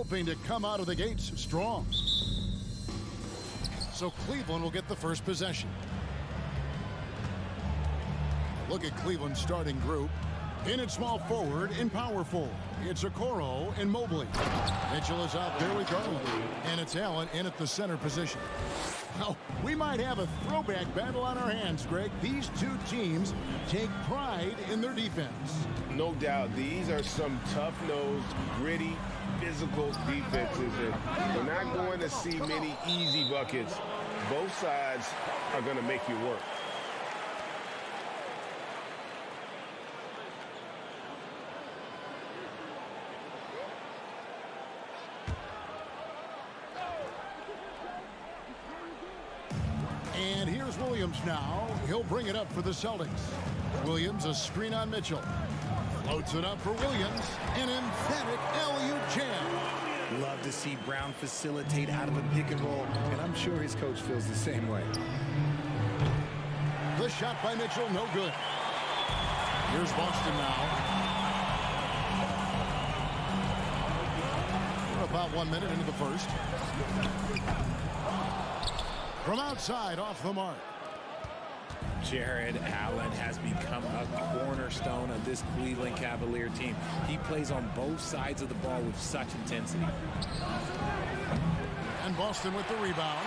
hoping to come out of the gates strong. So Cleveland will get the first possession. Look at Cleveland's starting group. In at small forward, in power forward, it's Okoro and Mobley. Mitchell is out there with Garland. And it's Allen in at the center position. Well, we might have a throwback battle on our hands, Greg. These two teams take pride in their defense. No doubt. These are some tough-nosed, gritty, physical defenses. And we're not going to see many easy buckets. Both sides are going to make you work. And here's Williams now. He'll bring it up for the Celtics. Williams, a screen on Mitchell. Floats it up for Williams. An emphatic alley-oop jam. Love to see Brown facilitate out of a pick and roll, and I'm sure his coach feels the same way. The shot by Mitchell, no good. Here's Boston now. We're about 1 minute into the first. From outside, off the mark. Jared Allen has become a cornerstone of this Cleveland Cavalier team. He plays on both sides of the ball with such intensity. And Boston with the rebound.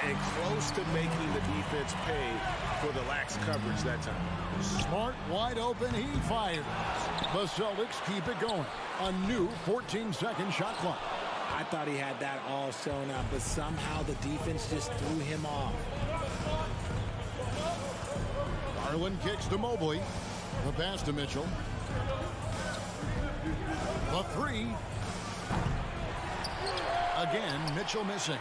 And close to making the defense pay for the lax coverage that time. Smart, wide open, he fires. The Celtics keep it going. A new 14-second shot clock. I thought he had that all sewn up, but somehow the defense just threw him off. Garland kicks to Mobley. The pass to Mitchell. The three. Again, Mitchell missing.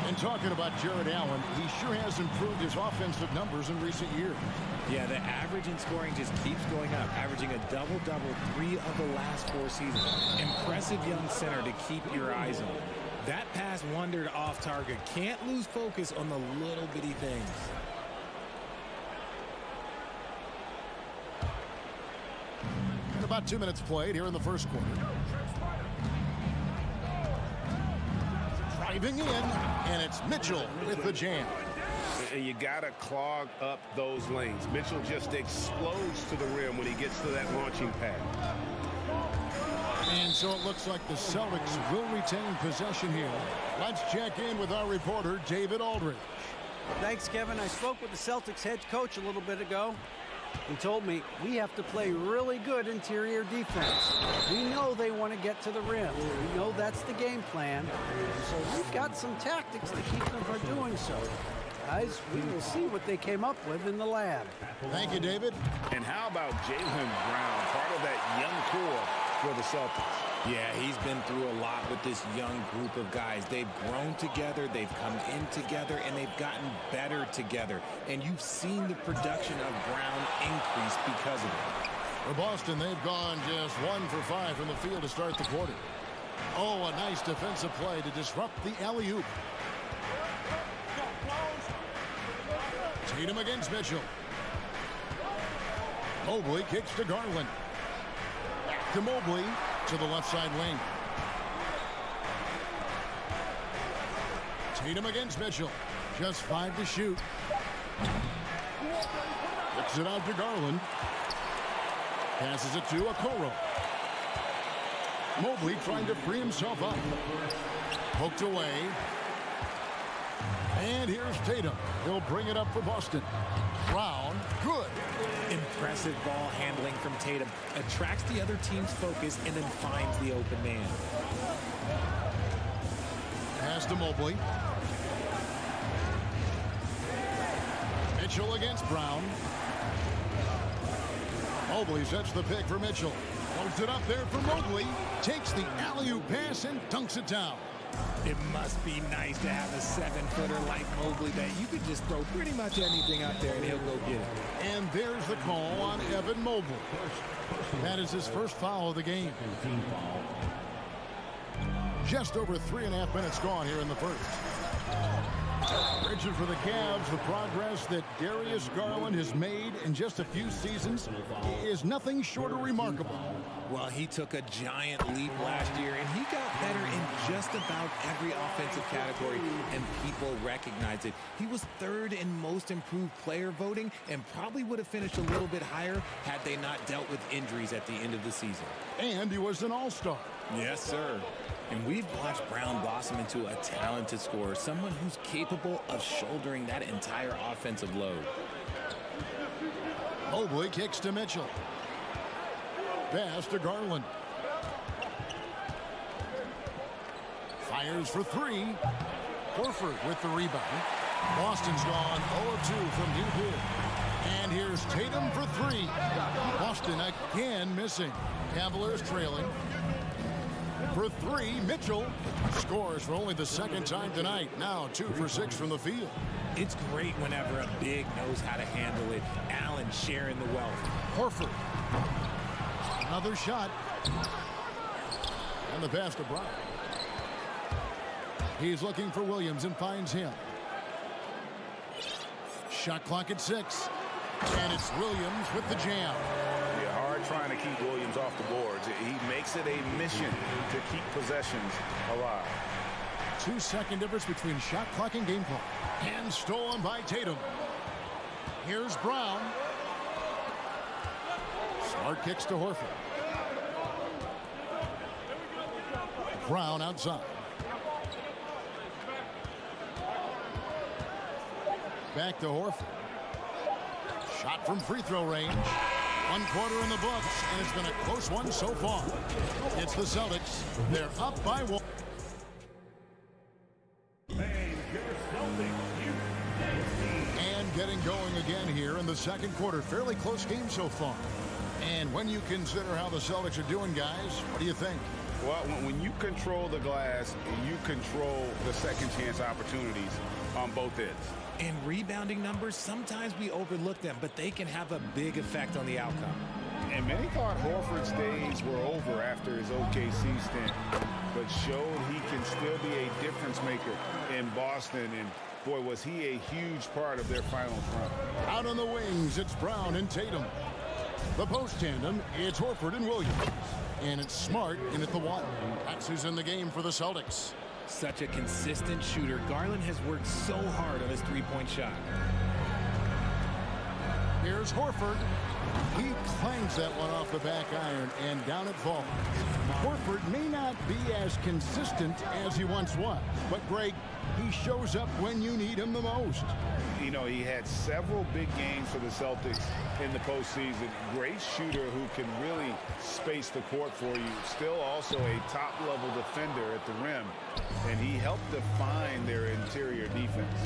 And talking about Jared Allen, he sure has improved his offensive numbers in recent years. Yeah, the average in scoring just keeps going up, averaging a double-double 3 of the last 4 seasons. Impressive young center to keep your eyes on. That pass wandered off target. Can't lose focus on the little bitty things. And about 2 minutes played here in the first quarter. Driving in, and it's Mitchell with the jam. You got to clog up those lanes. Mitchell just explodes to the rim when he gets to that launching pad. And so it looks like the Celtics will retain possession here. Let's check in with our reporter, David Aldridge. Thanks, Kevin. I spoke with the Celtics head coach a little bit ago. He told me we have to play really good interior defense. We know they want to get to the rim. We know that's the game plan. So we've got some tactics to keep them from doing so. Guys, we will see what they came up with in the lab. Thank you, David. And how about Jaylen Brown, part of that young core for the Celtics? Yeah, he's been through a lot with this young group of guys. They've grown together, they've come in together, and they've gotten better together. And you've seen the production of Brown increase because of it. For Boston, they've gone just 1 for 5 from the field to start the quarter. Oh, a nice defensive play to disrupt the alley-oop. Tatum against Mitchell. Mobley kicks to Garland. Back to Mobley to the left side wing. Tatum against Mitchell. Just 5 to shoot. Kicks it out to Garland. Passes it to Okoro. Mobley trying to free himself up. Poked away. And here's Tatum. He'll bring it up for Boston. Brown, good. Impressive ball handling from Tatum. Attracts the other team's focus and then finds the open man. Pass to Mobley. Mitchell against Brown. Mobley sets the pick for Mitchell. Holds it up there for Mobley. Takes the alley-oop pass and dunks it down. It must be nice to have a 7-footer like Mobley that you could just throw pretty much anything out there and he'll go get it. And there's the call on Evan Mobley. That is his first foul of the game. Just over 3.5 minutes gone here in the first. Richard, for the Cavs, the progress that Darius Garland has made in just a few seasons is nothing short of remarkable. Well, he took a giant leap last year, and he got better in just about every offensive category, and people recognize it. He was third in most improved player voting and probably would have finished a little bit higher had they not dealt with injuries at the end of the season. And he was an all-star. Yes, sir. And we've watched Brown blossom into a talented scorer, someone who's capable of shouldering that entire offensive load. Mobley kicks to Mitchell. Pass to Garland. Fires for three. Horford with the rebound. Boston's gone 0-2 from deep here. And here's Tatum for three. Boston again missing. Cavaliers trailing. For three, Mitchell scores for only the second time tonight. Now 2 for 6 from the field. It's great whenever a big knows how to handle it. Allen sharing the wealth. Horford. Another shot. And the pass to Brown. He's looking for Williams and finds him. Shot clock at 6. And it's Williams with the jam. Yeah, hard trying to keep Williams off the boards. He makes it a mission to keep possessions alive. 2-second difference between shot clock and game clock. And stolen by Tatum. Here's Brown. Smart kicks to Horford. Brown outside. Back to Horford. Shot from free throw range. 1 quarter in the books, and it's been a close one so far. It's the Celtics. They're up by 1. And getting going again here in the second quarter. Fairly close game so far. And when you consider how the Celtics are doing, guys, what do you think? Well, when you control the glass, you control the second chance opportunities on both ends. And rebounding numbers, sometimes we overlook them, but they can have a big effect on the outcome. And many thought Horford's days were over after his OKC stint, but showed he can still be a difference maker in Boston. And boy, was he a huge part of their finals run. Out on the wings, it's Brown and Tatum. The post tandem, it's Horford and Williams. And it's Smart in at the 1. That's who's in the game for the Celtics. Such a consistent shooter. Garland has worked so hard on his three-point shot. Here's Horford. He clangs that one off the back iron, and down it falls. Horford may not be as consistent as he once was, but Greg, he shows up when you need him the most. You know, he had several big games for the Celtics in the postseason. Great shooter who can really space the court for you. Still also a top-level defender at the rim, and he helped define their interior defense.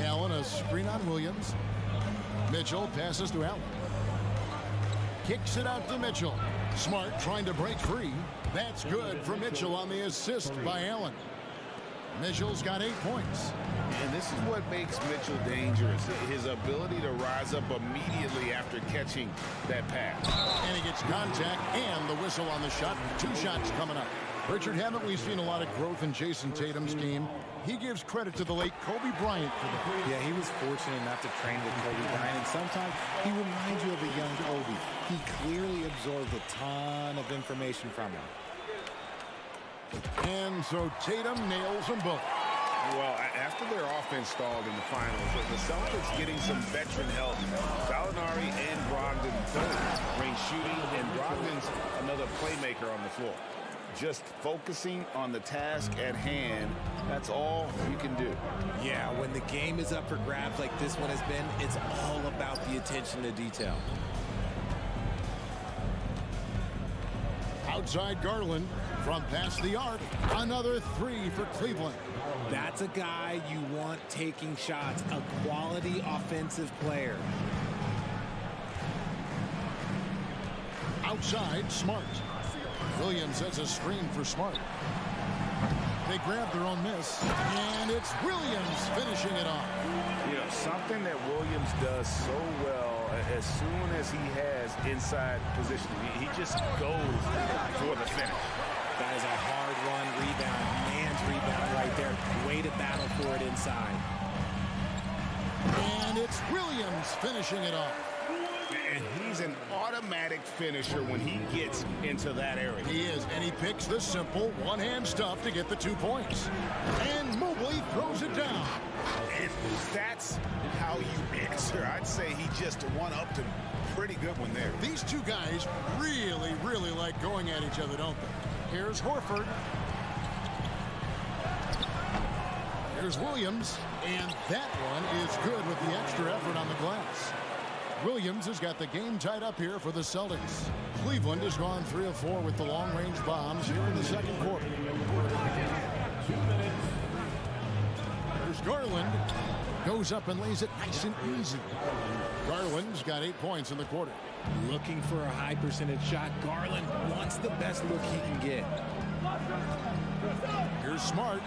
Allen, a screen on Williams. Mitchell passes to Allen. Kicks it out to Mitchell. Smart trying to break free. That's good for Mitchell on the assist by Allen. Mitchell's got 8 points. And this is what makes Mitchell dangerous. His ability to rise up immediately after catching that pass. And he gets contact and the whistle on the shot. 2 shots coming up. Richard, haven't we seen a lot of growth in Jason Tatum's game? He gives credit to the late Kobe Bryant for the... Yeah, he was fortunate not to train with Kobe Bryant, and sometimes he reminds you of a young Kobe. He clearly absorbed a ton of information from him. And so Tatum nails them both. Well, after their offense stalled in the finals, the Celtics getting some veteran help. Gallinari and Brogdon both bring shooting, and Brogdon's another playmaker on the floor. Just focusing on the task at hand, that's all you can do. Yeah, when the game is up for grabs like this one has been, it's all about the attention to detail. Outside Garland from past the arc. Another 3 for Cleveland. That's a guy you want taking shots, a quality offensive player. Outside, Smart. Williams sets a screen for Smart. They grab their own miss, and it's Williams finishing it off. You know, something that Williams does so well as soon as he has inside position, he just goes for the finish. That is a hard-run rebound. Man's rebound right there. Way to battle for it inside. And it's Williams finishing it off. And he's an automatic finisher when he gets into that area. He is, and he picks the simple one-hand stuff to get the 2 points. And Mobley throws it down. And that's how you answer. I'd say he just one-upped him. Pretty good one there. These two guys really, really like going at each other, don't they? Here's Horford. Here's Williams. And that one is good with the extra effort on the glass. Williams has got the game tied up here for the Celtics. Cleveland has gone 3 of 4 with the long-range bombs here in the second quarter. There's Garland. Goes up and lays it nice and easy. Garland's got 8 points in the quarter. Looking for a high percentage shot. Garland wants the best look he can get. Here's Smart.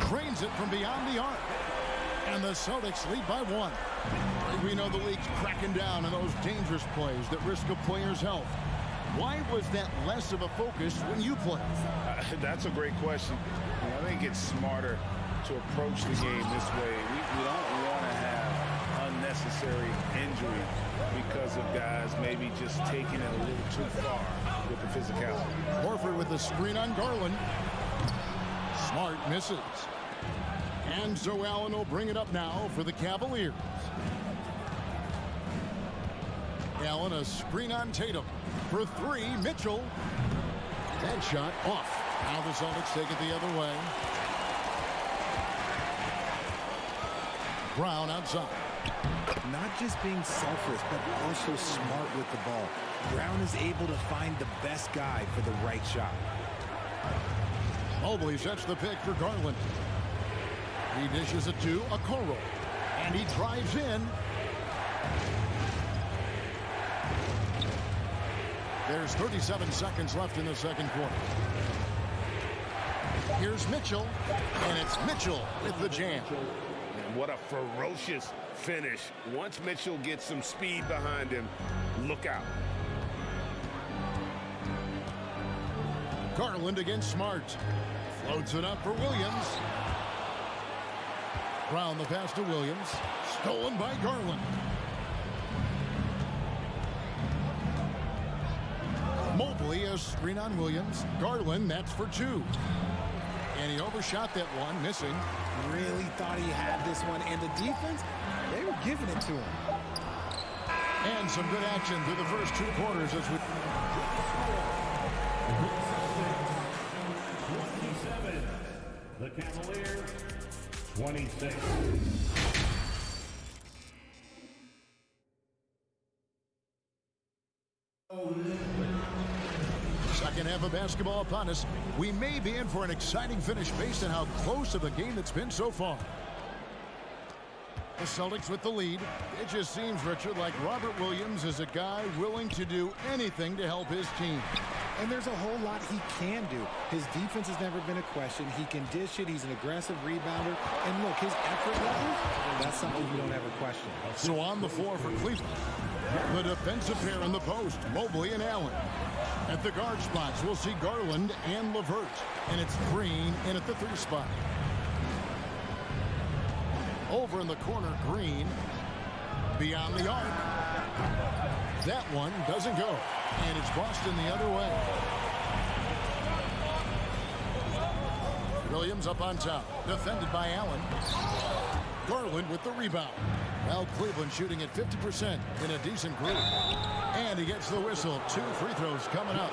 Drains it from beyond the arc. And the Celtics lead by 1. We know the league's cracking down on those dangerous plays that risk a player's health. Why was that less of a focus when you played? That's a great question. I think it's smarter to approach the game this way. We don't want to have unnecessary injury because of guys maybe just taking it a little too far with the physicality. Horford with the screen on Garland. Smart misses. And so Allen will bring it up now for the Cavaliers. Allen, a screen on Tatum. For 3, Mitchell. That shot off. Now the Celtics take it the other way. Brown outside. Not just being selfless, but also smart with the ball. Brown is able to find the best guy for the right shot. Mobley sets the pick for Garland. He dishes it to Okoro. And he drives in. There's 37 seconds left in the second quarter. Here's Mitchell. And it's Mitchell with the jam. And what a ferocious finish. Once Mitchell gets some speed behind him, look out. Garland against Smart. Floats it up for Williams. Brown the pass to Williams. Stolen by Garland. Mobley a screen on Williams. Garland, that's for 2. And he overshot that one, missing. Really thought he had this one. And the defense, they were giving it to him. And some good action through the first 2 quarters as we... 27. The Cavaliers, 26. Second half of basketball upon us. We may be in for an exciting finish based on how close of a game it's been so far. The Celtics with the lead. It just seems, Richard, like Robert Williams is a guy willing to do anything to help his team. And there's a whole lot he can do. His defense has never been a question. He can dish it. He's an aggressive rebounder. And look, his effort level, that's something you don't ever question. So on the floor for Cleveland, the defensive pair in the post, Mobley and Allen. At the guard spots, we'll see Garland and LeVert. And it's Green in at the 3 spot. Over in the corner, Green. Beyond the arc. That one doesn't go. And it's Boston the other way. Williams up on top. Defended by Allen. Garland with the rebound. Well, Cleveland shooting at 50% in a decent group. And he gets the whistle. 2 free throws coming up.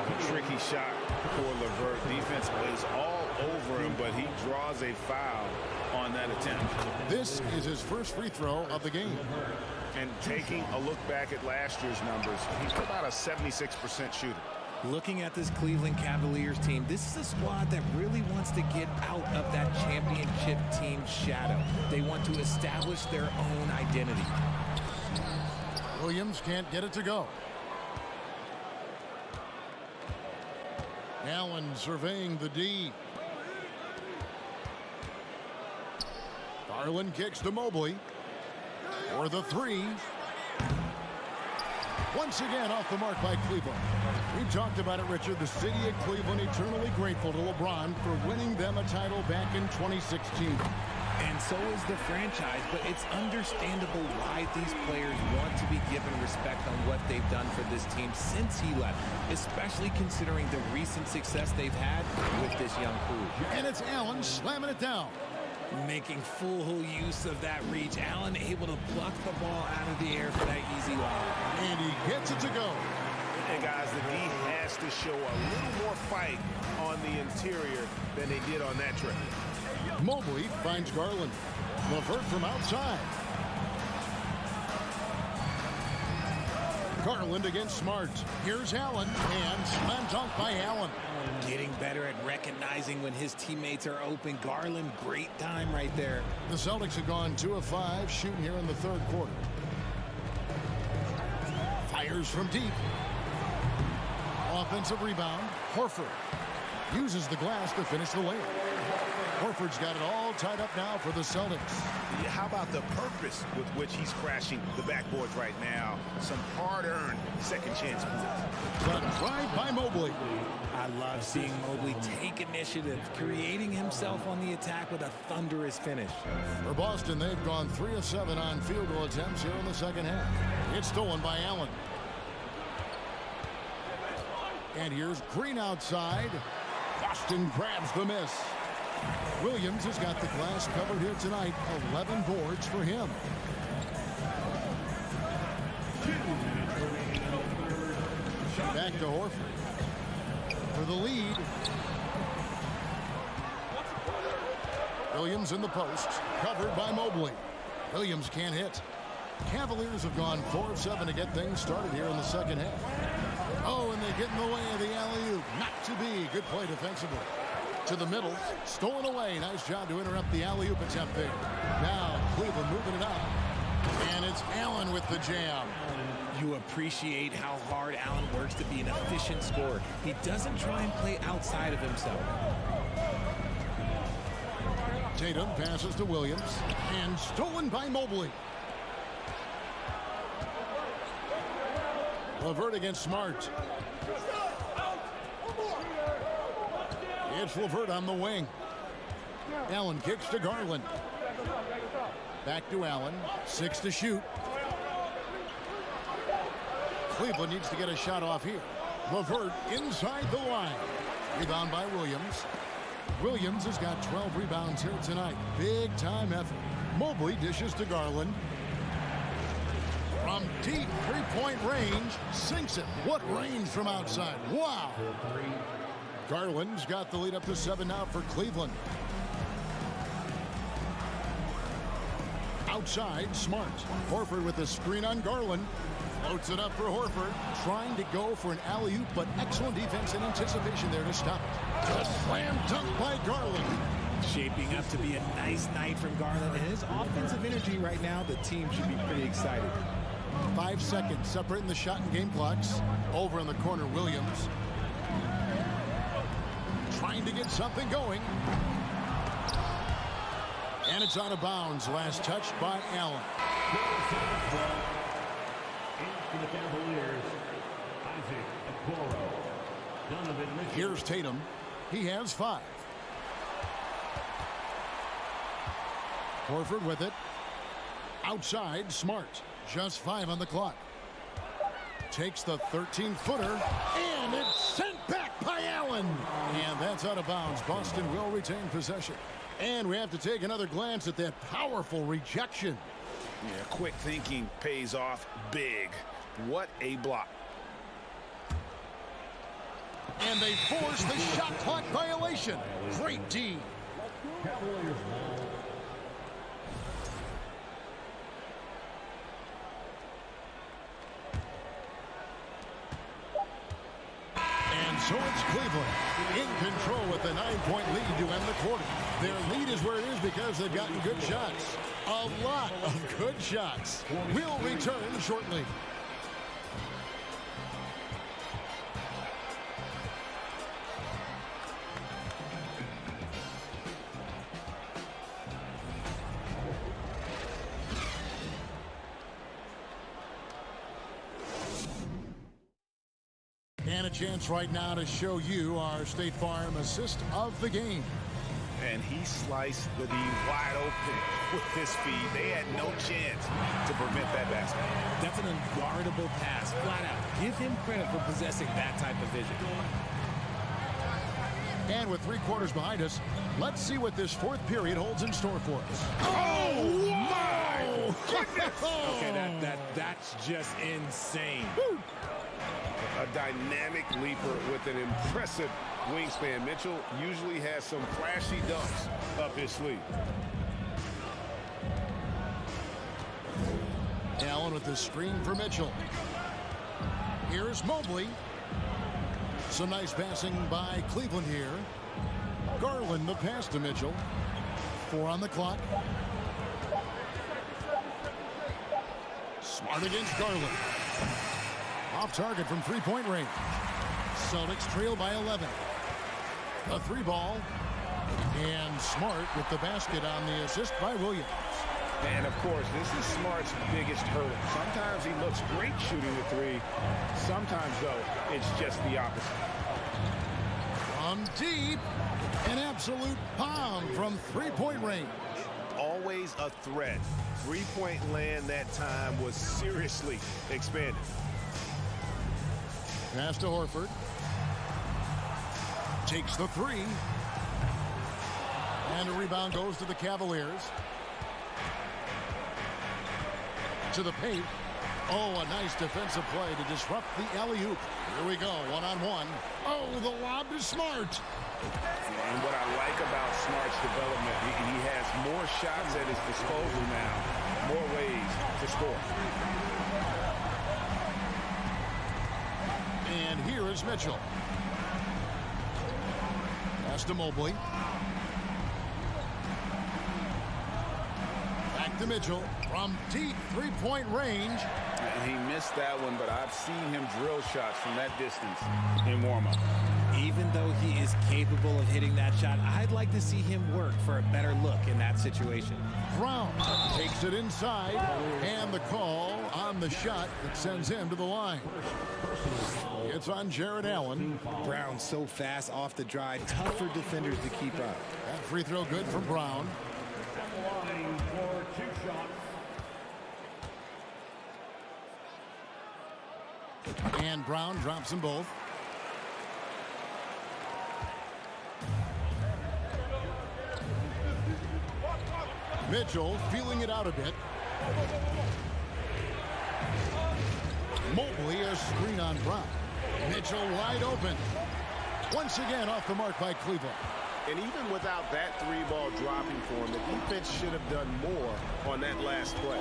A tricky shot for LeVert. Defense plays all over him, but he draws a foul on that attempt. This is his first free throw of the game. And taking a look back at last year's numbers, he's about a 76% shooter. Looking at this Cleveland Cavaliers team, this is a squad that really wants to get out of that championship team shadow. They want to establish their own identity. Williams can't get it to go. Allen surveying the D. Garland kicks to Mobley for the 3. Once again off the mark by Cleveland. We talked about it, Richard. The city of Cleveland eternally grateful to LeBron for winning them a title back in 2016. And so is the franchise, but it's understandable why these players want to be given respect on what they've done for this team since he left, especially considering the recent success they've had with this young crew. And it's Allen slamming it down. Making full use of that reach. Allen able to pluck the ball out of the air for that easy lob. And he gets it to go. And guys, the D has to show a little more fight on the interior than they did on that trip. Mobley finds Garland. LeVert from outside. Garland against Smart. Here's Allen, and slam dunk by Allen. Getting better at recognizing when his teammates are open. Garland, great time right there. The Celtics have gone 2 of 5 shooting here in the third quarter. Fires from deep. Offensive rebound. Horford uses the glass to finish the layup. Horford's got it all tied up now for the Celtics. Yeah, how about the purpose with which he's crashing the backboards right now? Some hard-earned second chance points. The drive by Mobley. I love seeing Mobley take initiative, creating himself on the attack with a thunderous finish. For Boston, they've gone 3 of 7 on field goal attempts here in the second half. It's stolen by Allen. And here's Green outside. Boston grabs the miss. Williams has got the glass covered here tonight. 11 boards for him. Back to Horford for the lead. Williams in the post, covered by Mobley. Williams can't hit. Cavaliers have gone 4 of 7 to get things started here in the second half. Oh, and they get in the way of the alley-oop. Not to be. Good play defensively. To the middle, stolen away. Nice job to interrupt the alley-oop attempt there. Now Cleveland moving it up. And it's Allen with the jam. You appreciate how hard Allen works to be an efficient scorer. He doesn't try and play outside of himself. Tatum passes to Williams. And stolen by Mobley. LeVert against Smart. It's LeVert on the wing. Allen kicks to Garland. Back to Allen. 6 to shoot. Cleveland needs to get a shot off here. LeVert inside the line. Rebound by Williams. Williams has got 12 rebounds here tonight. Big time effort. Mobley dishes to Garland. From deep three-point range, sinks it. What range from outside. Wow. Garland's got the lead up to 7 now for Cleveland. Outside, Smart. Horford with a screen on Garland. Floats it up for Horford. Trying to go for an alley-oop, but excellent defense and anticipation there to stop it. A slam dunk by Garland. Shaping up to be a nice night from Garland. And his offensive energy right now, the team should be pretty excited. 5 seconds separating the shot and game clocks. Over in the corner, Williams. Trying to get something going. And it's out of bounds. Last touch by Allen. For the Cavaliers, Here's Tatum. He has 5. Horford with it. Outside, Smart. Just 5 on the clock. Takes the 13-footer. And it's sent back by Allen. And that's out of bounds. Boston will retain possession. And we have to take another glance at that powerful rejection. Yeah, quick thinking pays off big. What a block. And they force the shot clock violation. Great D. And so it's Cleveland in control with a 9-point lead to end the quarter. Their lead is where it is because they've gotten good shots. A lot of good shots. We'll return shortly. chance right now to show you our State Farm assist of the game. And he sliced the D wide open with his feed. They had no chance to prevent that basket. That's an unguardable pass, flat out. Give him credit for possessing that type of vision. And with 3 quarters behind us, let's see what this fourth period holds in store for us. Oh, my goodness! Okay, that's just insane. Woo. A dynamic leaper with an impressive wingspan. Mitchell usually has some flashy dunks up his sleeve. Allen with the screen for Mitchell. Here's Mobley. Some nice passing by Cleveland here. Garland the pass to Mitchell. 4 on the clock. Smart against Garland. Off target from 3-point range. Celtics trail by 11. A 3 ball. And Smart with the basket on the assist by Williams. And, of course, this is Smart's biggest hurdle. Sometimes he looks great shooting the 3. Sometimes, though, it's just the opposite. From deep, an absolute bomb from 3-point range. Always a threat. 3-point land that time was seriously expanded. Pass to Horford. Takes the 3. And a rebound goes to the Cavaliers. To the paint. Oh, a nice defensive play to disrupt the alley-oop. Here we go, 1-on-1. Oh, the lob to Smart. And what I like about Smart's development, he has more shots at his disposal now, more ways to score. And here is Mitchell. Pass to Mobley. Back to Mitchell from deep 3-point range. He missed that one, but I've seen him drill shots from that distance in warm-up. Even though he is capable of hitting that shot, I'd like to see him work for a better look in that situation. Brown takes it inside, and the call on the shot that sends him to the line. It's on Jared Allen. Brown so fast off the drive, tough for defenders to keep up. That free throw good from Brown. Line for 2 shots. And Brown drops them both. Mitchell feeling it out a bit. Mobley a screen on Brown. Mitchell wide open. Once again off the mark by Cleveland. And even without that 3-ball dropping for him, the defense should have done more on that last play.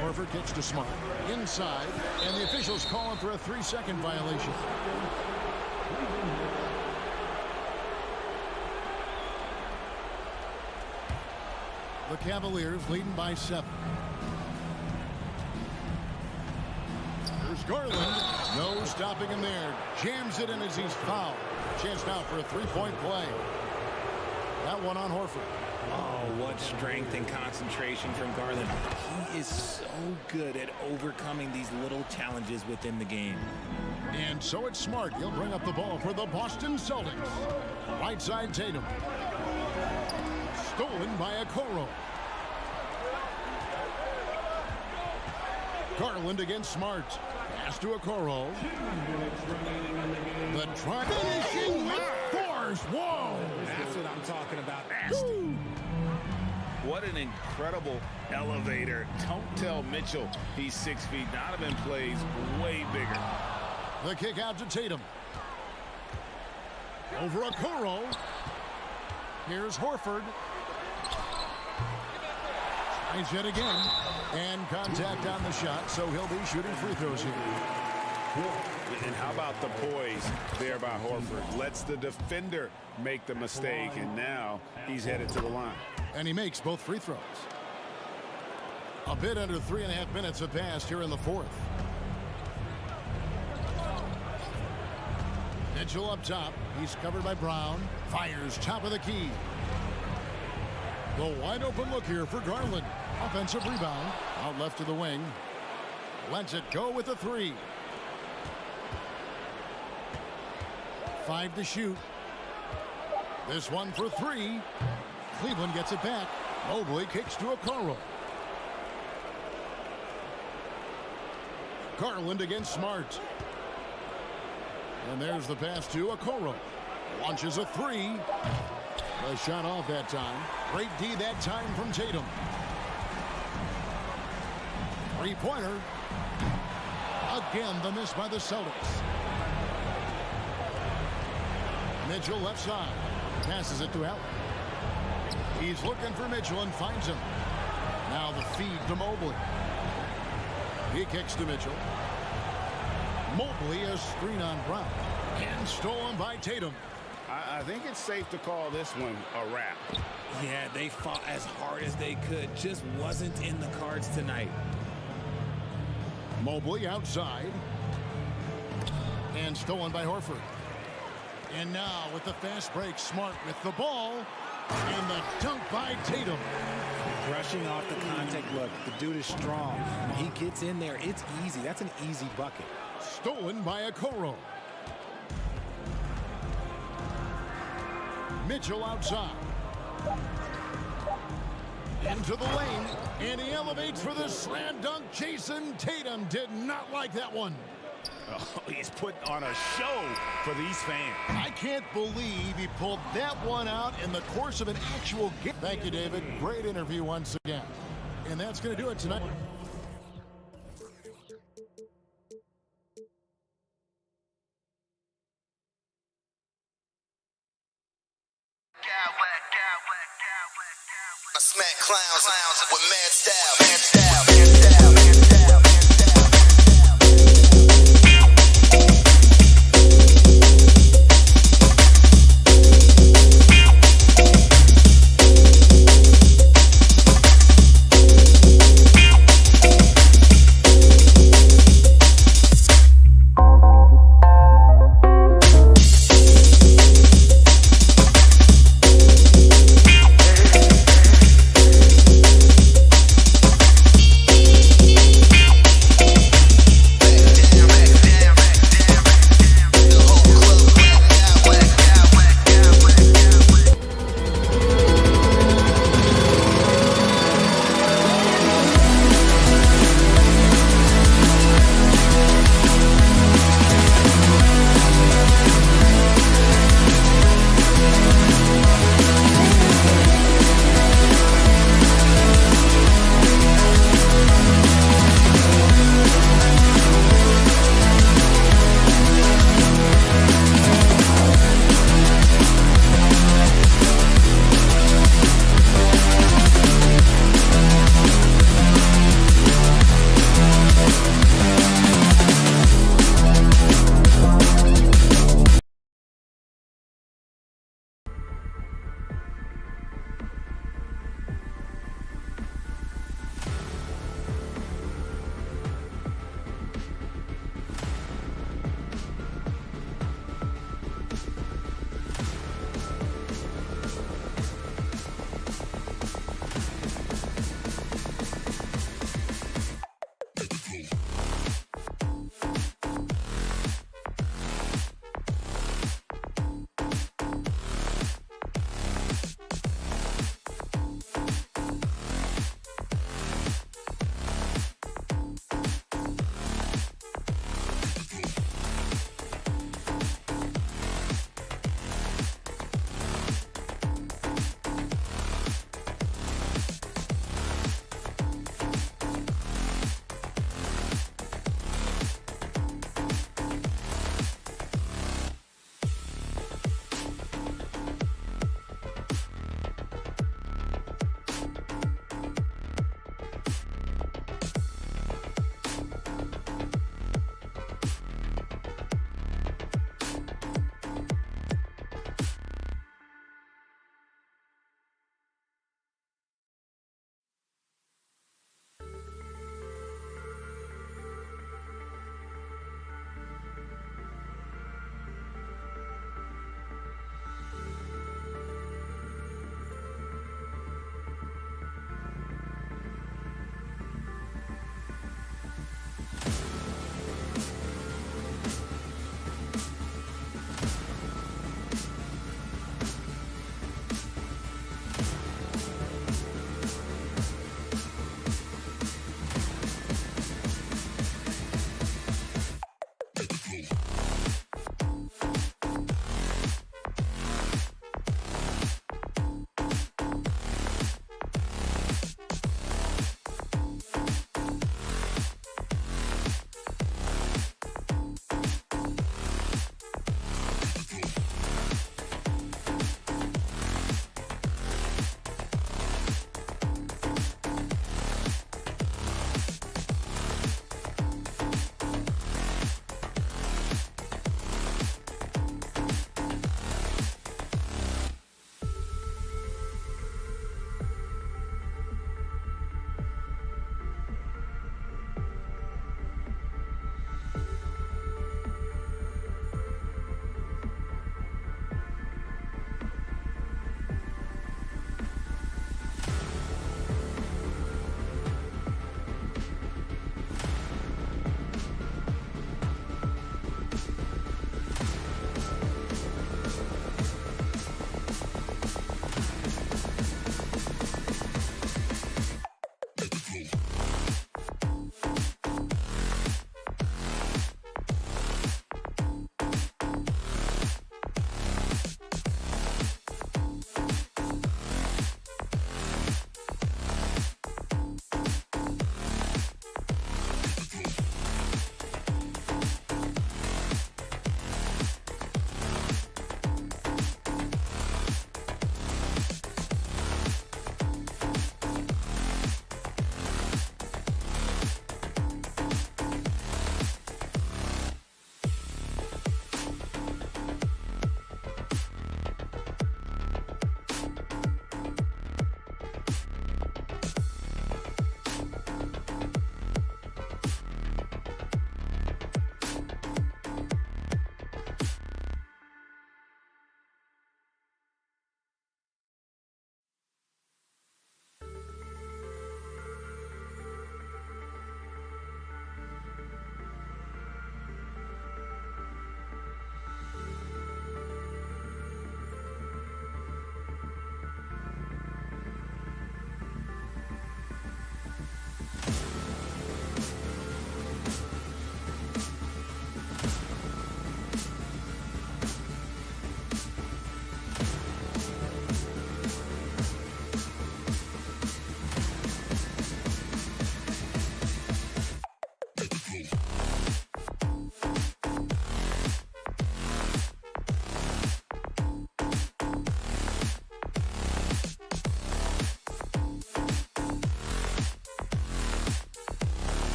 Horford gets to Smart. Inside, and the officials calling for a 3-second violation. The Cavaliers leading by 7. Here's Garland. No stopping him there. Jams it in as he's fouled. Chance now for a 3-point play. That one on Horford. Oh, what strength and concentration from Garland. He is so good at overcoming these little challenges within the game. And so it's Smart. He'll bring up the ball for the Boston Celtics. Right side Tatum. Stolen by Okoro. Garland against Smart. Pass to Okoro. The try finishing with force. Whoa! That's what I'm talking about. Nasty. What an incredible elevator. Don't tell Mitchell he's 6 feet. Donovan plays way bigger. The kick out to Tatum. Over Okoro. Here's Horford. Tries yet again. And contact on the shot, so he'll be shooting free throws here. And how about the poise there by Horford? Lets the defender make the mistake, and now he's headed to the line. And he makes both free throws. A bit under 3.5 minutes have passed here in the 4th. Mitchell up top. He's covered by Brown. Fires top of the key. The wide open look here for Garland. Offensive rebound. Out left to the wing. Lets it go with a 3. 5 to shoot. This one for 3. Cleveland gets it back. Mobley kicks to Okoro. Garland against Smart. And there's the pass to Okoro. Launches a 3. A shot off that time. Great D that time from Tatum. 3-pointer. Again, the miss by the Celtics. Mitchell left side. Passes it to Allen. He's looking for Mitchell and finds him. Now the feed to Mobley. He kicks to Mitchell. Mobley a screen on Brown. And stolen by Tatum. I think it's safe to call this one a wrap. Yeah, they fought as hard as they could. Just wasn't in the cards tonight. Mobley outside. And stolen by Horford. And now with the fast break, Smart with the ball. And the dunk by Tatum. Brushing off the contact. Look, the dude is strong. When he gets in there, it's easy. That's an easy bucket. Stolen by Okoro. Mitchell outside. Into the lane. And he elevates for the slam dunk. Jason Tatum did not like that one. Oh, he's put on a show for these fans. I can't believe he pulled that one out in the course of an actual game. Thank you, David. Great interview once again. And that's going to do it tonight. I smack clowns with mad style.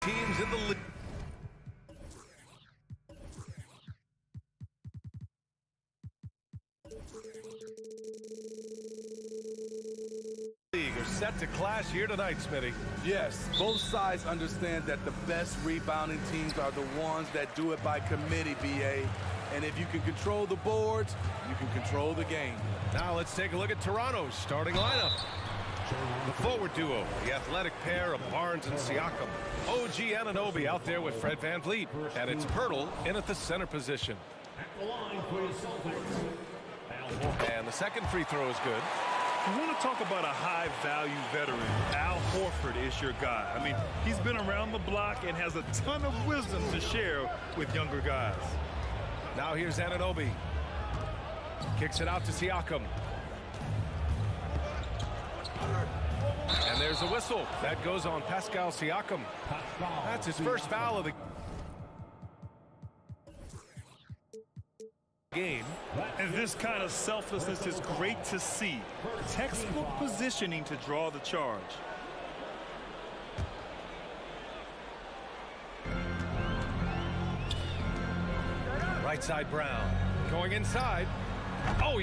teams in the league. Are set to clash here tonight, Smitty. Yes, both sides understand that the best rebounding teams are the ones that do it by committee, BA. And if you can control the boards, you can control the game. Now let's take a look at Toronto's starting lineup. The forward duo, the athletic pair of Barnes and Siakam. OG Anunoby out there with Fred VanVleet. And it's Pirtle in at the center position. And the second free throw is good. You want to talk about a high-value veteran. Al Horford is your guy. I mean, he's been around the block and has a ton of wisdom to share with younger guys. Now here's Anunoby. Kicks it out to Siakam. And there's a whistle. That goes on Pascal Siakam. That's his first foul of the game. And this kind of selflessness is great to see. Textbook positioning to draw the charge. Right side Brown. Going inside. Oh,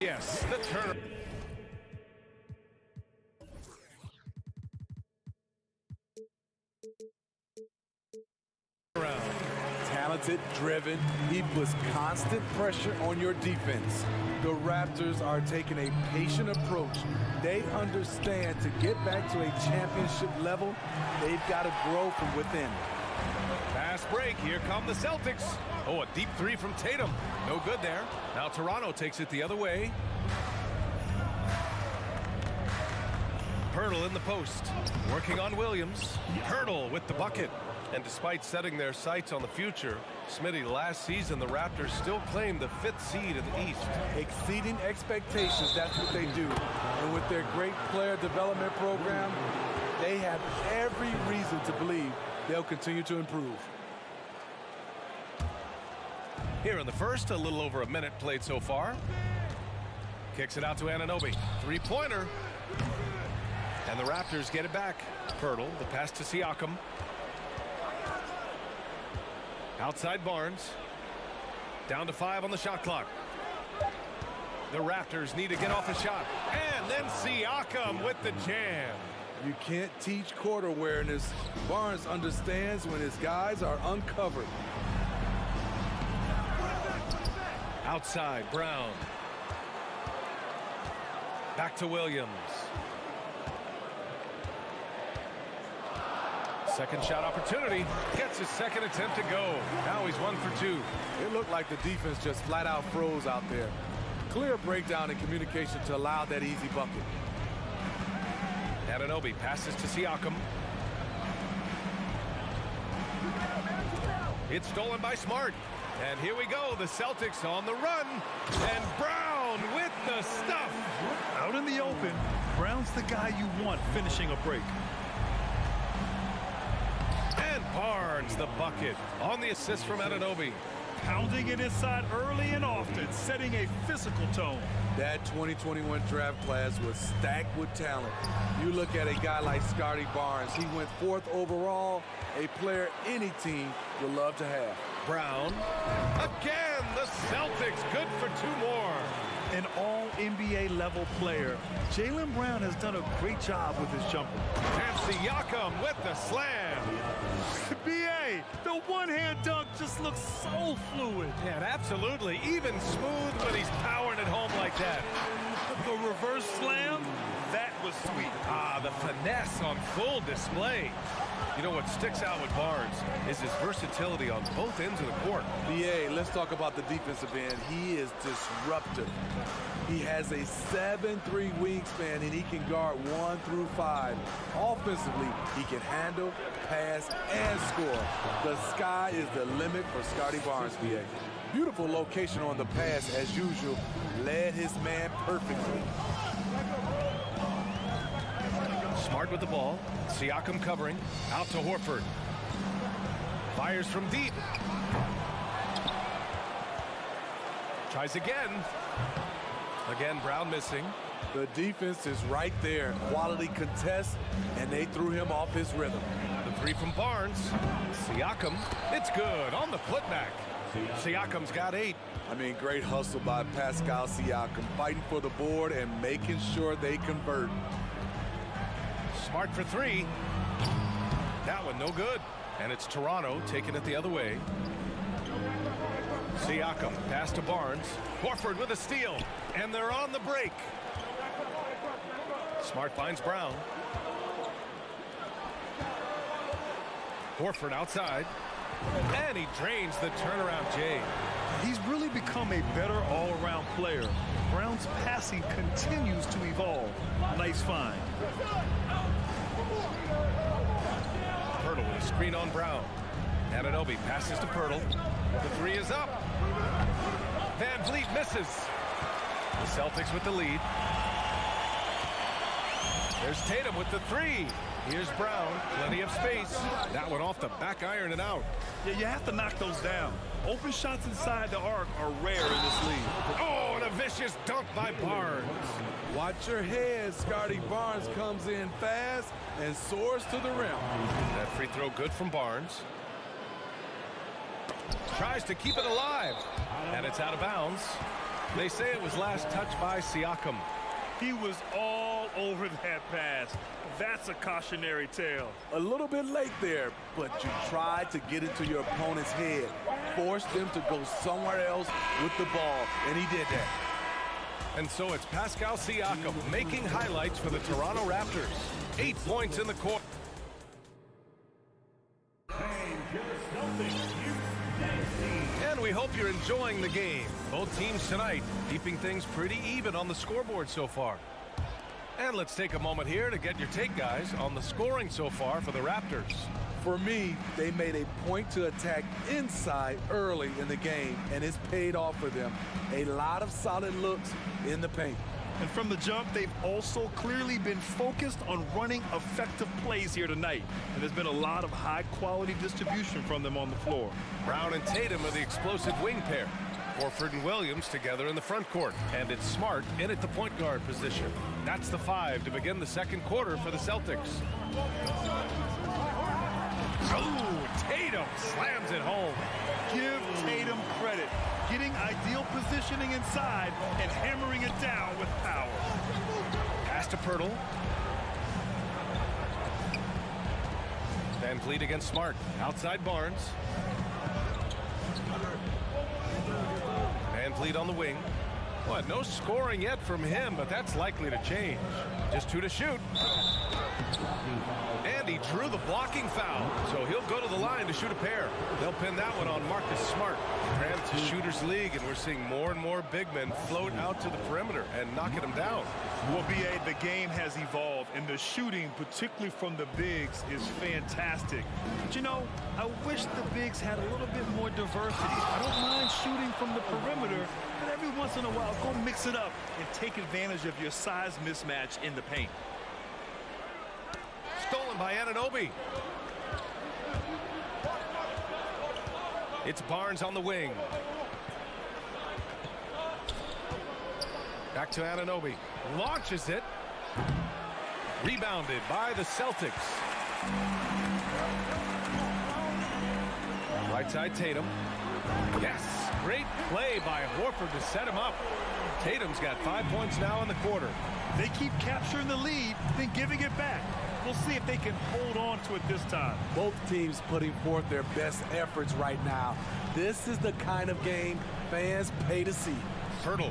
yes, the turn. Talented, driven, he puts constant pressure on your defense. The Raptors are taking a patient approach. They understand to get back to a championship level, they've got to grow from within. Fast break. Here come the Celtics. Oh, a deep three from Tatum. No good there. Now Toronto takes it the other way. Pirtle in the post. Working on Williams. Pirtle with the bucket. And despite setting their sights on the future, Smitty, last season the Raptors still claimed the 5th seed in the East. Exceeding expectations, that's what they do. And with their great player development program, they have every reason to believe they'll continue to improve. Here in the first, a little over a minute played so far. Kicks it out to Anunoby. Three-pointer. And the Raptors get it back. Pirtle, the pass to Siakam. Outside Barnes. Down to 5 on the shot clock. The Raptors need to get off a shot. And then Siakam with the jam. You can't teach court awareness. Barnes understands when his guys are uncovered. Outside, Brown. Back to Williams. Second shot opportunity. Gets his second attempt to go. Now he's 1 for 2. It looked like the defense just flat out froze out there. Clear breakdown in communication to allow that easy bucket. Anunoby passes to Siakam. It's stolen by Smart. And here we go. The Celtics on the run. And Brown with the stuff. Out in the open, Brown's the guy you want finishing a break. And Barnes the bucket on the assist from Anunoby. Pounding it inside early and often, setting a physical tone. That 2021 draft class was stacked with talent. You look at a guy like Scotty Barnes. He went 4th overall, a player any team would love to have. Brown. Again, the Celtics good for 2 more. An all-NBA level player, Jaylen Brown has done a great job with his jumper. And Siakam with the slam. B.A., the one-hand dunk just looks so fluid. Yeah, and absolutely. Even smooth when he's powering it home like that. The reverse slam, that was sweet. Ah, the finesse on full display. You know what sticks out with Barnes is his versatility on both ends of the court. B.A., let's talk about the defensive end. He is disruptive. He has a 7'3" wingspan, and he can guard 1 through 5. Offensively, he can handle, pass, and score. The sky is the limit for Scotty Barnes, B.A. Beautiful location on the pass, as usual. Led his man perfectly. Smart with the ball. Siakam covering. Out to Horford. Fires from deep. Tries again. Again, Brown missing. The defense is right there. Quality contest, and they threw him off his rhythm. The three from Barnes. Siakam. It's good on the putback. Siakam's got 8. I mean, great hustle by Pascal Siakam, fighting for the board and making sure they convert. Smart for 3. That one no good. And it's Toronto taking it the other way. Siakam pass to Barnes. Horford with a steal. And they're on the break. Smart finds Brown. Horford outside. And he drains the turnaround Jay. He's really become a better all-around player. Brown's passing continues to evolve. Nice find. Pirtle with a screen on Brown. Anunoby passes to Pirtle. The 3 is up. Van Vliet misses. The Celtics with the lead. There's Tatum with the 3. Here's Brown. Plenty of space. That one off the back iron and out. Yeah, you have to knock those down. Open shots inside the arc are rare in this league. Oh, and a vicious dunk by Barnes. Watch your head. Scotty Barnes comes in fast and soars to the rim. That free throw good from Barnes. Tries to keep it alive. And it's out of bounds. They say it was last touched by Siakam. He was all over that pass. That's a cautionary tale. A little bit late there, but you tried to get into your opponent's head. Forced them to go somewhere else with the ball, and he did that. And so it's Pascal Siakam making highlights for the Toronto Raptors. 8 points in the court. And we hope you're enjoying the game. Both teams tonight keeping things pretty even on the scoreboard so far. And let's take a moment here to get your take, guys, on the scoring so far for the Raptors. For me, they made a point to attack inside early in the game, and it's paid off for them. A lot of solid looks in the paint. And from the jump, they've also clearly been focused on running effective plays here tonight. And there's been a lot of high-quality distribution from them on the floor. Brown and Tatum are the explosive wing pair. Horford and Williams together in the front court. And it's Smart in at the point guard position. That's the 5 to begin the second quarter for the Celtics. Oh, Tatum slams it home. Give Tatum credit. Getting ideal positioning inside and hammering it down with power. Pass to Pirtle. Van Vliet against Smart. Outside Barnes. Van Vliet on the wing. Well, no scoring yet from him, but that's likely to change. Just 2 to shoot. And he drew the blocking foul, so he'll go to the line to shoot a pair. They'll pin that one on Marcus Smart. Cramped to Shooters League, and we're seeing more and more big men float out to the perimeter and knocking them down. Well, B.A., the game has evolved, and the shooting, particularly from the bigs, is fantastic. But, you know, I wish the bigs had a little bit more diversity. I don't mind shooting from the perimeter, but every once in a while, go mix it up and take advantage of your size mismatch in the paint. Stolen by Anunoby. It's Barnes on the wing. Back to Anunoby. Launches it. Rebounded by the Celtics. Right side Tatum. Yes, great play by Horford to set him up. Tatum's got 5 points now in the quarter. They keep capturing the lead, then giving it back. We'll see if they can hold on to it this time. Both teams putting forth their best efforts right now. This is the kind of game fans pay to see. Pirtle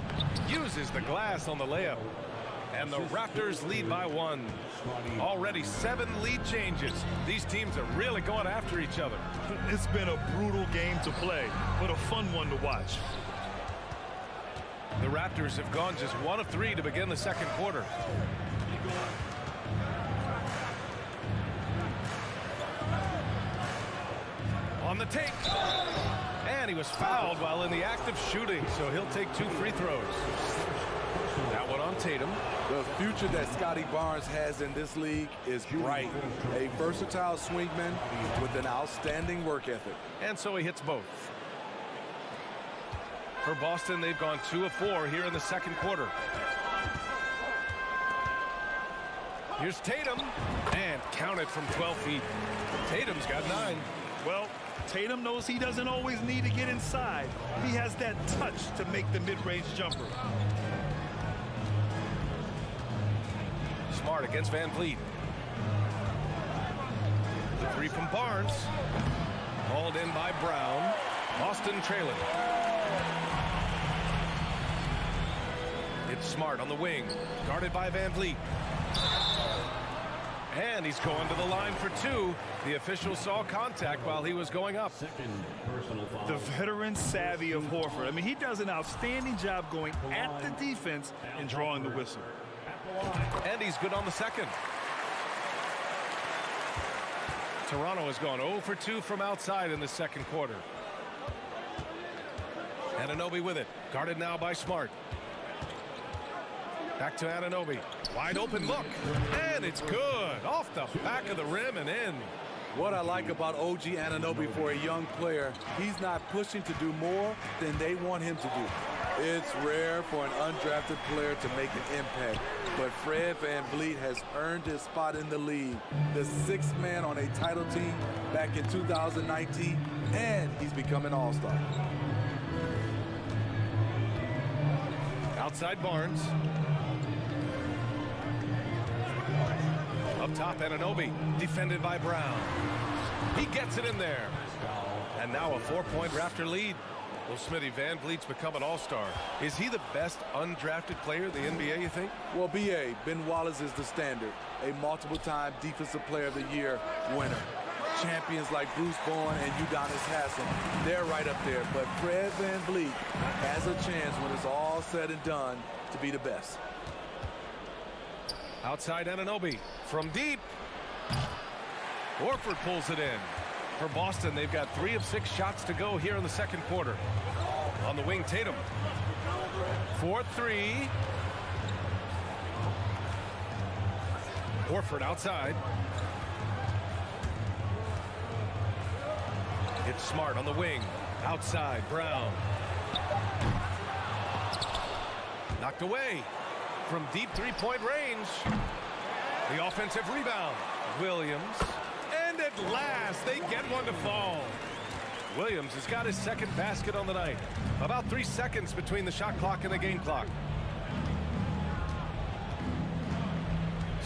uses the glass on the layup. And the Raptors lead by 1. Already 7 lead changes. These teams are really going after each other. It's been a brutal game to play, but a fun one to watch. The Raptors have gone just 1 of 3 to begin the second quarter. On the take. And he was fouled while in the act of shooting, so he'll take 2 free throws. That one on Tatum. The future that Scotty Barnes has in this league is bright. A versatile swingman with an outstanding work ethic. And so he hits both. For Boston, they've gone 2 of 4 here in the second quarter. Here's Tatum, and counted from 12 feet. Tatum's got 9. Well, Tatum knows he doesn't always need to get inside. He has that touch to make the mid-range jumper. Smart against Van Vliet. The 3 from Barnes. Hauled in by Brown. Boston trailing. It's Smart on the wing. Guarded by Van Vliet. And he's going to the line for 2. The official saw contact while he was going up. The veteran savvy of Horford. I mean, he does an outstanding job going at the defense and drawing the whistle. And he's good on the second. Toronto has gone 0 for 2 from outside in the second quarter. Anunoby with it. Guarded now by Smart. Back to Anunoby. Wide open look. And it's good. Off the back of the rim and in. What I like about OG Anunoby for a young player, he's not pushing to do more than they want him to do. It's rare for an undrafted player to make an impact, but Fred Van Vliet has earned his spot in the league, the 6th man on a title team back in 2019, and he's become an all-star. Outside Barnes. Up top, Anunoby, defended by Brown. He gets it in there. And now a 4-point Raptor lead. Well, Smitty, Van Vliet's become an all-star. Is he the best undrafted player in the NBA, you think? Well, B.A., Ben Wallace is the standard. A multiple-time Defensive Player of the Year winner. Champions like Bruce Bowen and Udonis Haslem, they're right up there. But Fred Van Vliet has a chance when it's all said and done to be the best. Outside Anunoby from deep. Horford pulls it in. For Boston, they've got 3 of 6 shots to go here in the second quarter. On the wing, Tatum. 4-3. Horford outside. It's Smart on the wing. Outside, Brown. Knocked away from deep 3-point range. The offensive rebound. Williams. And at last, they get one to fall. Williams has got his second basket on the night. About 3 seconds between the shot clock and the game clock.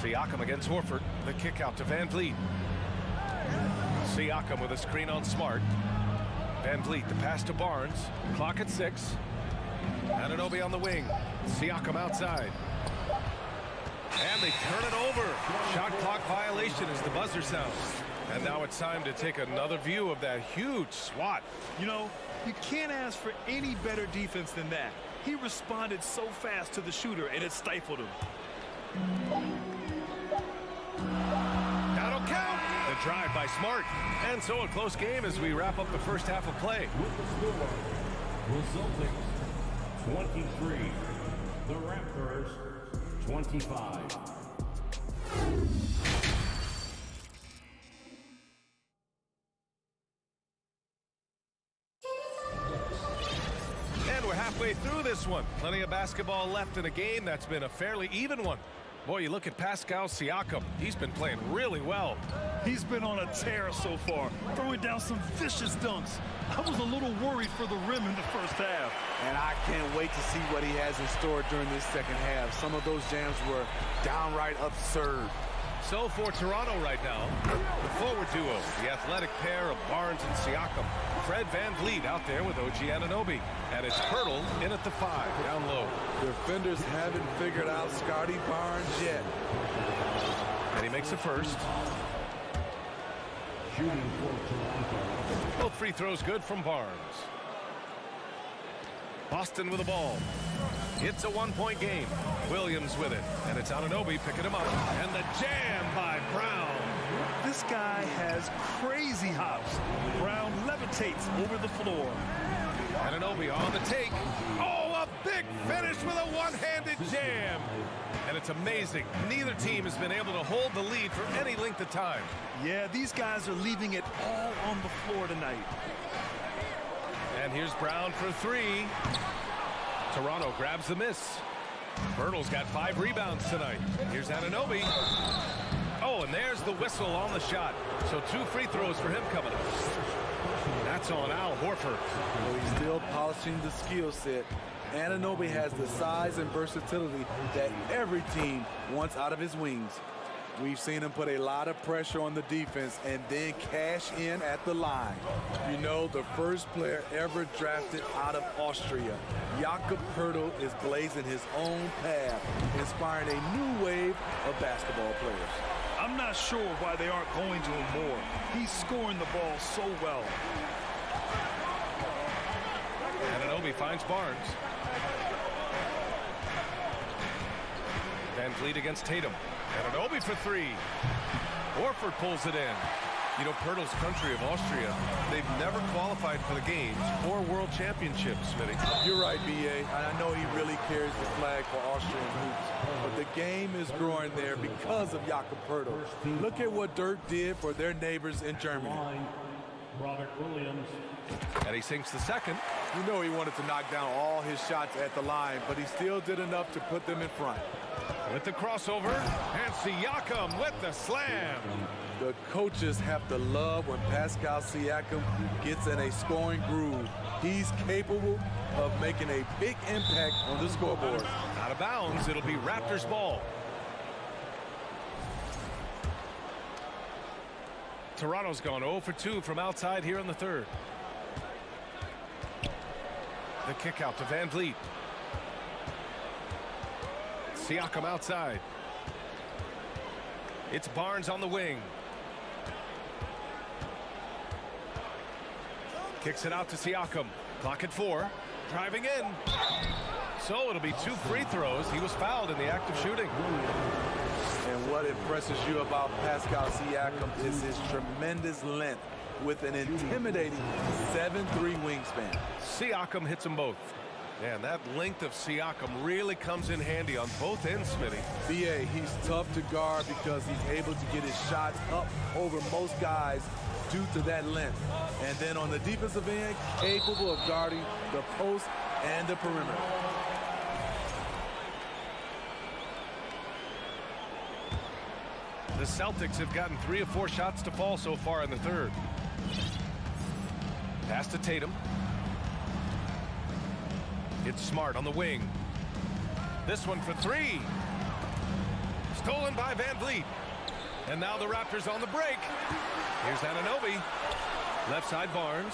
Siakam against Horford. The kick out to Van Vliet. Siakam with a screen on Smart. Van Vliet, the pass to Barnes. Clock at 6. Anunoby on the wing. Siakam outside. And they turn it over. Shot clock violation as the buzzer sounds. And now it's time to take another view of that huge swat. You know, you can't ask for any better defense than that. He responded so fast to the shooter, and it stifled him. That'll count. The drive by Smart. And so a close game as we wrap up the first half of play. With the score, the Celtics 23, the Raptors 25. And we're halfway through this one. Plenty of basketball left in a game that's been a fairly even one. Boy, you look at Pascal Siakam. He's been playing really well. He's been on a tear so far, throwing down some vicious dunks. I was a little worried for the rim in the first half. And I can't wait to see what he has in store during this second half. Some of those jams were downright absurd. So for Toronto right now, the forward duo, the athletic pair of Barnes and Siakam. Fred Van Vliet out there with OG Anunoby. And it's Pirtle in at the 5, down low. Defenders haven't figured out Scotty Barnes yet. And he makes the first. Shooting for Toronto. Both free throws good from Barnes. Boston with the ball. It's a 1-point game. Williams with it. And it's Anunoby picking him up. And the jam by Brown. This guy has crazy hops. Brown levitates over the floor. Anunoby on the take. Oh, a big finish with a one-handed jam. And it's amazing. Neither team has been able to hold the lead for any length of time. Yeah, these guys are leaving it all on the floor tonight. And here's Brown for 3. Toronto grabs the miss. Pirtle's got 5 rebounds tonight. Here's Anunoby. Oh, and there's the whistle on the shot. So 2 free throws for him coming up. That's on Al Horford. Well, he's still polishing the skill set. Anunoby has the size and versatility that every team wants out of his wings. We've seen him put a lot of pressure on the defense and then cash in at the line. You know, the first player ever drafted out of Austria, Jakob Poeltl, is blazing his own path, inspiring a new wave of basketball players. I'm not sure why they aren't going to him more. He's scoring the ball so well. Anunoby finds Barnes. Van Vliet against Tatum. Anunoby for 3. Horford pulls it in. You know, Pirtle's country of Austria, they've never qualified for the games or world championships, Smitty. You're right, B.A. I know he really carries the flag for Austrian hoops. But the game is growing there because of Jakob Poeltl. Look at what Dirk did for their neighbors in Germany. Robert Williams. And he sinks the second. You know he wanted to knock down all his shots at the line, but he still did enough to put them in front. With the crossover, and Siakam with the slam. The coaches have to love when Pascal Siakam gets in a scoring groove. He's capable of making a big impact on the scoreboard. Out of bounds, it'll be Raptors ball. Toronto's gone 0 for 2 from outside here in the third. The kick out to Van Vliet. Siakam outside. It's Barnes on the wing. Kicks it out to Siakam. Clock at 4. Driving in. So it'll be 2 free throws. He was fouled in the act of shooting. And what impresses you about Pascal Siakam is his tremendous length with an intimidating 7'3" wingspan. Siakam hits them both. Man, that length of Siakam really comes in handy on both ends, Smitty. B.A., he's tough to guard because he's able to get his shots up over most guys due to that length. And then on the defensive end, capable of guarding the post and the perimeter. The Celtics have gotten 3 of 4 shots to fall so far in the third. Pass to Tatum. It's Smart on the wing. This one for 3. Stolen by Van Vliet. And now the Raptors on the break. Here's Anunoby. Left side Barnes.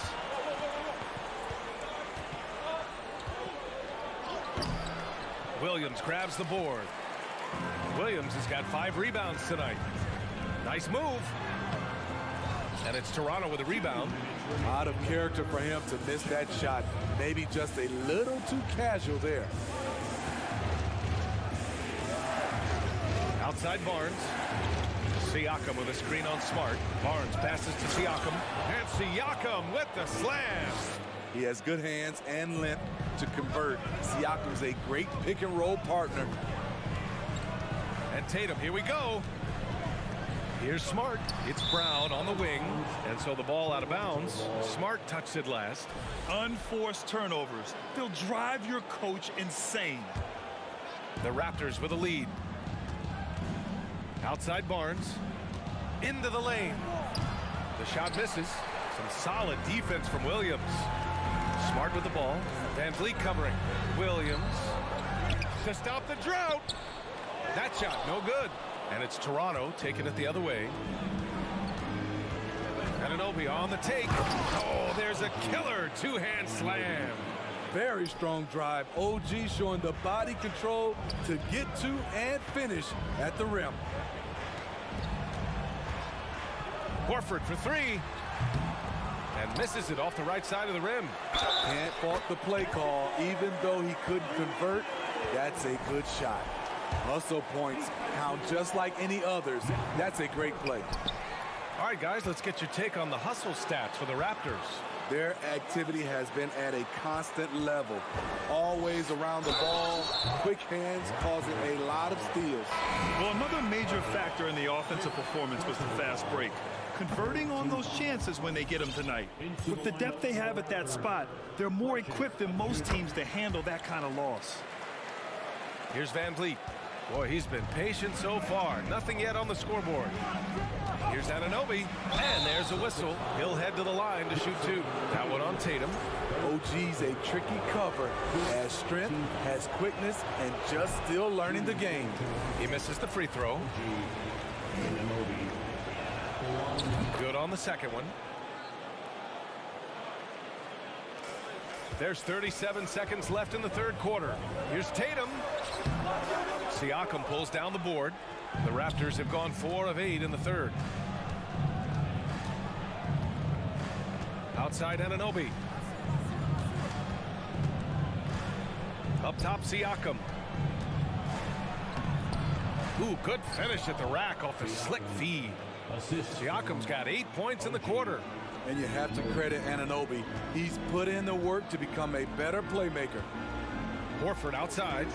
Williams grabs the board. Williams has got 5 rebounds tonight. Nice move. And it's Toronto with a rebound. Out of character for him to miss that shot. Maybe just a little too casual there. Outside Barnes. Siakam with a screen on Smart. Barnes passes to Siakam. And Siakam with the slam. He has good hands and length to convert. Siakam's a great pick and roll partner. And Tatum, here we go. Here's Smart. It's Brown on the wing. And so the ball out of bounds. Smart touched it last. Unforced turnovers. They'll drive your coach insane. The Raptors with a lead. Outside Barnes. Into the lane. The shot misses. Some solid defense from Williams. Smart with the ball. Van Vliet covering. Williams to stop the drought. That shot no good. And it's Toronto taking it the other way. Anunoby on the take. Oh, there's a killer 2-hand slam. Very strong drive. OG showing the body control to get to and finish at the rim. Horford for 3. And misses it off the right side of the rim. Can't fault the play call. Even though he couldn't convert, that's a good shot. Hustle points count just like any others. That's a great play. All right, guys, let's get your take on the hustle stats for the Raptors. Their activity has been at a constant level. Always around the ball, quick hands causing a lot of steals. Well, another major factor in the offensive performance was the fast break. Converting on those chances when they get them tonight. With the depth they have at that spot, they're more equipped than most teams to handle that kind of loss. Here's Van Vliet. Boy, he's been patient so far. Nothing yet on the scoreboard. Here's Anunoby, and there's a whistle. He'll head to the line to shoot two. That one on Tatum. OG's a tricky cover. Has strength, has quickness, and just still learning the game. He misses the free throw. Good on the second one. There's 37 seconds left in the third quarter. Here's Tatum. Siakam pulls down the board. The Raptors have gone 4 of 8 in the third. Outside Anunoby. Up top, Siakam. Ooh, good finish at the rack off the slick feed. Siakam's got 8 points in the quarter. And you have to credit Anunoby. He's put in the work to become a better playmaker. Horford outside.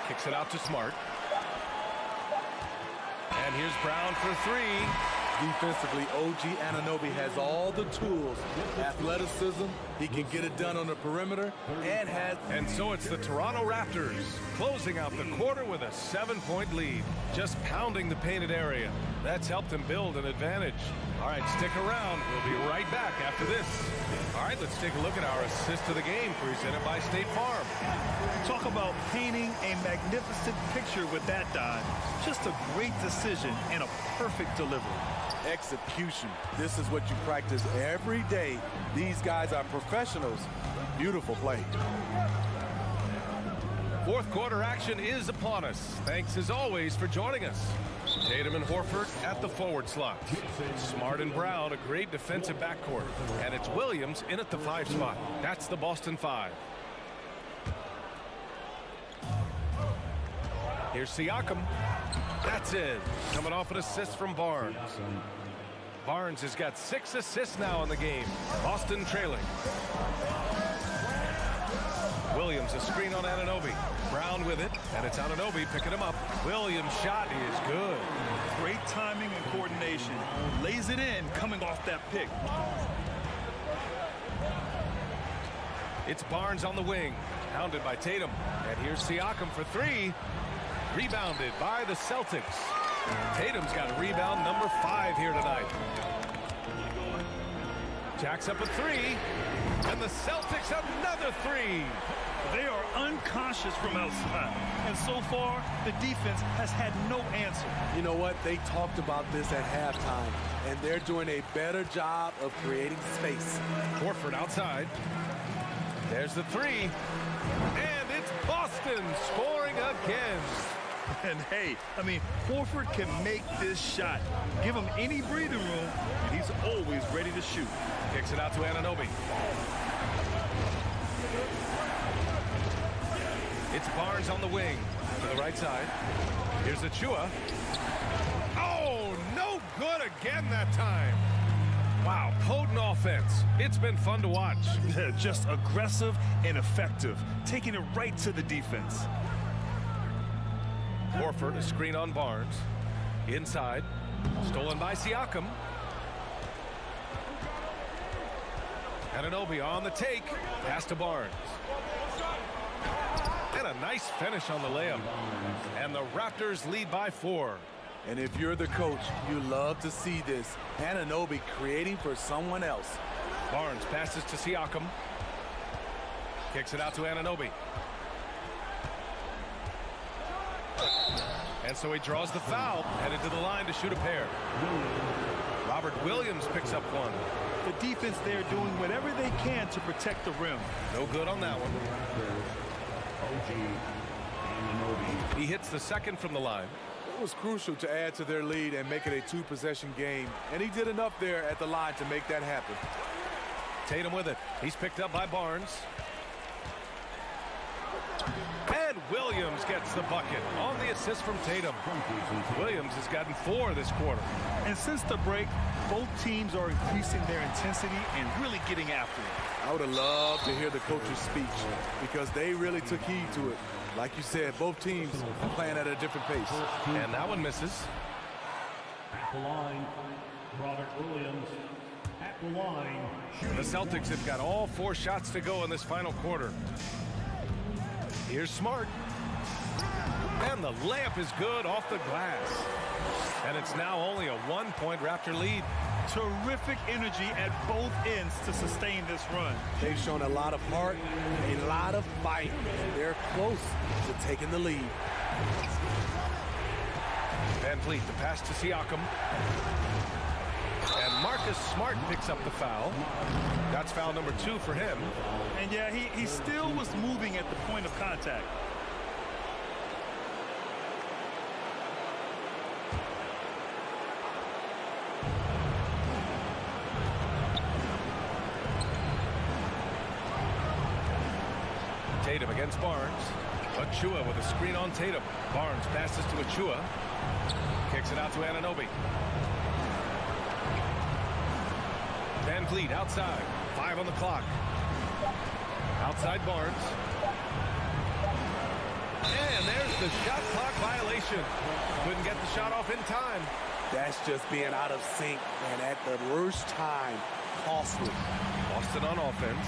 Kicks it out to Smart. And here's Brown for three. Defensively, OG Anunoby has all the tools. Athleticism, he can get it done on the perimeter, and so it's the Toronto Raptors closing out the quarter with a 7-point lead, just pounding the painted area. That's helped him build an advantage. All right, stick around. We'll be right back after this. All right, let's take a look at our assist of the game presented by State Farm. Talk about painting a magnificent picture with that dive. Just a great decision and a perfect delivery. Execution. This is what you practice every day. These guys are professionals. Beautiful play. Fourth quarter action is upon us. Thanks as always for joining us. Tatum and Horford at the forward slot. Smart and Brown, a great defensive backcourt. And it's Williams in at the 5 spot. That's the Boston 5. Here's Siakam. That's it. Coming off an assist from Barnes. Barnes has got 6 assists now in the game. Boston trailing. Williams, a screen on Anunoby. Brown with it, and it's Anunoby picking him up. Williams' shot is good. Great timing and coordination. Lays it in coming off that pick. It's Barnes on the wing, hounded by Tatum. And here's Siakam for three. Rebounded by the Celtics. Tatum's got rebound number 5 here tonight. Jacks up a 3. And the Celtics another 3. They are unconscious from outside. And so far, the defense has had no answer. You know what? They talked about this at halftime, and they're doing a better job of creating space. Horford outside. There's the 3. And it's Boston scoring again. And hey, I mean, Horford can make this shot. Give him any breathing room, and he's always ready to shoot. Kicks it out to Anunoby. It's Barnes on the wing to the right side. Here's Achua. Oh, no good again that time. Wow, potent offense. It's been fun to watch. Just aggressive and effective, taking it right to the defense. Horford, a screen on Barnes. Inside. Stolen by Siakam. Anunoby on the take. Pass to Barnes. And a nice finish on the layup. And the Raptors lead by 4. And if you're the coach, you love to see this. Anunoby creating for someone else. Barnes passes to Siakam. Kicks it out to Anunoby. And so he draws the foul, headed to the line to shoot a pair. Robert Williams picks up one. The defense there doing whatever they can to protect the rim. No good on that one. He hits the second from the line. It was crucial to add to their lead and make it a 2-possession game. And he did enough there at the line to make that happen. Tatum with it. He's picked up by Barnes. And Williams gets the bucket on the assist from Tatum. Williams has gotten 4 this quarter. And since the break, both teams are increasing their intensity and really getting after it. I would have loved to hear the coach's speech because they really took heed to it. Like you said, both teams are playing at a different pace. And that one misses. At the line, Robert Williams. At the line. The Celtics have got all 4 shots to go in this final quarter. Here's Smart. And the layup is good off the glass. And it's now only a 1-point Raptor lead. Terrific energy at both ends to sustain this run. They've shown a lot of heart, a lot of fight. They're close to taking the lead. Van Vliet, the pass to Siakam. And Marcus Smart picks up the foul. That's foul number 2 for him. And yeah, he still was moving at the point of contact. Tatum against Barnes. Achua with a screen on Tatum. Barnes passes to Achua. Kicks it out to Anunoby. Van Vliet outside. 5 on the clock. Outside Barnes. And there's the shot clock violation. Couldn't get the shot off in time. That's just being out of sync, and at the worst time, costly. Boston on offense.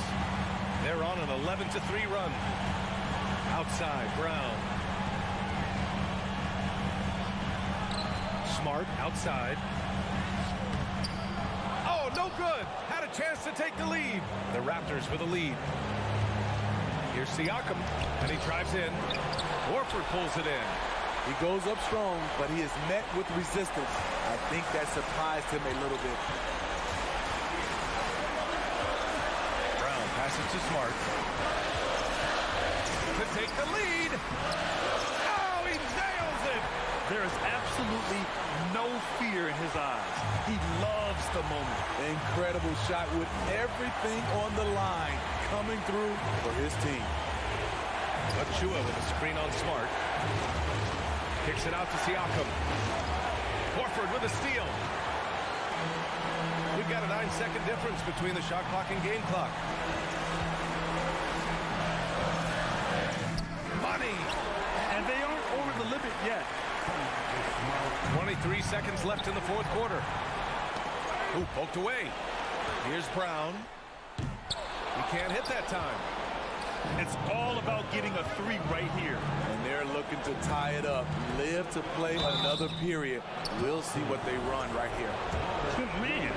They're on an 11-3 run. Outside, Brown. Smart outside. Oh, no good. Had a chance to take the lead. The Raptors with a lead. Here's Siakam, and he drives in. Horford pulls it in. He goes up strong, but he is met with resistance. I think that surprised him a little bit. Brown passes to Smart. To take the lead. Oh, he nails it. There is absolutely no fear in his eyes. He loves the moment. Incredible shot with everything on the line coming through for his team. Achua with a screen on Smart. Kicks it out to Siakam. Horford with a steal. We've got a 9-second difference between the shot clock and game clock. Money! And they aren't over the limit yet. 23 seconds left in the 4th quarter. Ooh, poked away. Here's Brown. He can't hit that time. It's all about getting a 3 right here. And they're looking to tie it up. Live to play another period. We'll see what they run right here. Man,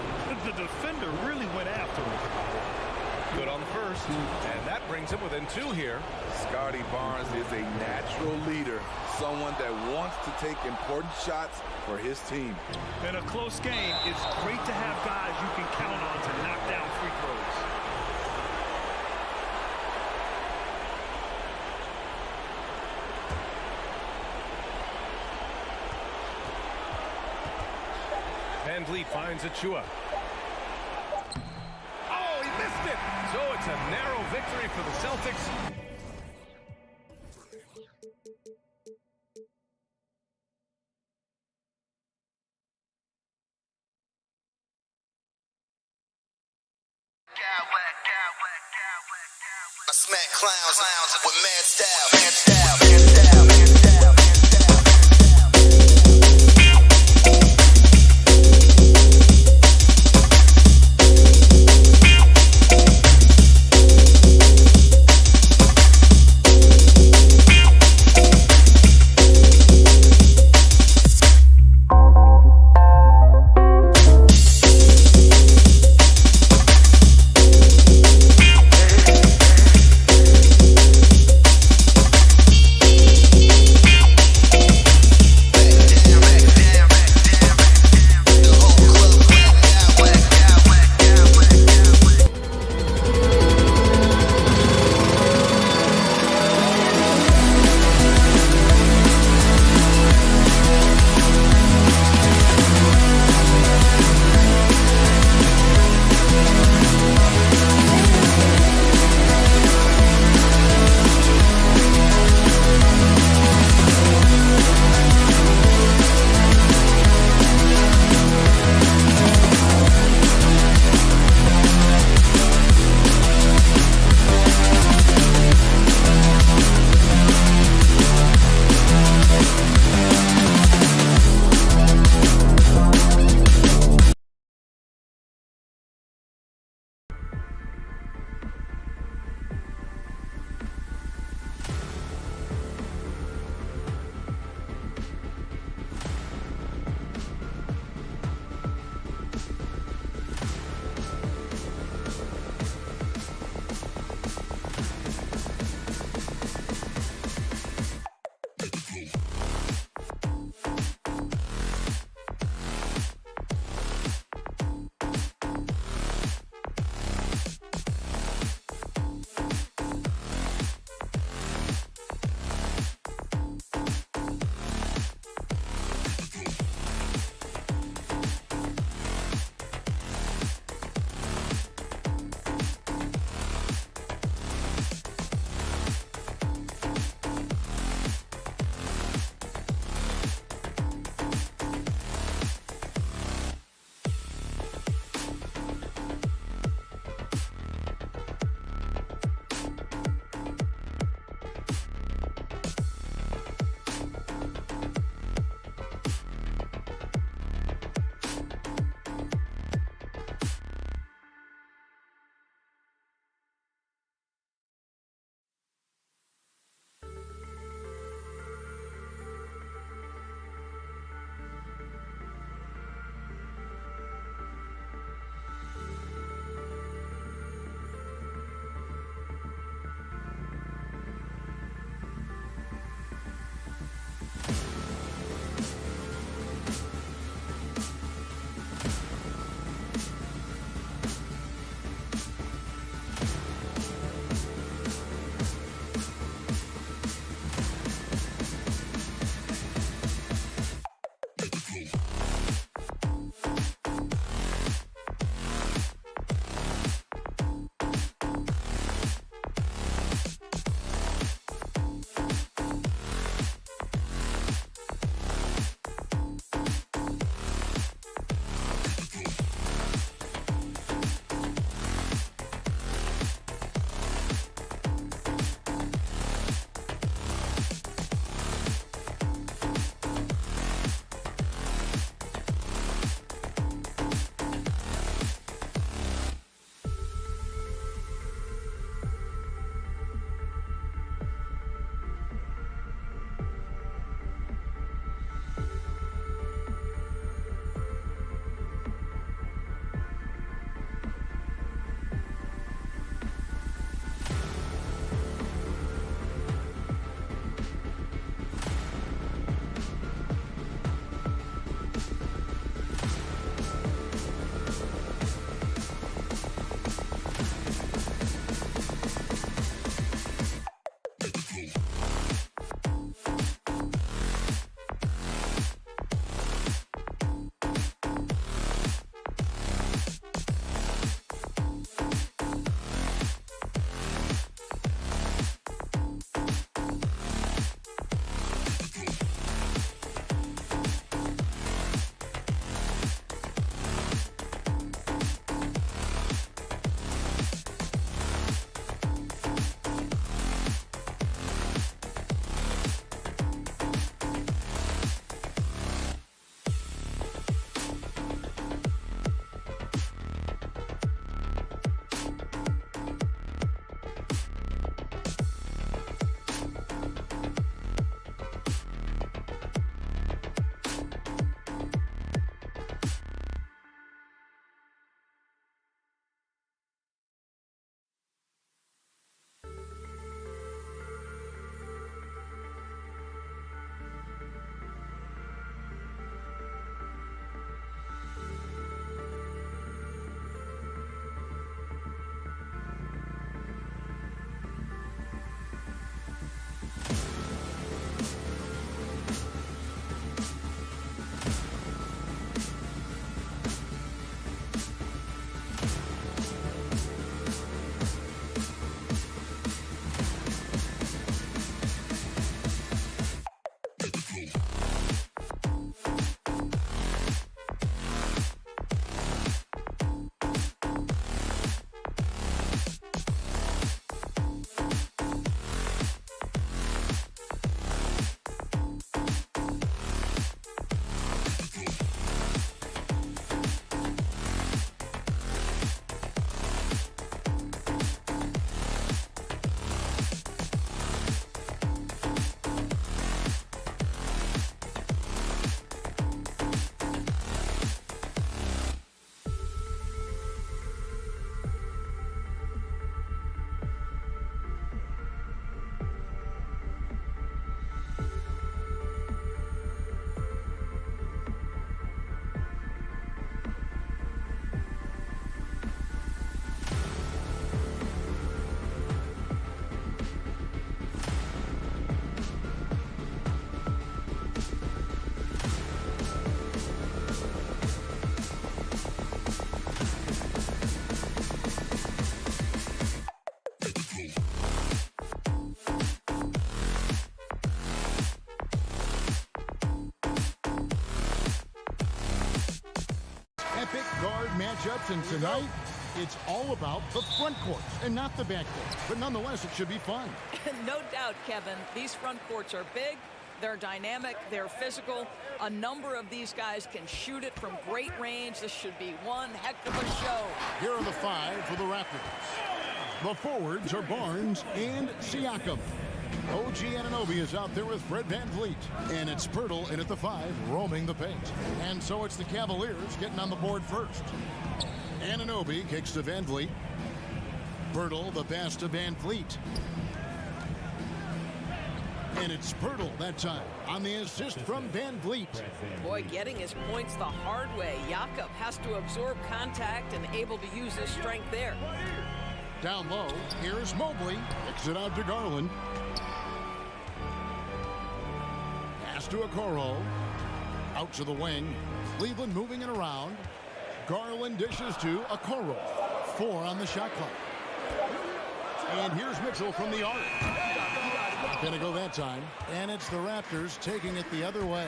the defender really went after him. Good on the first. And that brings him within 2 here. Scotty Barnes is a natural leader. Someone that wants to take important shots for his team. In a close game, it's great to have guys you can count on to knock down free throws. Van Vliet finds Achua. Oh, he missed it. So it's a narrow victory for the Celtics. I smack clowns with mad style. epic guard matchups, and tonight it's all about the front courts and not the back courts. But nonetheless, it should be fun. No doubt, Kevin. These front courts are big. They're dynamic. They're physical. A number of these guys can shoot it from great range. This should be one heck of a show. Here are the 5 for the Raptors. The forwards are Barnes and Siakam. OG Anunoby is out there with Fred VanVleet. And it's Pirtle in at the 5, roaming the paint. And so it's the Cavaliers getting on the board first. Anunoby kicks to VanVleet. Pirtle, the pass to VanVleet. And it's Pirtle that time on the assist from VanVleet. Boy, getting his points the hard way. Jakob has to absorb contact and able to use his strength there. Down low, here's Mobley. Kicks it out to Garland. Pass to Okoro. Out to the wing. Cleveland moving it around. Garland dishes to Okoro. 4 on the shot clock. And here's Mitchell from the arc. Not gonna go that time. And it's the Raptors taking it the other way.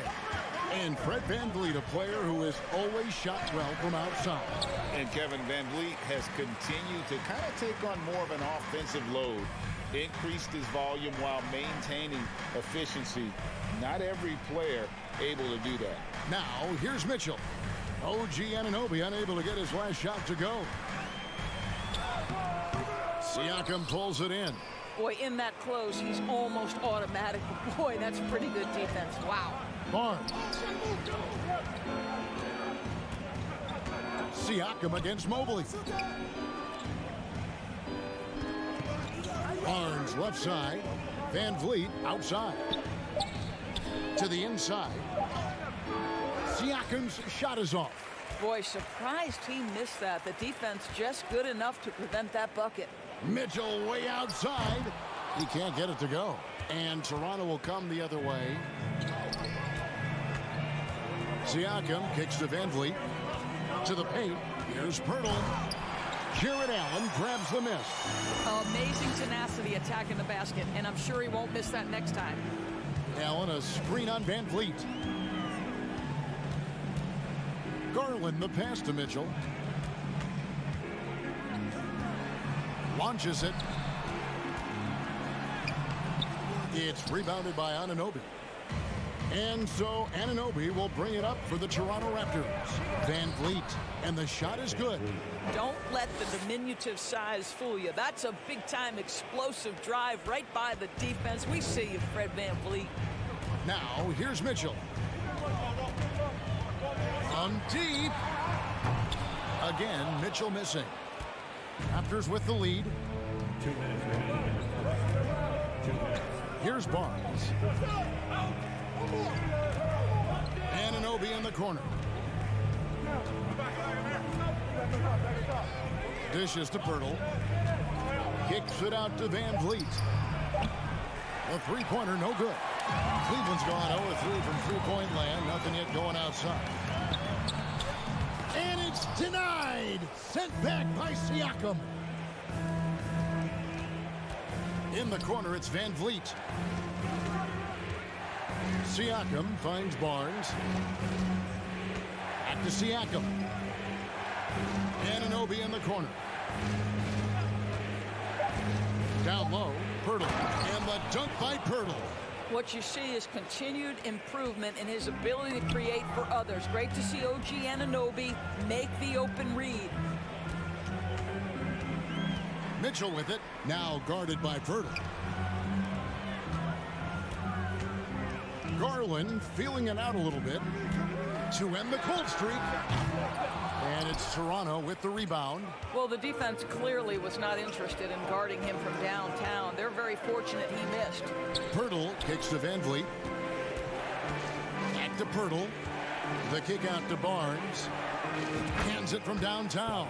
And Fred VanVleet, a player who has always shot well from outside. And Kevin VanVleet has continued to kind of take on more of an offensive load. Increased his volume while maintaining efficiency. Not every player able to do that. Now, here's Mitchell. OG Anunoby unable to get his last shot to go. Siakam pulls it in. Boy, in that close, he's almost automatic. Boy, that's pretty good defense. Wow. Barnes. Siakam against Mobley. Barnes left side. VanVleet outside. To the inside. Siakam's shot is off. Boy, surprised he missed that. The defense just good enough to prevent that bucket. Mitchell way outside. He can't get it to go. And Toronto will come the other way. Siakam kicks to VanVleet. To the paint. Here's Pirtle. Jarrett Allen grabs the miss. Amazing tenacity attacking the basket, and I'm sure he won't miss that next time. Allen, a screen on VanVleet. Garland, the pass to Mitchell. Launches it. It's rebounded by Anunoby. And so Anunoby will bring it up for the Toronto Raptors. VanVleet, and the shot is good. Don't let the diminutive size fool you. That's a big-time explosive drive right by the defense. We see you, Fred VanVleet. Now, here's Mitchell. From deep. Again, Mitchell missing. Raptors with the lead. 2 minutes remaining. Here's Barnes. Anunoby in the corner. Dishes to Pirtle. Kicks it out to VanVleet. The three-pointer, no good. Cleveland's gone 0-3 from three-point land. Nothing yet going outside. And it's denied. Sent back by Siakam. In the corner, it's VanVleet. Siakam finds Barnes. Back to Siakam. Anunoby in the corner. Down low, Pirtle. And the dunk by Pirtle. What you see is continued improvement in his ability to create for others. Great to see OG Anunoby make the open read. Mitchell with it, now guarded by Pirtle. Garland feeling it out a little bit to end the cold streak. And it's Toronto with the rebound. Well, the defense clearly was not interested in guarding him from downtown. They're very fortunate he missed. Pirtle kicks to VanVleet. Back to Pirtle. The kick out to Barnes. Hands it from downtown.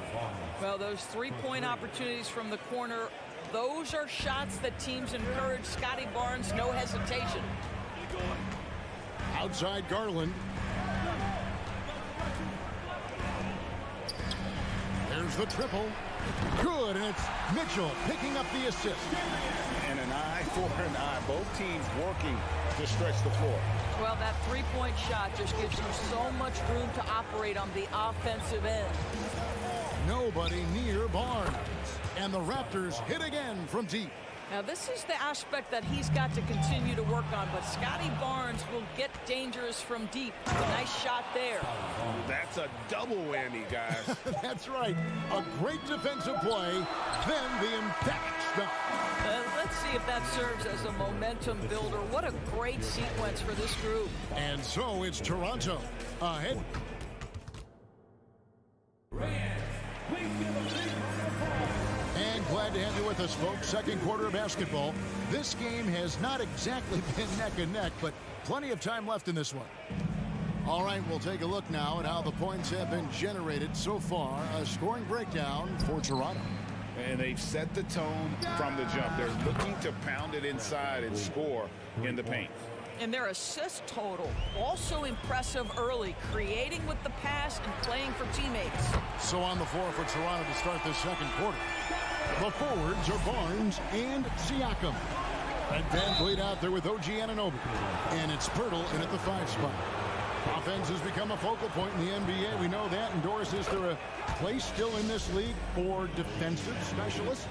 Well, those three-point opportunities from the corner, those are shots that teams encourage. Scotty Barnes, no hesitation. Outside Garland. There's the triple. Good, and it's Mitchell picking up the assist. And an eye for an eye. Both teams working to stretch the floor. Well, that three-point shot just gives you so much room to operate on the offensive end. Nobody near Barnes. And the Raptors hit again from deep. Now, this is the aspect that he's got to continue to work on, but Scotty Barnes will get dangerous from deep. A nice shot there. That's a double whammy, guys. That's right. A great defensive play, then the emphatic stuff. Let's see if that serves as a momentum builder. What a great sequence for this group. And so it's Toronto ahead. And glad to have you with us, folks. Second quarter of basketball. This game has not exactly been neck and neck, but plenty of time left in this one. All right, we'll take a look now at how the points have been generated so far. A scoring breakdown for Toronto. And they've set the tone from the jump. They're looking to pound it inside and score in the paint. And their assist total, also impressive early, creating with the pass and playing for teammates. So on the floor for Toronto to start this second quarter. The forwards are Barnes and Siakam. And VanVleet out there with OG Anunoby. And it's Pirtle in at the 5 spot. Offense has become a focal point in the NBA. We know that. And Doris, is there a place still in this league for defensive specialists?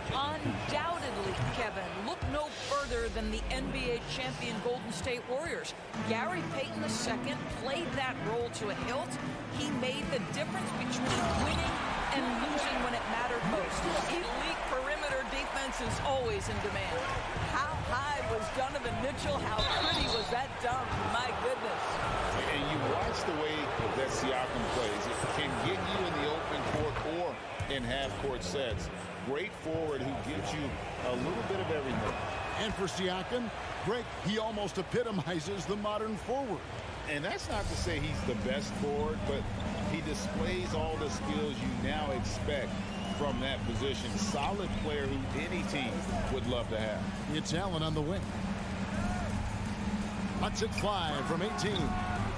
Undoubtedly, Kevin. Look no further than the NBA champion Golden State Warriors. Gary Payton II played that role to a hilt. He made the difference between winning and losing when it mattered most. Elite perimeter defense is always in demand. How high was Donovan Mitchell? How pretty was that dunk? My goodness. And you watch the way that Siakam plays. It can get you in the open court or in half-court sets. Great forward who gives you a little bit of everything. And for Siakam, Greg, he almost epitomizes the modern forward. And that's not to say he's the best forward, but he displays all the skills you now expect from that position. Solid player who any team would love to have. It's Allen on the wing. Huts it 5 from 18.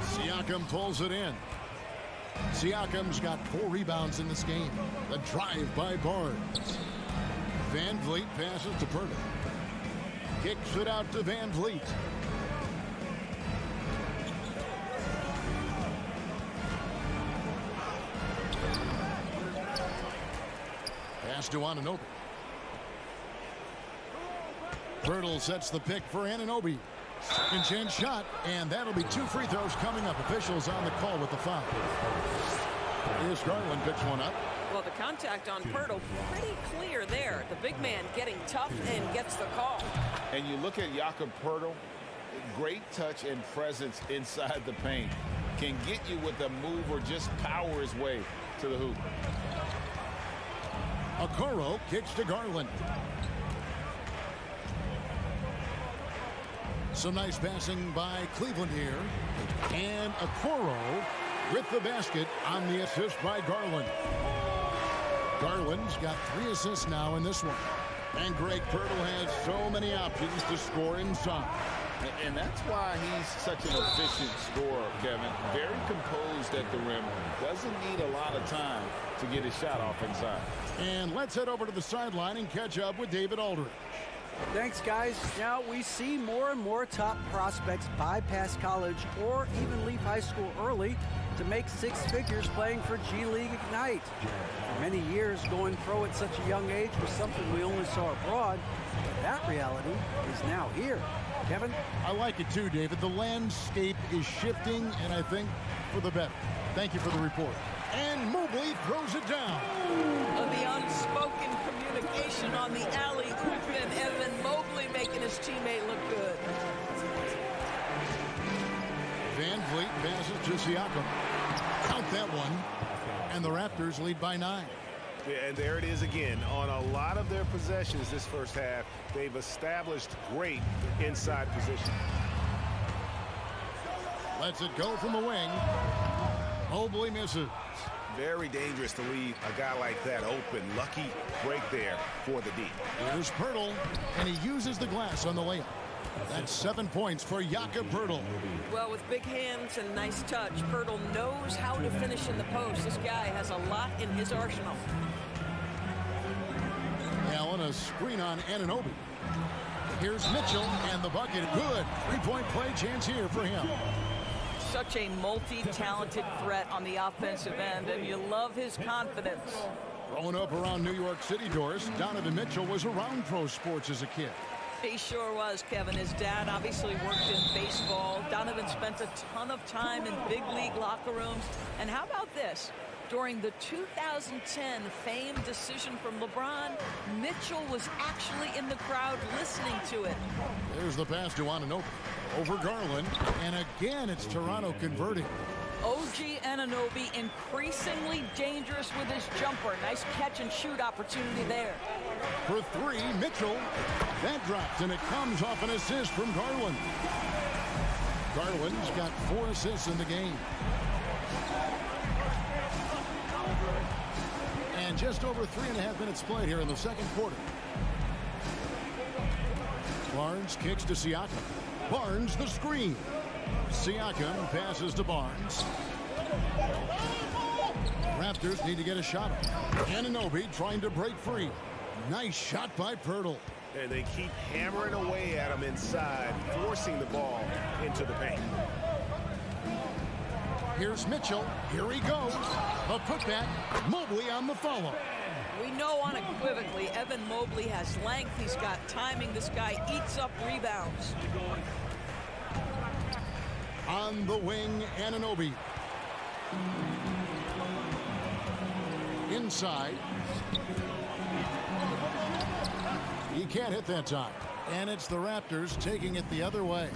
Siakam pulls it in. Siakam's got 4 rebounds in this game. The drive by Barnes. VanVleet passes to Pirtle. Kicks it out to VanVleet. Pass to Anunoby. Pirtle sets the pick for Anunoby. Second chance shot, and that'll be 2 free throws coming up. Officials on the call with the foul. Here's Garland, picks one up. Well, the contact on Pirtle, pretty clear there. The big man getting tough and gets the call. And you look at Jakob Pirtle, great touch and presence inside the paint. Can get you with a move or just power his way to the hoop. Okoro kicks to Garland. Some nice passing by Cleveland here. And Okoro with the basket on the assist by Garland. Garland's got 3 assists now in this one. And Greg Pirtle has so many options to score inside. And that's why he's such an efficient scorer, Kevin. Very composed at the rim. Doesn't need a lot of time to get his shot off inside. And let's head over to the sideline and catch up with David Aldridge. Thanks, guys. Now, we see more and more top prospects bypass college or even leave high school early to make 6 figures playing for G League Ignite. For many years, going pro at such a young age was something we only saw abroad. But that reality is now here. Kevin? I like it too, David. The landscape is shifting, and I think for the better. Thank you for the report. And Mobley throws it down. The unspoken communication on the alley-oop, and Evan Mobley making his teammate look good. VanVleet passes to Siakam. Count that one. And the Raptors lead by 9. Yeah, and there it is again. On a lot of their possessions this first half, they've established great inside position. Lets it go from the wing. Mobley misses. Very dangerous to leave a guy like that open. Lucky break there for the D. Here's Pirtle, and he uses the glass on the layup. That's 7 points for Jakob Pirtle. Well, with big hands and nice touch, Pirtle knows how to finish in the post. This guy has a lot in his arsenal. a screen on Anunoby. Here's Mitchell, and the bucket. Good. Three-point play chance here for him. Such a multi-talented threat on the offensive end, and you love his confidence. Growing up around New York City, Doris, Donovan Mitchell was around pro sports as a kid. He sure was, Kevin. His dad obviously worked in baseball. Donovan spent a ton of time in big league locker rooms. And how about this? During the 2010 famed decision from LeBron, Mitchell was actually in the crowd listening to it. There's the pass to Anunoby. Over Garland. And again, it's Toronto converting. OG Anunoby increasingly dangerous with his jumper. Nice catch and shoot opportunity there. For three, Mitchell. That drops, and it comes off an assist from Garland. Garland's got 4 assists in the game. And just over 3.5 minutes played here in the second quarter. Barnes kicks to Siakam. Barnes the screen. Siakam passes to Barnes. Raptors need to get a shot. Anunoby trying to break free. Nice shot by Pirtle. And they keep hammering away at him inside, forcing the ball into the paint. Here's Mitchell. Here he goes. A putback. Mobley on the follow. We know unequivocally Evan Mobley has length. He's got timing. This guy eats up rebounds. On the wing, Anunoby. Inside. He can't hit that time. And it's the Raptors taking it the other way.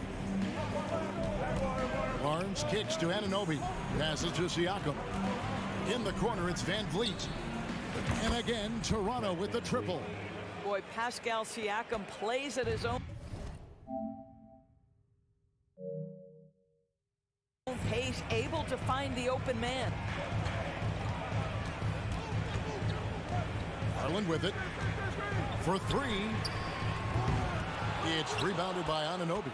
Barnes kicks to Anunoby. Passes to Siakam. In the corner, it's Van Vliet. And again, Toronto with the triple. Boy, Pascal Siakam plays at his own pace, able to find the open man. Garland with it. For three. It's rebounded by Anunoby.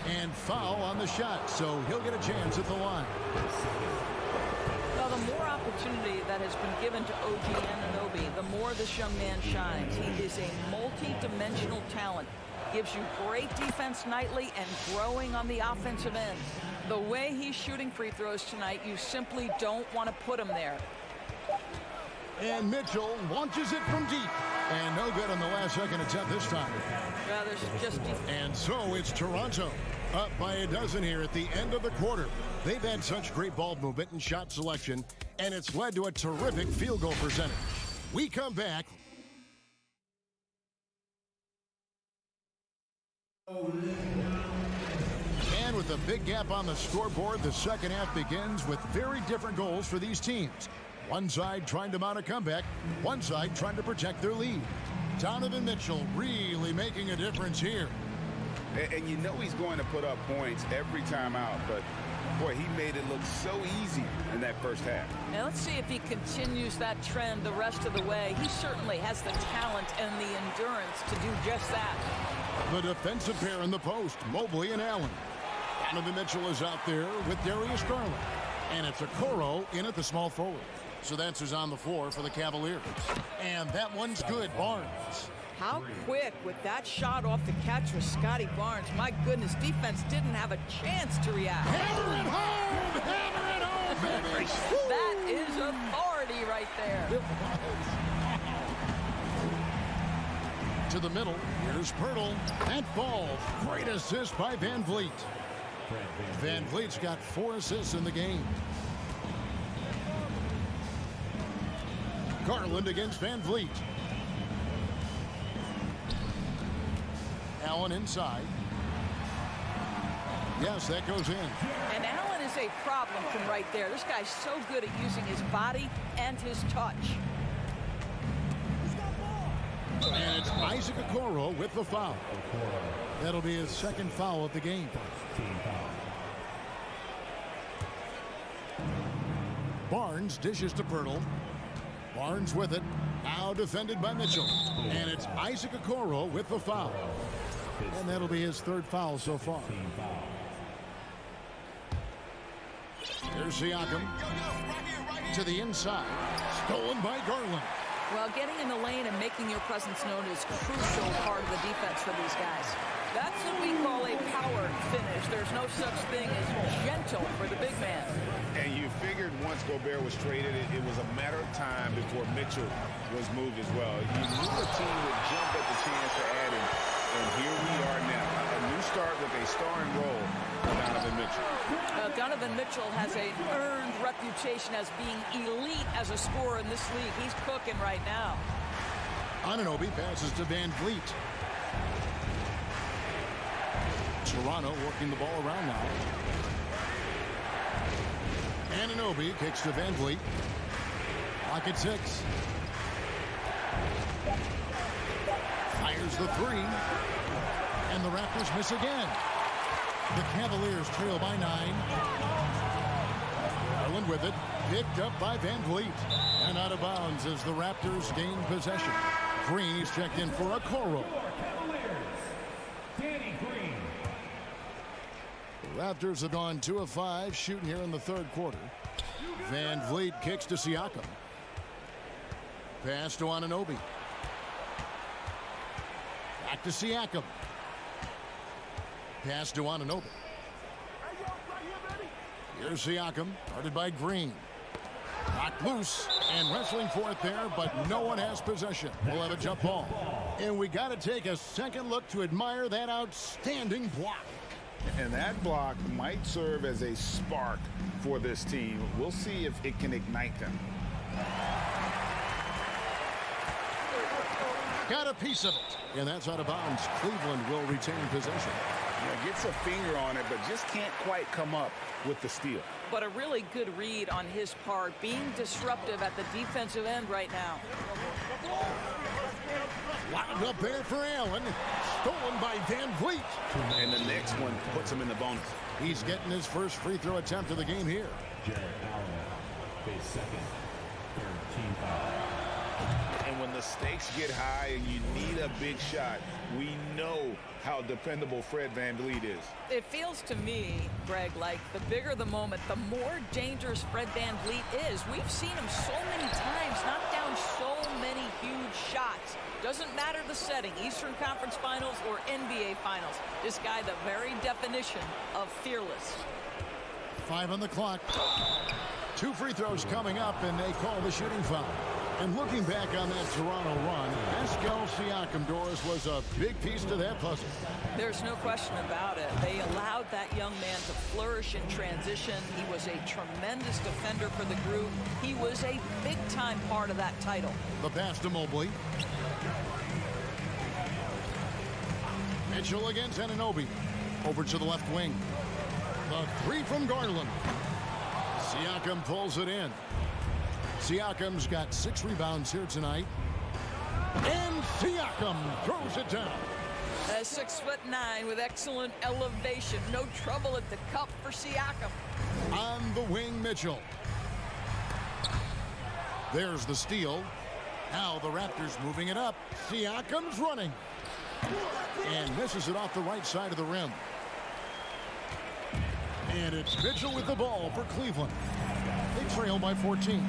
And foul on the shot, so he'll get a chance at the line. Now, the more opportunity that has been given to OG Anunoby, the more this young man shines. He is a multi-dimensional talent. Gives you great defense nightly and growing on the offensive end. The way he's shooting free throws tonight, you simply don't want to put him there. And Mitchell launches it from deep. And no good on the last second attempt this time. And so it's Toronto up by a dozen here at the end of the quarter. They've had such great ball movement and shot selection, and it's led to a terrific field goal percentage. We come back. And with a big gap on the scoreboard, the second half begins with very different goals for these teams. One side trying to mount a comeback, one side trying to protect their lead. Donovan Mitchell really making a difference here. And you know he's going to put up points every time out, but boy, he made it look so easy in that first half. Now let's see if he continues that trend the rest of the way. He certainly has the talent and the endurance to do just that. The defensive pair in the post, Mobley and Allen. Donovan Mitchell is out there with Darius Garland. And it's Okoro in at the small forward. So that's who's on the floor for the Cavaliers. And that one's good, Barnes. How quick with that shot off the catch was Scotty Barnes. My goodness, defense didn't have a chance to react. Hammer it home! Hammer it home, baby! That is authority right there. To the middle, here's Pirtle. That ball, great assist by Van Vliet. Van Vliet's got 4 assists in the game. Garland against Van Vliet. Allen inside. Yes, that goes in. And Allen is a problem from right there. This guy's so good at using his body and his touch. And it's Isaac Okoro with the foul. That'll be his second foul of the game. Barnes dishes to Pirtle. Barnes with it. Now defended by Mitchell. And it's Isaac Okoro with the foul. And that'll be his third foul so far. Here's Siakam. to the inside. Stolen by Garland. Well, getting in the lane and making your presence known is a crucial part of the defense for these guys. That's what we call a power finish. There's no such thing as gentle for the big man. And you figured once Gobert was traded, it was a matter of time before Mitchell was moved as well. You knew the team would jump at the chance to add him, and here we are now. A new start with a starring role for Donovan Mitchell. Donovan Mitchell has an earned reputation as being elite as a scorer in this league. He's cooking right now. Anunoby passes to Van Vliet. Toronto working the ball around now. Anunoby kicks to Van Vliet. Clock at 6. Fires the 3. And the Raptors miss again. The Cavaliers trail by 9. Garland with it. Picked up by Van Vliet. And out of bounds as the Raptors gain possession. Green is checked in for a Okoro. The Raptors have gone 2 of 5 shooting here in the third quarter. Van Vliet kicks to Siakam. Pass to Anunoby. Back to Siakam. Pass to Anunoby. Here's Siakam, guarded by Green. Knocked loose and wrestling for it there, but no one has possession. We'll have a jump ball. And we got to take a second look to admire that outstanding block. And that block might serve as a spark for this team. We'll see if it can ignite them. Got a piece of it. And that's out of bounds. Cleveland will retain possession. Yeah, gets a finger on it, but just can't quite come up with the steal. But a really good read on his part, being disruptive at the defensive end right now. Wound up there for Allen. Stolen by Van Vliet. And the next one puts him in the bonus. He's getting his first free throw attempt of the game here. Jared Allen, base second, third team foul. And when the stakes get high and you need a big shot, we know how dependable Fred Van Vliet is. It feels to me, Greg, like the bigger the moment, the more dangerous Fred Van Vliet is. We've seen him so many times knock down so many huge shots. Doesn't matter the setting, Eastern Conference Finals or NBA Finals. This guy, the very definition of fearless. 5 on the clock. 2 free throws coming up, and they call the shooting foul. And looking back on that Toronto run, Pascal Siakam, Doris, was a big piece to that puzzle. There's no question about it. They allowed that young man to flourish in transition. He was a tremendous defender for the group. He was a big-time part of that title. The pass to Mobley. Mitchell against Anunoby. Over to the left wing. The 3 from Garland. Siakam pulls it in. Siakam's got 6 rebounds here tonight. And Siakam throws it down. 6'9" with excellent elevation. No trouble at the cup for Siakam. On the wing, Mitchell. There's the steal. Now the Raptors moving it up. Siakam's running. And misses it off the right side of the rim. And it's Mitchell with the ball for Cleveland. They trail by 14.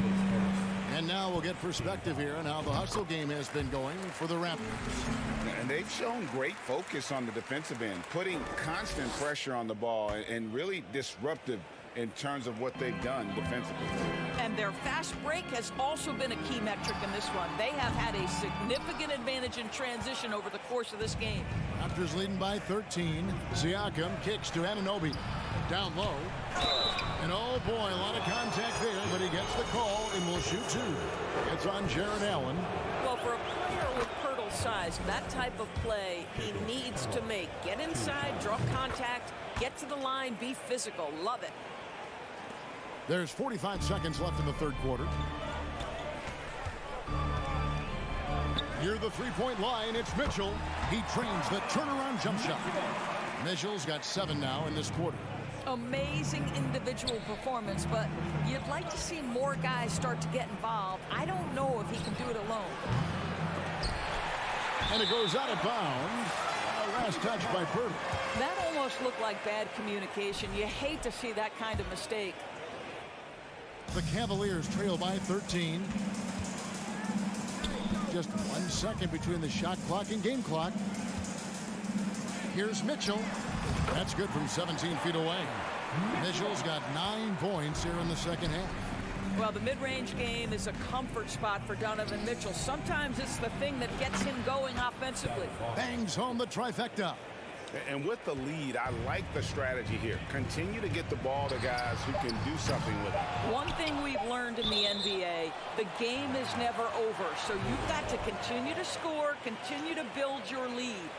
And now we'll get perspective here on how the hustle game has been going for the Raptors. And they've shown great focus on the defensive end, putting constant pressure on the ball and really disruptive in terms of what they've done defensively. And their fast break has also been a key metric in this one. They have had a significant advantage in transition over the course of this game. Raptors leading by 13. Siakam kicks to Anunoby. Down low. And oh boy, a lot of contact there, but he gets the call and will shoot 2. It's on Jared Allen. Well, for a player with Pirtle's size, that type of play he needs to make. Get inside, draw contact, get to the line, be physical. Love it. There's 45 seconds left in the third quarter. Near the three-point line, it's Mitchell. He trains the turnaround jump shot. Mitchell's got 7 now in this quarter. Amazing individual performance, but you'd like to see more guys start to get involved. I don't know if he can do it alone. And it goes out of bounds. Last touch by Pirtle. That almost looked like bad communication. You hate to see that kind of mistake. The Cavaliers trail by 13. Just 1 second between the shot clock and game clock. Here's Mitchell. That's good from 17 feet away. Mitchell's got 9 points here in the second half. Well, the mid-range game is a comfort spot for Donovan Mitchell. Sometimes it's the thing that gets him going offensively. Bangs home the trifecta. And with the lead, I like the strategy here. Continue to get the ball to guys who can do something with it. One thing we've learned in the NBA, the game is never over. So you've got to continue to score, continue to build your lead.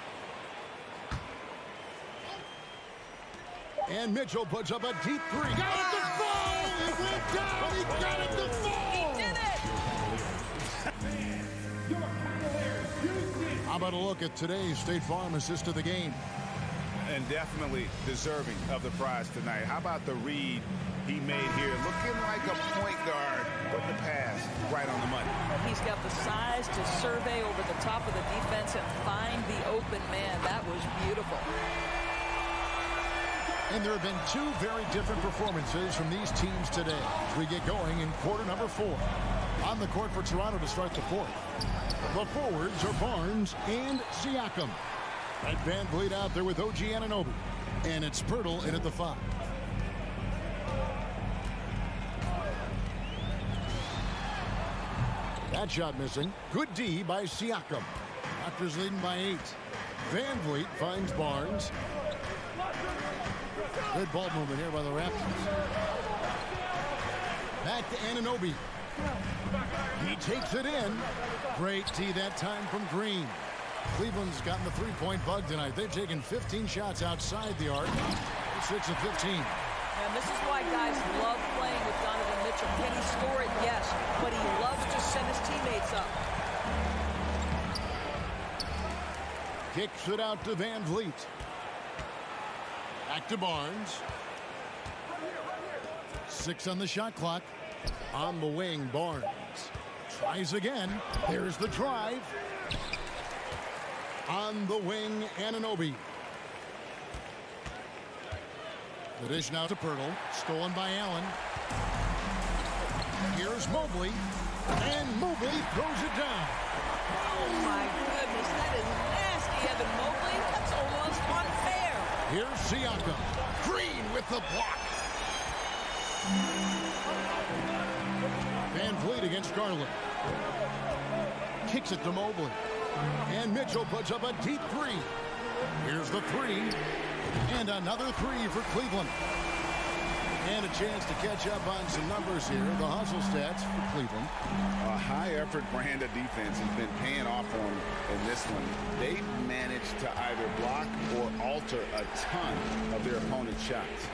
And Mitchell puts up a deep three. Got it to fall! It went down! He got it to fall! He did it! How about a look at today's State Farm assist of the game? And definitely deserving of the prize tonight. How about the read he made here? Looking like a point guard, putting the pass right on the money. He's got the size to survey over the top of the defense and find the open man. That was beautiful. And there have been 2 very different performances from these teams today as we get going in quarter number 4. On the court for Toronto to start the 4th. The forwards are Barnes and Siakam. Ed Van Vliet out there with OG Anunoby. And it's Pirtle in at the 5. That shot missing. Good D by Siakam. Raptors leading by 8. Van Vliet finds Barnes. Good ball movement here by the Raptors. Back to Anunoby. He takes it in. Great tee that time from Green. Cleveland's gotten the three-point bug tonight. They've taken 15 shots outside the arc. 6 of 15. And this is why guys love playing with Donovan Mitchell. Can he score it? Yes. But he loves to set his teammates up. Kicks it out to Van Vliet. Back to Barnes. 6 on the shot clock. On the wing, Barnes. Tries again. There's the drive. On the wing, Anunoby. The dish now to Pirtle. Stolen by Allen. Here's Mobley. And Mobley throws it down. Oh, my goodness. That is nasty, Evan Mobley. That's almost unfair. Here's Siakam. Green with the block. Van Vliet against Garland. Kicks it to Mobley. And Mitchell puts up a deep 3. Here's the 3. And another 3 for Cleveland. And a chance to catch up on some numbers here. The hustle stats for Cleveland. A high-effort brand of defense has been paying off for them in this one. They've managed to either block or alter a ton of their opponent's shots.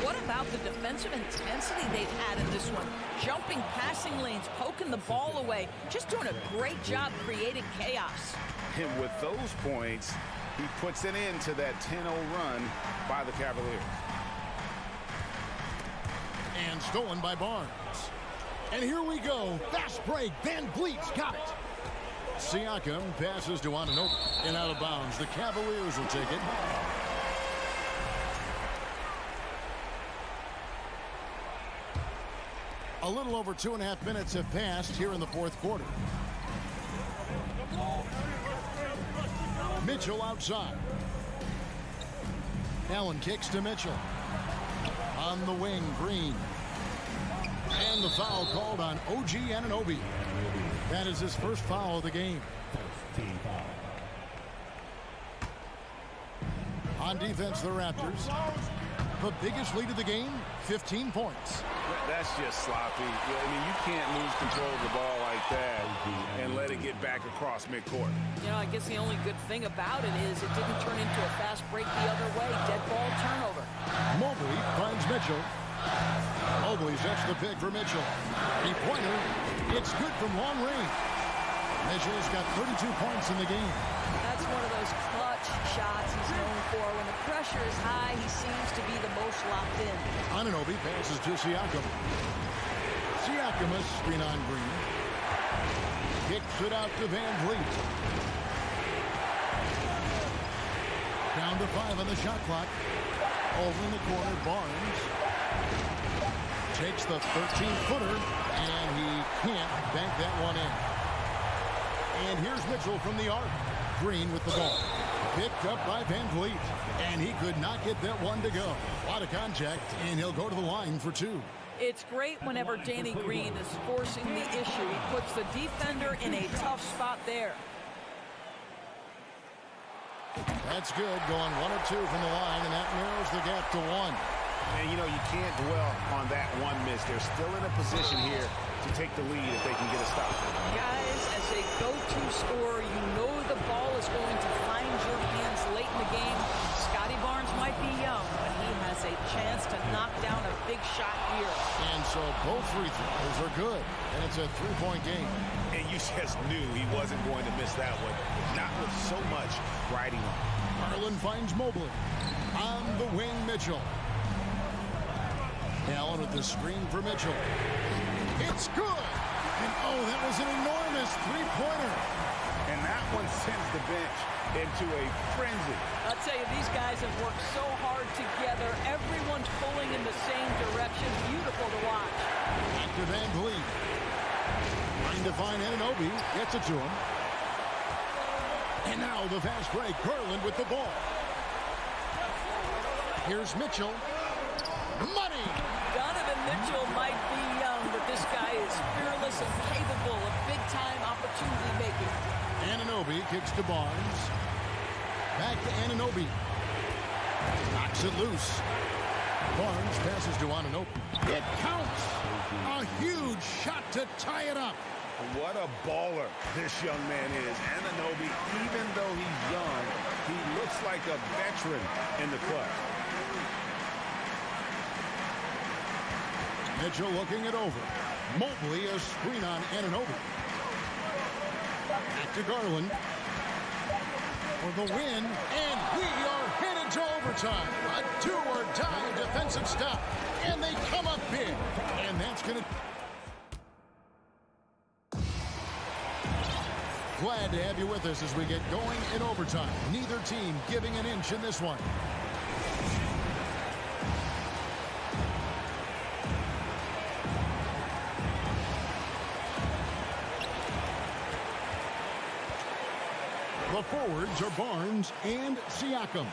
What about the defensive intensity they've had in this one? Jumping passing lanes, poking the ball away, just doing a great job creating chaos. And with those points, he puts an end to that 10-0 run by the Cavaliers. And stolen by Barnes. And here we go. Fast break. Van Vliet's got it. Siakam passes to Anunoby. And out of bounds. The Cavaliers will take it. A little over 2.5 minutes have passed here in the 4th quarter. Mitchell outside. Allen kicks to Mitchell. On the wing, Green. And the foul called on OG Anunoby. That is his first foul of the game. On defense, the Raptors. The biggest lead of the game, 15 points. That's just sloppy. I mean, you can't lose control of the ball like that and let it get back across midcourt. You know, I guess the only good thing about it is it didn't turn into a fast break the other way. Dead ball turnover. Mobley finds Mitchell. Mobley sets the pick for Mitchell. Three-pointer. It's good from long range. Mitchell's got 32 points in the game. That's one of those clutch shots he's known for. When the pressure is high, he seems to be the most locked in. Anunoby passes to Siakam. Siakam a screen on Green. Kicks it out to Van Vliet. Down to 5 on the shot clock. Over in the corner, Barnes. Takes the 13-footer, and he can't bank that one in. And here's Mitchell from the arc. Green with the ball. Picked up by Van Vliet. And he could not get that one to go. A lot of contact, and he'll go to the line for two. It's great whenever Danny Green is forcing the issue. He puts the defender in a tough spot there. That's good. Going 1 or 2 from the line, and that narrows the gap to 1. And, you know, you can't dwell on that one miss. They're still in a position here to take the lead if they can get a stop. Guys, as a go-to scorer, you know the ball is going to find your hands late in the game. Scotty Barnes might be young, but he has a chance to knock down a big shot here. And so both free throws are good, and it's a 3-point game. And you just knew he wasn't going to miss that one, not with so much riding on. Garland finds Mobley. On the wing, Mitchell. Allen with the screen for Mitchell. It's good! And oh, that was an enormous three-pointer. And that one sends the bench into a frenzy. I'll tell you, these guys have worked so hard together. Everyone's pulling in the same direction. Beautiful to watch. Back to Van Vliet. Trying to find Anunoby. Gets it to him. And now the fast break. Garland with the ball. Here's Mitchell. Money! Donovan Mitchell might be young, but this guy is fearless and capable of big-time opportunity making. Anunoby kicks to Barnes. Back to Anunoby. Knocks it loose. Barnes passes to Anunoby. It counts! A huge shot to tie it up. What a baller this young man is. Anunoby, even though he's young, he looks like a veteran in the clutch. Mitchell looking it over. Mobley a screen on Anunoby. Back to Garland. For the win, and we are headed to overtime. A do-or-die defensive stop. And they come up big. And that's going to... Glad to have you with us as we get going in overtime. Neither team giving an inch in this one. The forwards are Barnes and Siakam.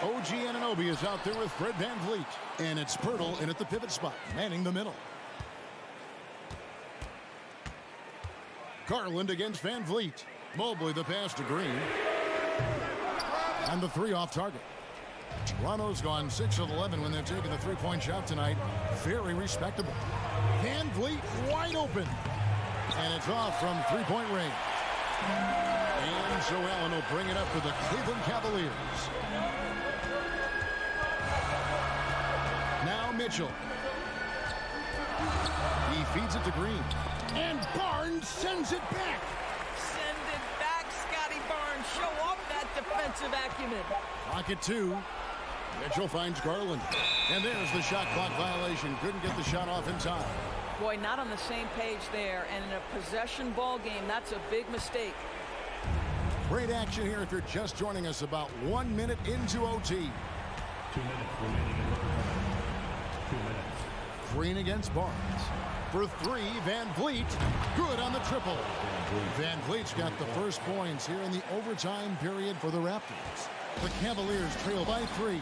OG Anunoby is out there with Fred Van Vliet. And it's Pirtle in at the pivot spot, manning the middle. Garland against Van Vliet. Mobley the pass to Green. And the 3 off target. Toronto's gone 6 of 11 when they've taken the three-point shot tonight. Very respectable. Van Vliet wide open. And it's off from three-point range. And so Allen will bring it up for the Cleveland Cavaliers. Now Mitchell. He feeds it to Green. And Barnes sends it back. Send it back, Scotty Barnes. Show off that defensive acumen. Clock at 2. Mitchell finds Garland. And there's the shot clock violation. Couldn't get the shot off in time. Boy, not on the same page there. And in a possession ball game, that's a big mistake. Great action here if you're just joining us about 1 minute into OT. 2 minutes remaining in overtime. 2 minutes. Green against Barnes. For 3, Van Vliet. Good on the triple. Van Vliet's got the first points here in the overtime period for the Raptors. The Cavaliers trail by 3.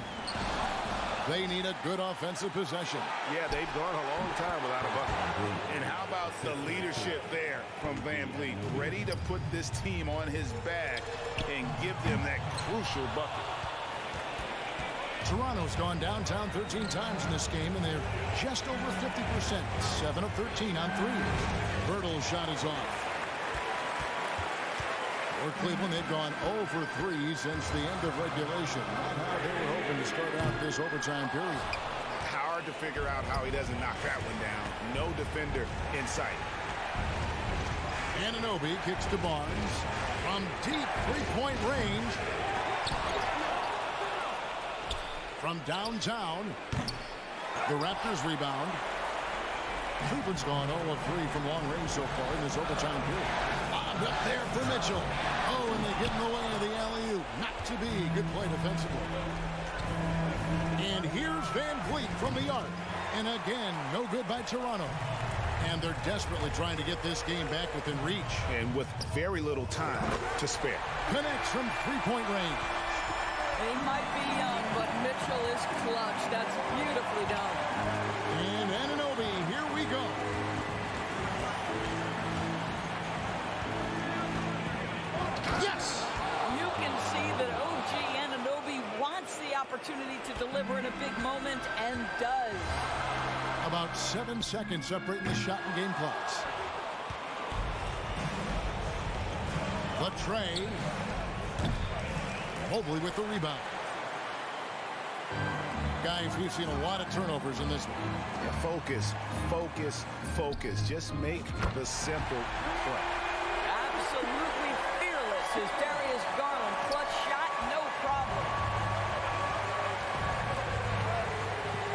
They need a good offensive possession. Yeah, they've gone a long time without a bucket. And how about the leadership there from Van Vliet? Ready to put this team on his back and give them that crucial bucket. Toronto's gone downtown 13 times in this game, and they're just over 50%. 7 of 13 on 3. Pirtle's shot is off. For Cleveland, they've gone 0 for 3 since the end of regulation. Not how they were hoping to start out this overtime period. Hard to figure out how he doesn't knock that one down. No defender in sight. Anunoby kicks to Barnes. From deep three-point range. From downtown, the Raptors rebound. Cleveland's gone 0 of 3 from long range so far in this overtime period. Bobbed up there for Mitchell. Oh, and they get in the way of the alley-oop. Not to be. Good play defensively. And here's Van Vliet from the arc. And again, no good by Toronto. And they're desperately trying to get this game back within reach. And with very little time to spare. Connects from three-point range. He might be young, but Mitchell is clutch. That's beautifully done. And Anunoby, here we go. Yes! You can see that OG Anunoby wants the opportunity to deliver in a big moment and does. About 7 seconds separating the shot and game clocks. Latrey. Mobley with the rebound. Guys, we've seen a lot of turnovers in this one. Focus, focus, focus. Just make the simple play. Absolutely fearless is Darius Garland. Clutch shot, no problem.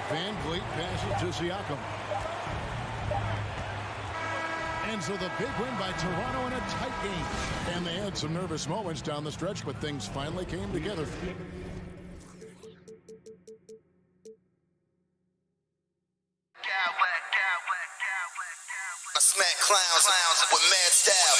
Van Vliet passes to Siakam. And so the big win by Toronto in a tight game. And they had some nervous moments down the stretch, but things finally came together. I smack clowns with mad style.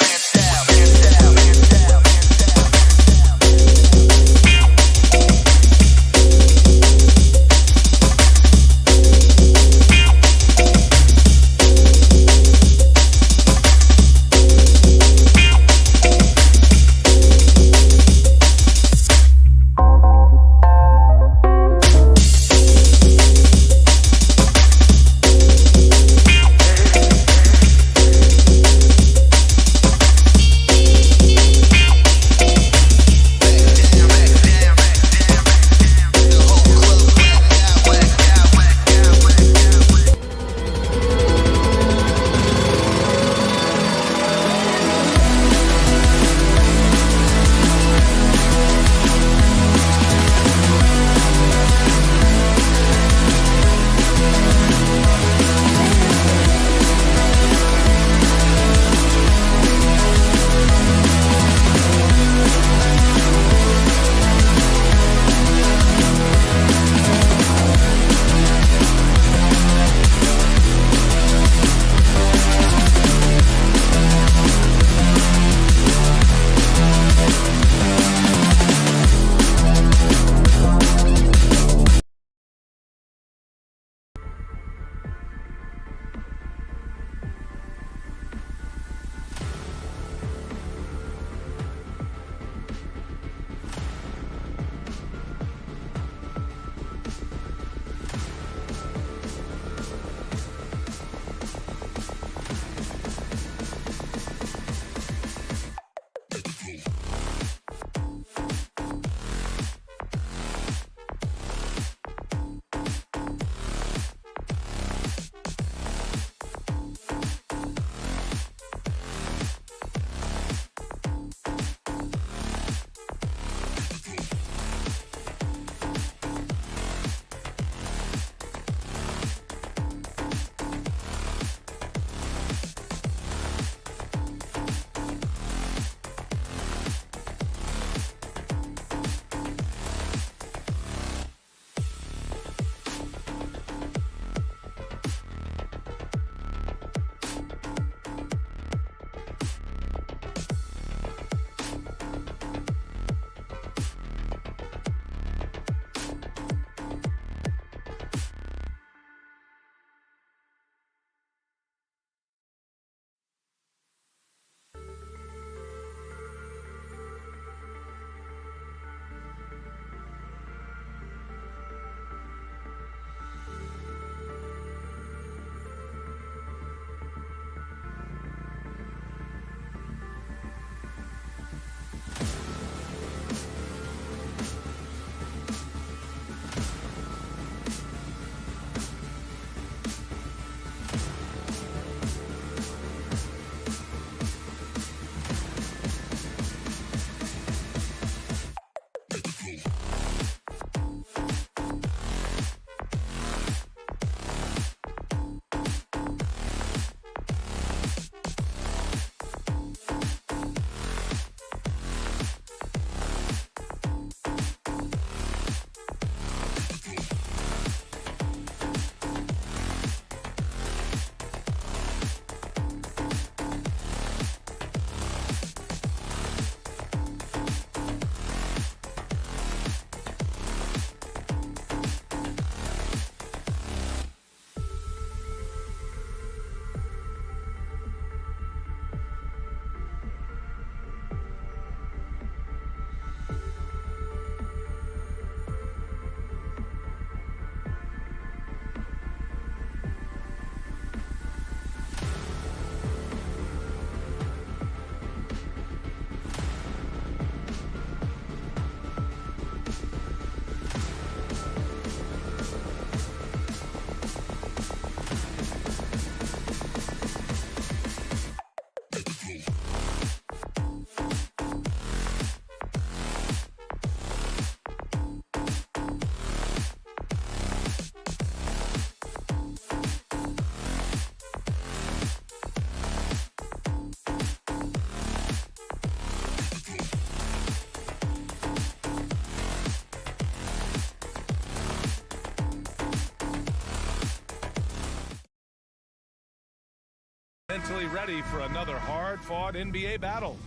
Mentally ready for another hard-fought NBA battle.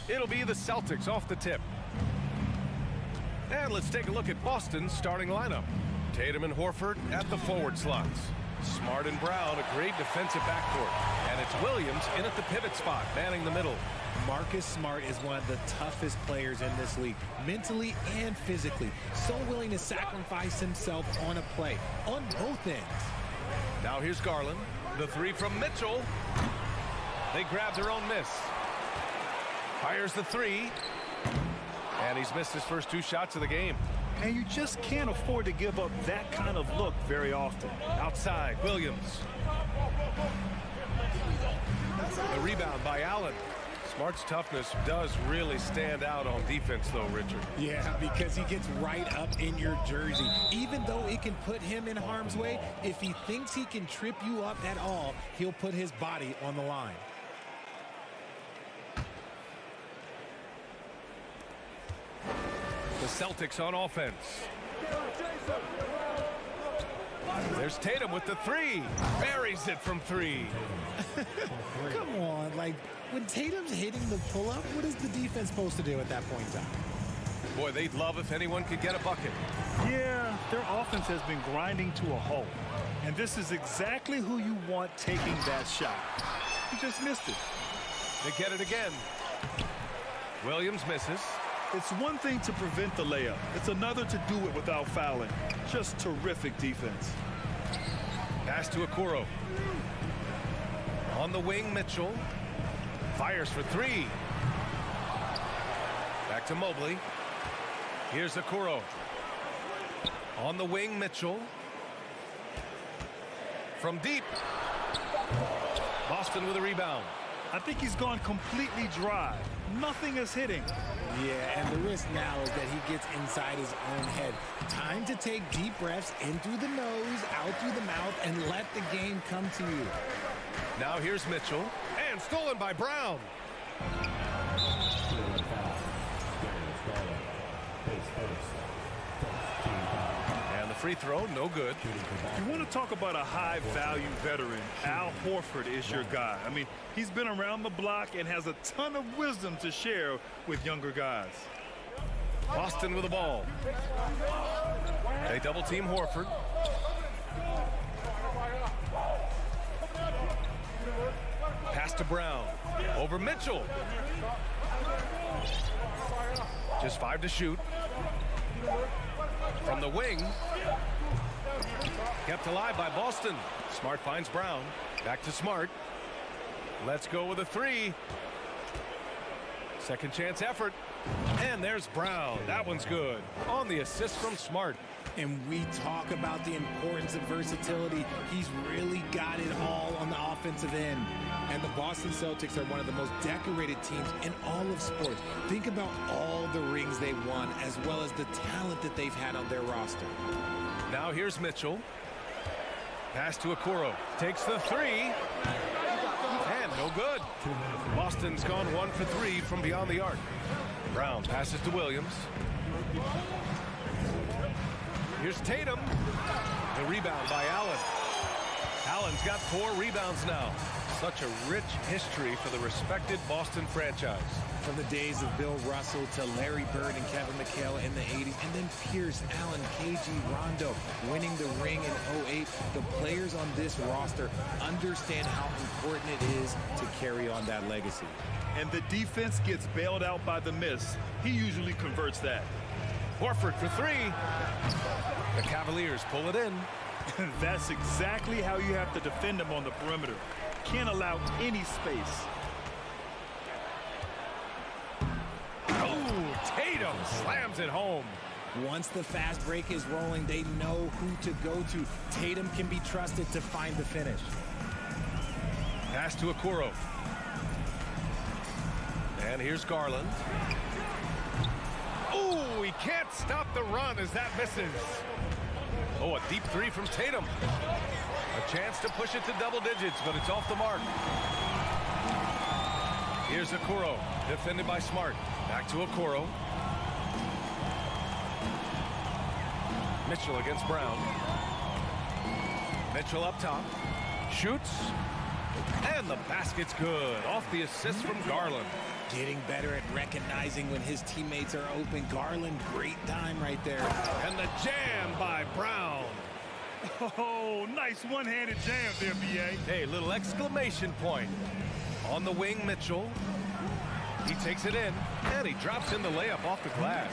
It'll be the Celtics off the tip. And let's take a look at Boston's starting lineup. Tatum and Horford at the forward slots. Smart and Brown, a great defensive backcourt. And it's Williams in at the pivot spot, manning the middle. Marcus Smart is one of the toughest players in this league, mentally and physically. So willing to sacrifice himself on a play, on both ends. Now here's Garland. The three from Mitchell. They grab their own miss. Fires the three. And he's missed his first 2 shots of the game. And you just can't afford to give up that kind of look very often. Outside, Williams. The rebound by Allen. Smart's toughness does really stand out on defense, though, Richard. Yeah, because he gets right up in your jersey. Even though it can put him in harm's way, if he thinks he can trip you up at all, he'll put his body on the line. The Celtics on offense. There's Tatum with the three. Buries it from 3. Come on, like, when Tatum's hitting the pull-up, what is the defense supposed to do at that point in time? Boy, they'd love if anyone could get a bucket. Yeah, their offense has been grinding to a halt. And this is exactly who you want taking that shot. He just missed it. They get it again. Williams misses. It's one thing to prevent the layup. It's another to do it without fouling. Just terrific defense. Pass to Okoro. On the wing, Mitchell. Fires for 3. Back to Mobley. Here's Okoro. On the wing, Mitchell. From deep. Boston with a rebound. I think he's gone completely dry. Nothing is hitting. Yeah, and the risk now is that he gets inside his own head. Time to take deep breaths in through the nose, out through the mouth, and let the game come to you. Now here's Mitchell. And stolen by Brown. And the free throw, no good. You want to talk about a high-value veteran, Al Horford is your guy. I mean, he's been around the block and has a ton of wisdom to share with younger guys. Boston with the ball. They double-team Horford. Pass to Brown. Over Mitchell. Just 5 to shoot. From the wing. Kept alive by Boston. Smart finds Brown. Back to Smart. Let's go with a 3. Second chance effort. And there's Brown. That one's good. On the assist from Smart. And we talk about the importance of versatility. He's really got it all on the offensive end. And the Boston Celtics are one of the most decorated teams in all of sports. Think about all the rings they've won, as well as the talent that they've had on their roster. Now here's Mitchell. Pass to Okoro. Takes the 3. And no good. Boston's gone 1 for 3 from beyond the arc. Brown passes to Williams. Here's Tatum. The rebound by Allen. Allen's got 4 rebounds now. Such a rich history for the respected Boston franchise. From the days of Bill Russell to Larry Bird and Kevin McHale in the 80s, and then Pierce, Allen, KG, Rondo winning the ring in 08. The players on this roster understand how important it is to carry on that legacy. And the defense gets bailed out by the miss. He usually converts that. Horford for 3. The Cavaliers pull it in. That's exactly how you have to defend him on the perimeter. Can't allow any space. Oh, Tatum slams it home. Once the fast break is rolling, they know who to go to. Tatum can be trusted to find the finish. Pass to Okoro. And here's Garland. Oh, he can't stop the run as that misses. Oh, a deep 3 from Tatum. A chance to push it to double digits, but it's off the mark. Here's Okoro, defended by Smart. Back to Okoro. Mitchell against Brown. Mitchell up top. Shoots. And the basket's good. Off the assist from Garland. Getting better at recognizing when his teammates are open. Garland, great time right there. And the jam by Brown. Oh, nice one-handed jam there, B.A. Hey, little exclamation point. On the wing, Mitchell. He takes it in, and he drops in the layup off the glass.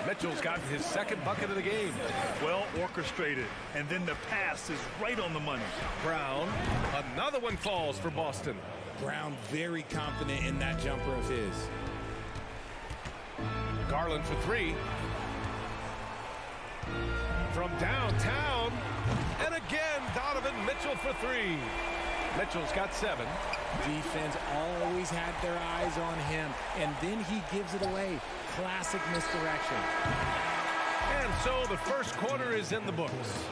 Mitchell's gotten his second bucket of the game. Well orchestrated, and then the pass is right on the money. Brown, another one falls for Boston. Brown very confident in that jumper of his. Garland for three. From downtown, and again, Donovan Mitchell for three. Mitchell's got 7. Defense always had their eyes on him, and then he gives it away. Classic misdirection. And so the first quarter is in the books.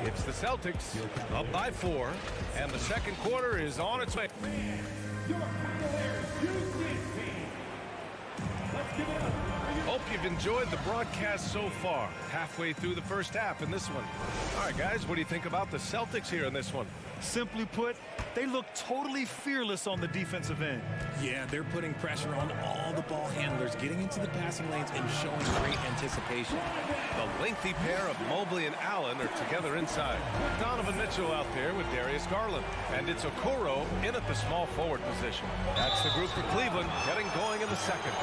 It's the Celtics up by 4, and the second quarter is on its way. Hope you've enjoyed the broadcast so far. Halfway through the first half in this one. All right, guys, what do you think about the Celtics here in this one? Simply put, they look totally fearless on the defensive end. Yeah, they're putting pressure on all the ball handlers, getting into the passing lanes and showing great anticipation. The lengthy pair of Mobley and Allen are together inside. Donovan Mitchell out there with Darius Garland. And it's Okoro in at the small forward position. That's the group for Cleveland getting going in the second.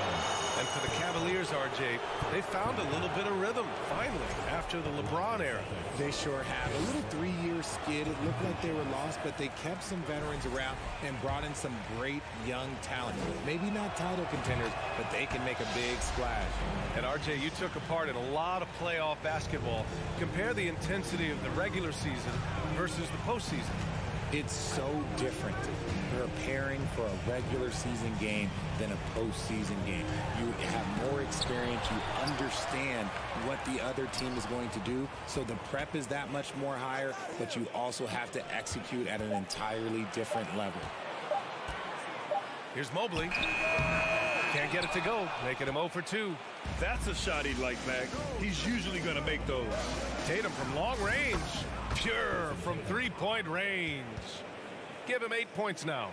And for the Cavaliers, RJ, they found a little bit of rhythm, finally, after the LeBron era. They sure have. A little 3-year skid. It looked like they were lost, but they kept some veterans around and brought in some great young talent. Maybe not title contenders, but they can make a big splash. And RJ, you took a part in a lot of playoff basketball. Compare the intensity of the regular season versus the postseason. It's so different preparing for a regular season game than a postseason game. You have more experience. You understand what the other team is going to do. So the prep is that much more higher, but you also have to execute at an entirely different level. Here's Mobley. Can't get it to go, making him 0 for 2. That's a shot he'd like, Mac. He's usually going to make those. Tatum from long range. Pure from three-point range. Give him 8 points now.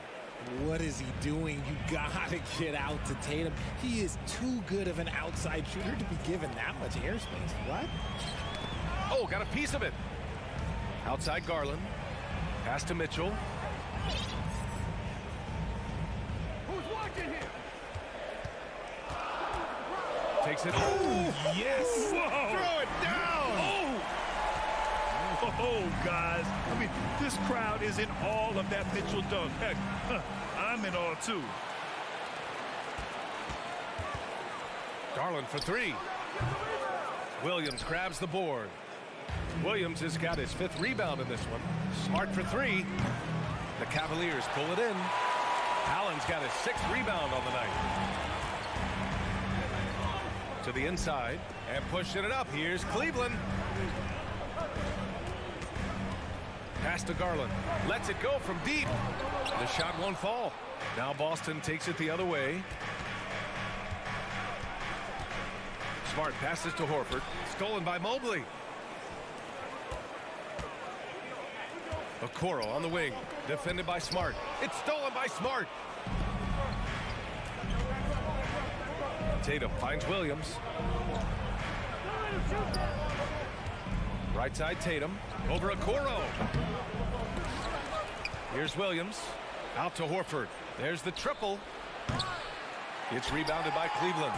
What is he doing? You gotta get out to Tatum. He is too good of an outside shooter to be given that much airspace. What? Oh, got a piece of it. Outside Garland. Pass to Mitchell. Who's watching here? Takes it. Oh, yes. Whoa. Throw it down. Oh, guys. I mean, this crowd is in awe of that Mitchell dunk. Heck, I'm in awe, too. Garland for 3. Williams grabs the board. Williams has got his 5th rebound in this one. Smart for 3. The Cavaliers pull it in. Allen's got his 6th rebound on the night. To the inside and pushing it up. Here's Cleveland. Pass to Garland. Lets it go from deep. The shot won't fall. Now Boston takes it the other way. Smart passes to Horford. Stolen by Mobley. Okoro on the wing. Defended by Smart. It's stolen by Smart. Tatum finds Williams. Right side Tatum. Over Okoro. Here's Williams. Out to Horford. There's the triple. It's rebounded by Cleveland.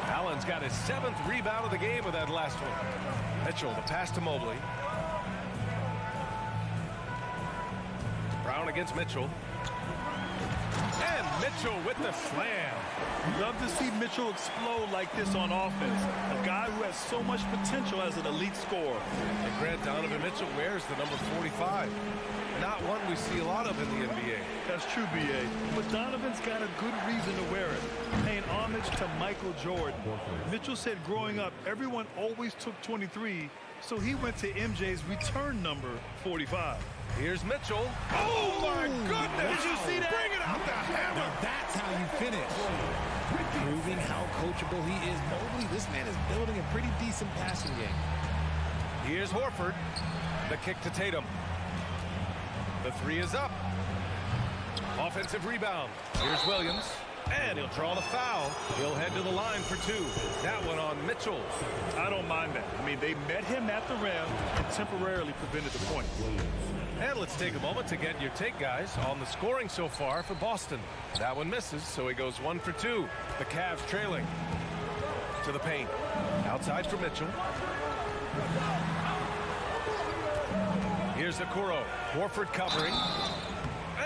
Allen's got his 7th rebound of the game with that last one. Mitchell, the pass to Mobley. Brown against Mitchell. And Mitchell with the slam. Love to see Mitchell explode like this on offense. A guy who has so much potential as an elite scorer. And Grant, Donovan Mitchell wears the number 45. Not one we see a lot of in the NBA. That's true, B.A. But Donovan's got a good reason to wear it. Paying homage to Michael Jordan. Mitchell said growing up, everyone always took 23, so he went to MJ's return number 45. Here's Mitchell. Oh, my goodness. Did you see that? Bring it out the hammer. Now that's how you finish. Proving how coachable he is. Mobley, this man is building a pretty decent passing game. Here's Horford. The kick to Tatum. The The three is up. Offensive rebound. Here's Williams. And he'll draw the foul. He'll head to the line for two. That one on Mitchell. I don't mind that. I mean, they met him at the rim and temporarily prevented the point. And let's take a moment to get your take, guys, on the scoring so far for Boston. That one misses, so he goes 1 for 2. The Cavs trailing. To the paint. Outside for Mitchell. Here's Okoro. Horford covering.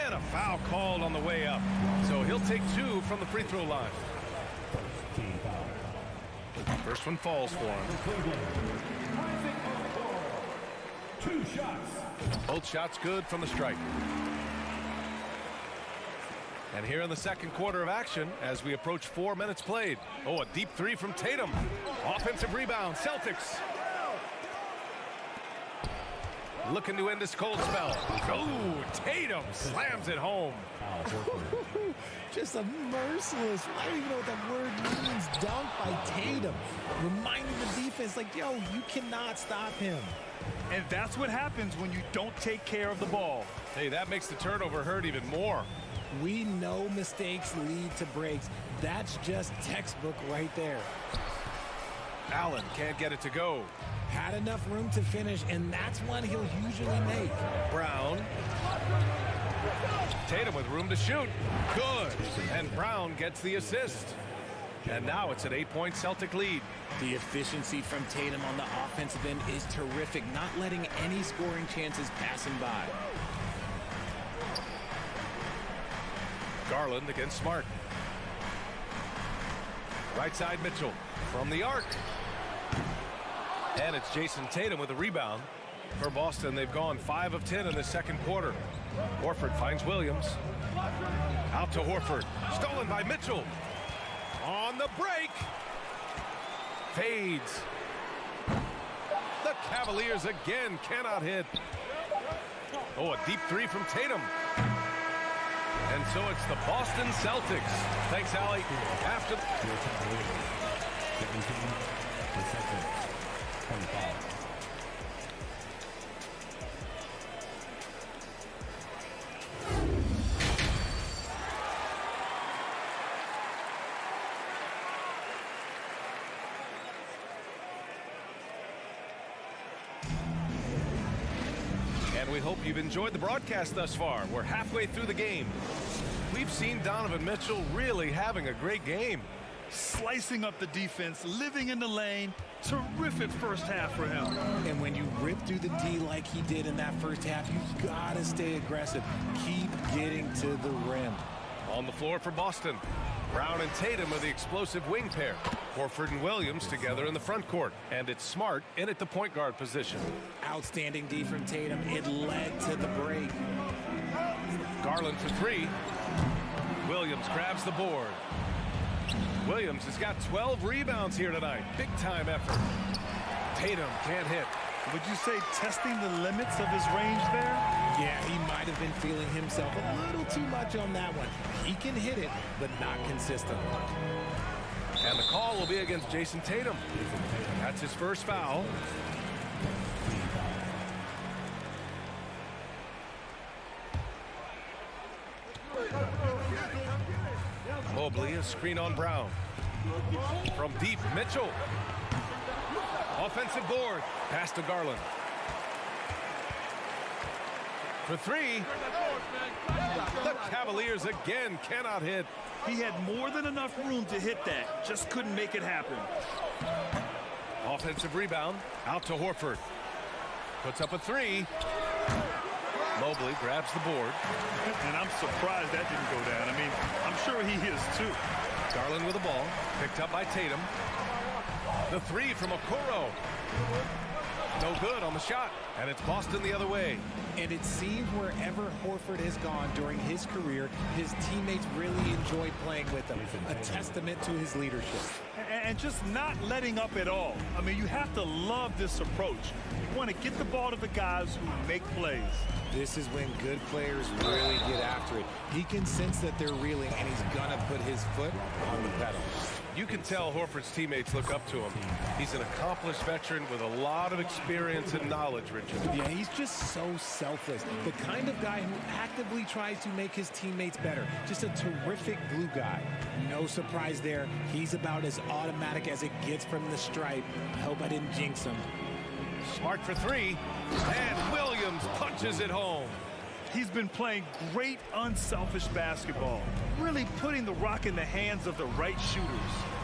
And a foul called on the way up. So he'll take 2 from the free throw line. First one falls for him. 2 shots. Both shots good from the stripe. And here in the second quarter of action, as we approach 4 minutes played. Oh, a deep three from Tatum. Offensive rebound, Celtics. Looking to end this cold spell. Oh, Tatum slams it home. Just a merciless, I don't even know what that word means, dunk by Tatum. Reminding the defense, like, yo, you cannot stop him. And that's what happens when you don't take care of the ball. Hey, that makes the turnover hurt even more. We know mistakes lead to breaks. That's just textbook right there. Allen can't get it to go. Had enough room to finish, and that's one he'll usually make. Brown. Tatum with room to shoot. Good. And Brown gets the assist. And now it's an 8-point Celtic lead. The efficiency from Tatum on the offensive end is terrific, not letting any scoring chances pass him by. Garland against Smart. Right side Mitchell from the arc. And it's Jason Tatum with a rebound. For Boston, they've gone 5 of 10 in the second quarter. Horford finds Williams. Out to Horford. Stolen by Mitchell. On the break. Fades. The Cavaliers again cannot hit. Oh, a deep three from Tatum. And so it's the Boston Celtics. Thanks, Allie. After... And we hope you've enjoyed the broadcast thus far. We're halfway through the game. We've seen Donovan Mitchell really having a great game. Slicing up the defense, living in the lane. Terrific first half for him. And when you rip through the D like he did in that first half, you gotta stay aggressive. Keep getting to the rim. On the floor for Boston. Brown and Tatum are the explosive wing pair. Horford and Williams together in the front court. And it's Smart in at the point guard position. Outstanding D from Tatum. It led to the break. Garland for 3. Williams grabs the board. Williams has got 12 rebounds here tonight. Big time effort. Tatum can't hit. Would you say testing the limits of his range there? Yeah, he might have been feeling himself a little too much on that one. He can hit it, but not consistent. And the call will be against Jason Tatum. That's his first foul. Mobley, a screen on Brown. From deep, Mitchell. Offensive board. Pass to Garland. For 3. The Cavaliers again cannot hit. He had more than enough room to hit that. Just couldn't make it happen. Offensive rebound. Out to Horford. Puts up a 3. Mobley grabs the board. And I'm surprised that didn't go down. I mean, I'm sure he is too. Garland with the ball. Picked up by Tatum. The 3 from Okoro. No good on the shot. And it's Boston the other way. And it seems wherever Horford has gone during his career, his teammates really enjoy playing with him. A testament to his leadership. And just not letting up at all. I mean, you have to love this approach. You want to get the ball to the guys who make plays. This is when good players really get after it. He can sense that they're reeling, and he's going to put his foot on the pedal. You can tell Horford's teammates look up to him. He's an accomplished veteran with a lot of experience and knowledge, Richard. Yeah, he's just so selfless. The kind of guy who actively tries to make his teammates better. Just a terrific glue guy. No surprise there. He's about as automatic as it gets from the stripe. I hope I didn't jinx him. Smart for three, and Williams punches it home. He's been playing great, unselfish basketball, really putting the rock in the hands of the right shooters.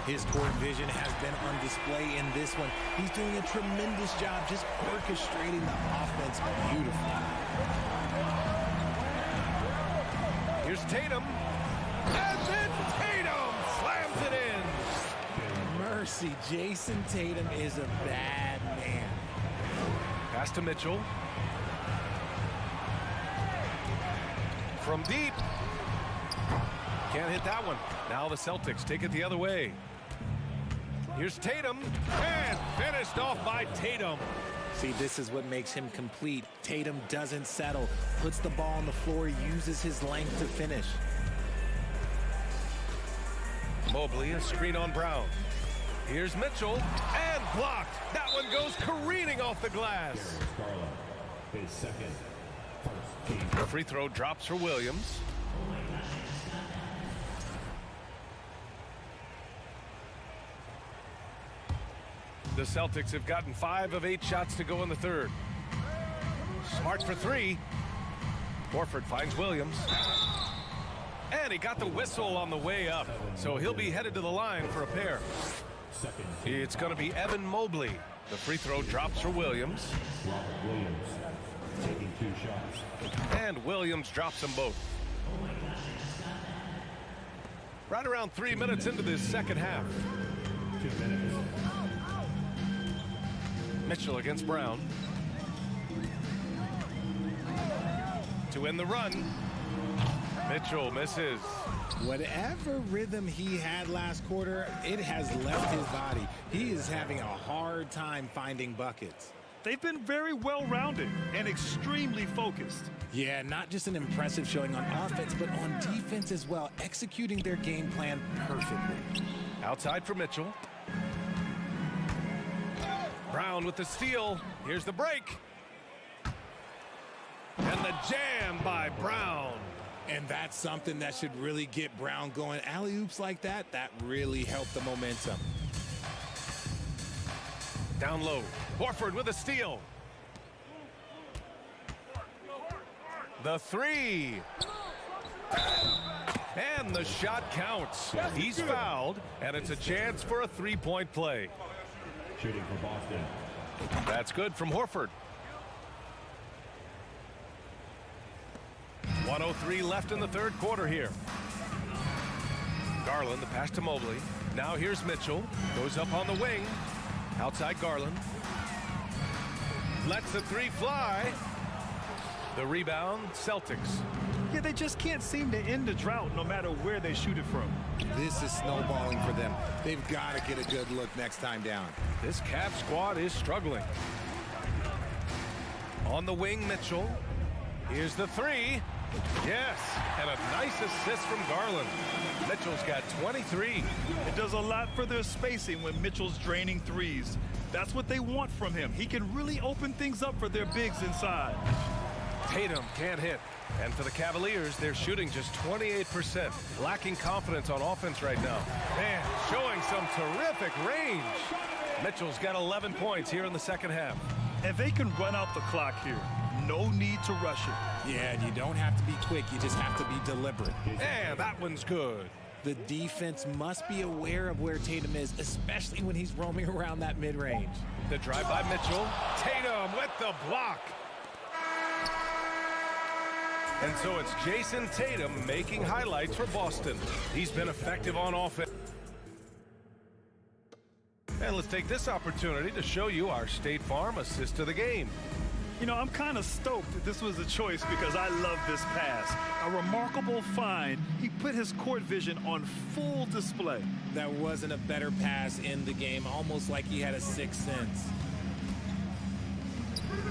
His court vision has been on display in this one. He's doing a tremendous job just orchestrating the offense beautifully. Here's Tatum, and then Tatum slams it in. Mercy, Jason Tatum is a bad man. Pass to Mitchell. From deep. Can't hit that one. Now the Celtics take it the other way. Here's Tatum, and finished off by Tatum. See, this is what makes him complete. Tatum doesn't settle, puts the ball on the floor, uses his length to finish. Mobley, a screen on Brown. Here's Mitchell, and blocked. That one goes careening off the glass. His second. The free throw drops for Williams. The Celtics have gotten 5 of 8 shots to go in the third. Smart for three. Horford finds Williams. And he got the whistle on the way up, so he'll be headed to the line for a pair. It's going to be Evan Mobley. The free throw drops for Williams. Robert Williams taking 2 shots. And Williams drops them both. Right around 3 minutes into this second half. 2 minutes. Mitchell against Brown. To end the run. Mitchell misses. Whatever rhythm he had last quarter, it has left his body. He is having a hard time finding buckets. They've been very well-rounded and extremely focused. Yeah, not just an impressive showing on offense, but on defense as well, executing their game plan perfectly. Outside for Mitchell. Brown with the steal. Here's the break. And the jam by Brown. And that's something that should really get Brown going. Alley-oops like that, that really helped the momentum. Down low. Horford with a steal. The three. And the shot counts. He's fouled, and it's a chance for a three-point play. Shooting for Boston. That's good from Horford. 1:03 left in the third quarter here. Garland, the pass to Mobley. Now here's Mitchell. Goes up on the wing. Outside Garland. Lets the three fly. The rebound, Celtics. Yeah, they just can't seem to end the drought no matter where they shoot it from. This is snowballing for them. They've got to get a good look next time down. This Cavs squad is struggling. On the wing, Mitchell. Here's the three. Yes, and a nice assist from Garland. Mitchell's got 23. It does a lot for their spacing when Mitchell's draining threes. That's what they want from him. He can really open things up for their bigs inside. Tatum can't hit. And for the Cavaliers, they're shooting just 28%. Lacking confidence on offense right now. Man, showing some terrific range. Mitchell's got 11 points here in the second half. And they can run out the clock here. No need to rush it. Yeah, and you don't have to be quick. You just have to be deliberate. And that one's good. The defense must be aware of where Tatum is, especially when he's roaming around that mid-range. The drive by Mitchell. Tatum with the block. And so it's Jason Tatum making highlights for Boston. He's been effective on offense. And let's take this opportunity to show you our State Farm assist of the game. You know, I'm kind of stoked that this was a choice because I love this pass. A remarkable find. He put his court vision on full display. That wasn't a better pass in the game, almost like he had a sixth sense.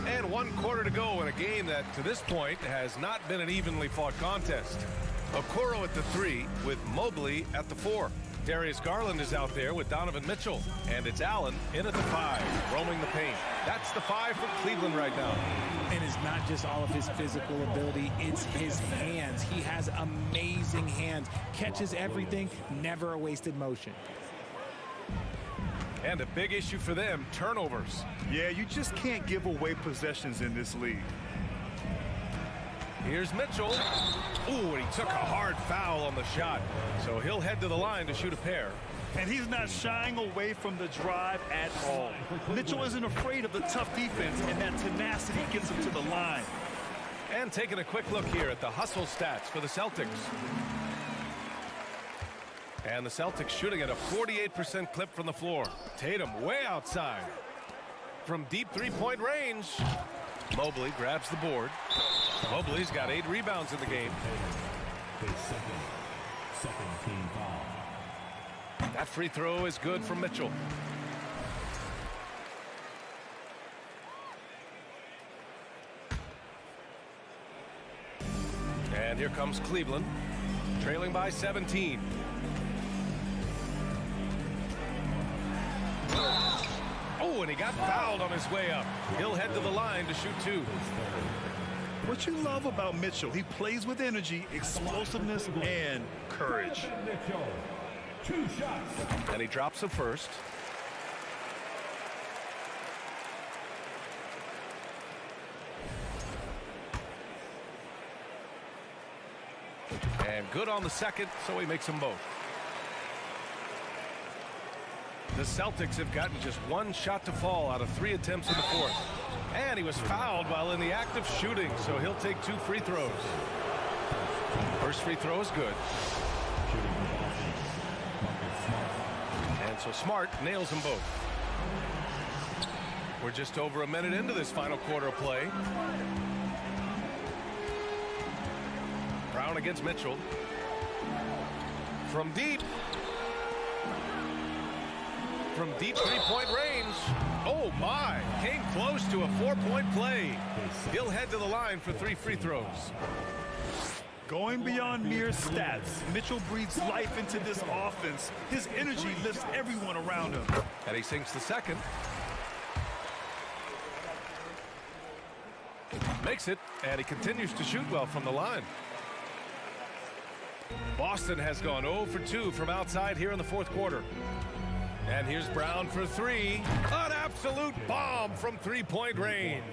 And 1 quarter to go in a game that, to this point, has not been an evenly fought contest. Okoro at the 3 with Mobley at the 4. Darius Garland is out there with Donovan Mitchell. And it's Allen in at the 5, roaming the paint. That's the 5 for Cleveland right now. And it's not just all of his physical ability, it's his hands. He has amazing hands. Catches everything, never a wasted motion. And a big issue for them, turnovers. Yeah, you just can't give away possessions in this league. Here's Mitchell. Ooh, and he took a hard foul on the shot. So he'll head to the line to shoot a pair. And he's not shying away from the drive at all. Mitchell isn't afraid of the tough defense, and that tenacity gets him to the line. And taking a quick look here at the hustle stats for the Celtics. And the Celtics shooting at a 48% clip from the floor. Tatum way outside. From deep three-point range. Mobley grabs the board. Mobley's got 8 rebounds in the game. Second team foul. That free throw is good from Mitchell. And here comes Cleveland, trailing by 17. Oh, and he got fouled on his way up. He'll head to the line to shoot 2. What you love about Mitchell, he plays with energy, explosiveness, and courage. Mitchell, 2 shots. And he drops the first. And good on the second, so he makes them both. The Celtics have gotten just 1 shot to fall out of 3 attempts in the fourth. And he was fouled while in the act of shooting, so he'll take 2 free throws. First free throw is good. And so Smart nails them both. We're just over a minute into this final quarter of play. Brown against Mitchell. From deep. From deep three-point range. Oh, my. Came close to a 4-point play. He'll head to the line for 3 free throws. Going beyond mere stats, Mitchell breathes life into this offense. His energy lifts everyone around him. And he sinks the second. Makes it, and he continues to shoot well from the line. Boston has gone 0 for 2 from outside here in the fourth quarter. And here's Brown for 3. An absolute bomb from three-point range.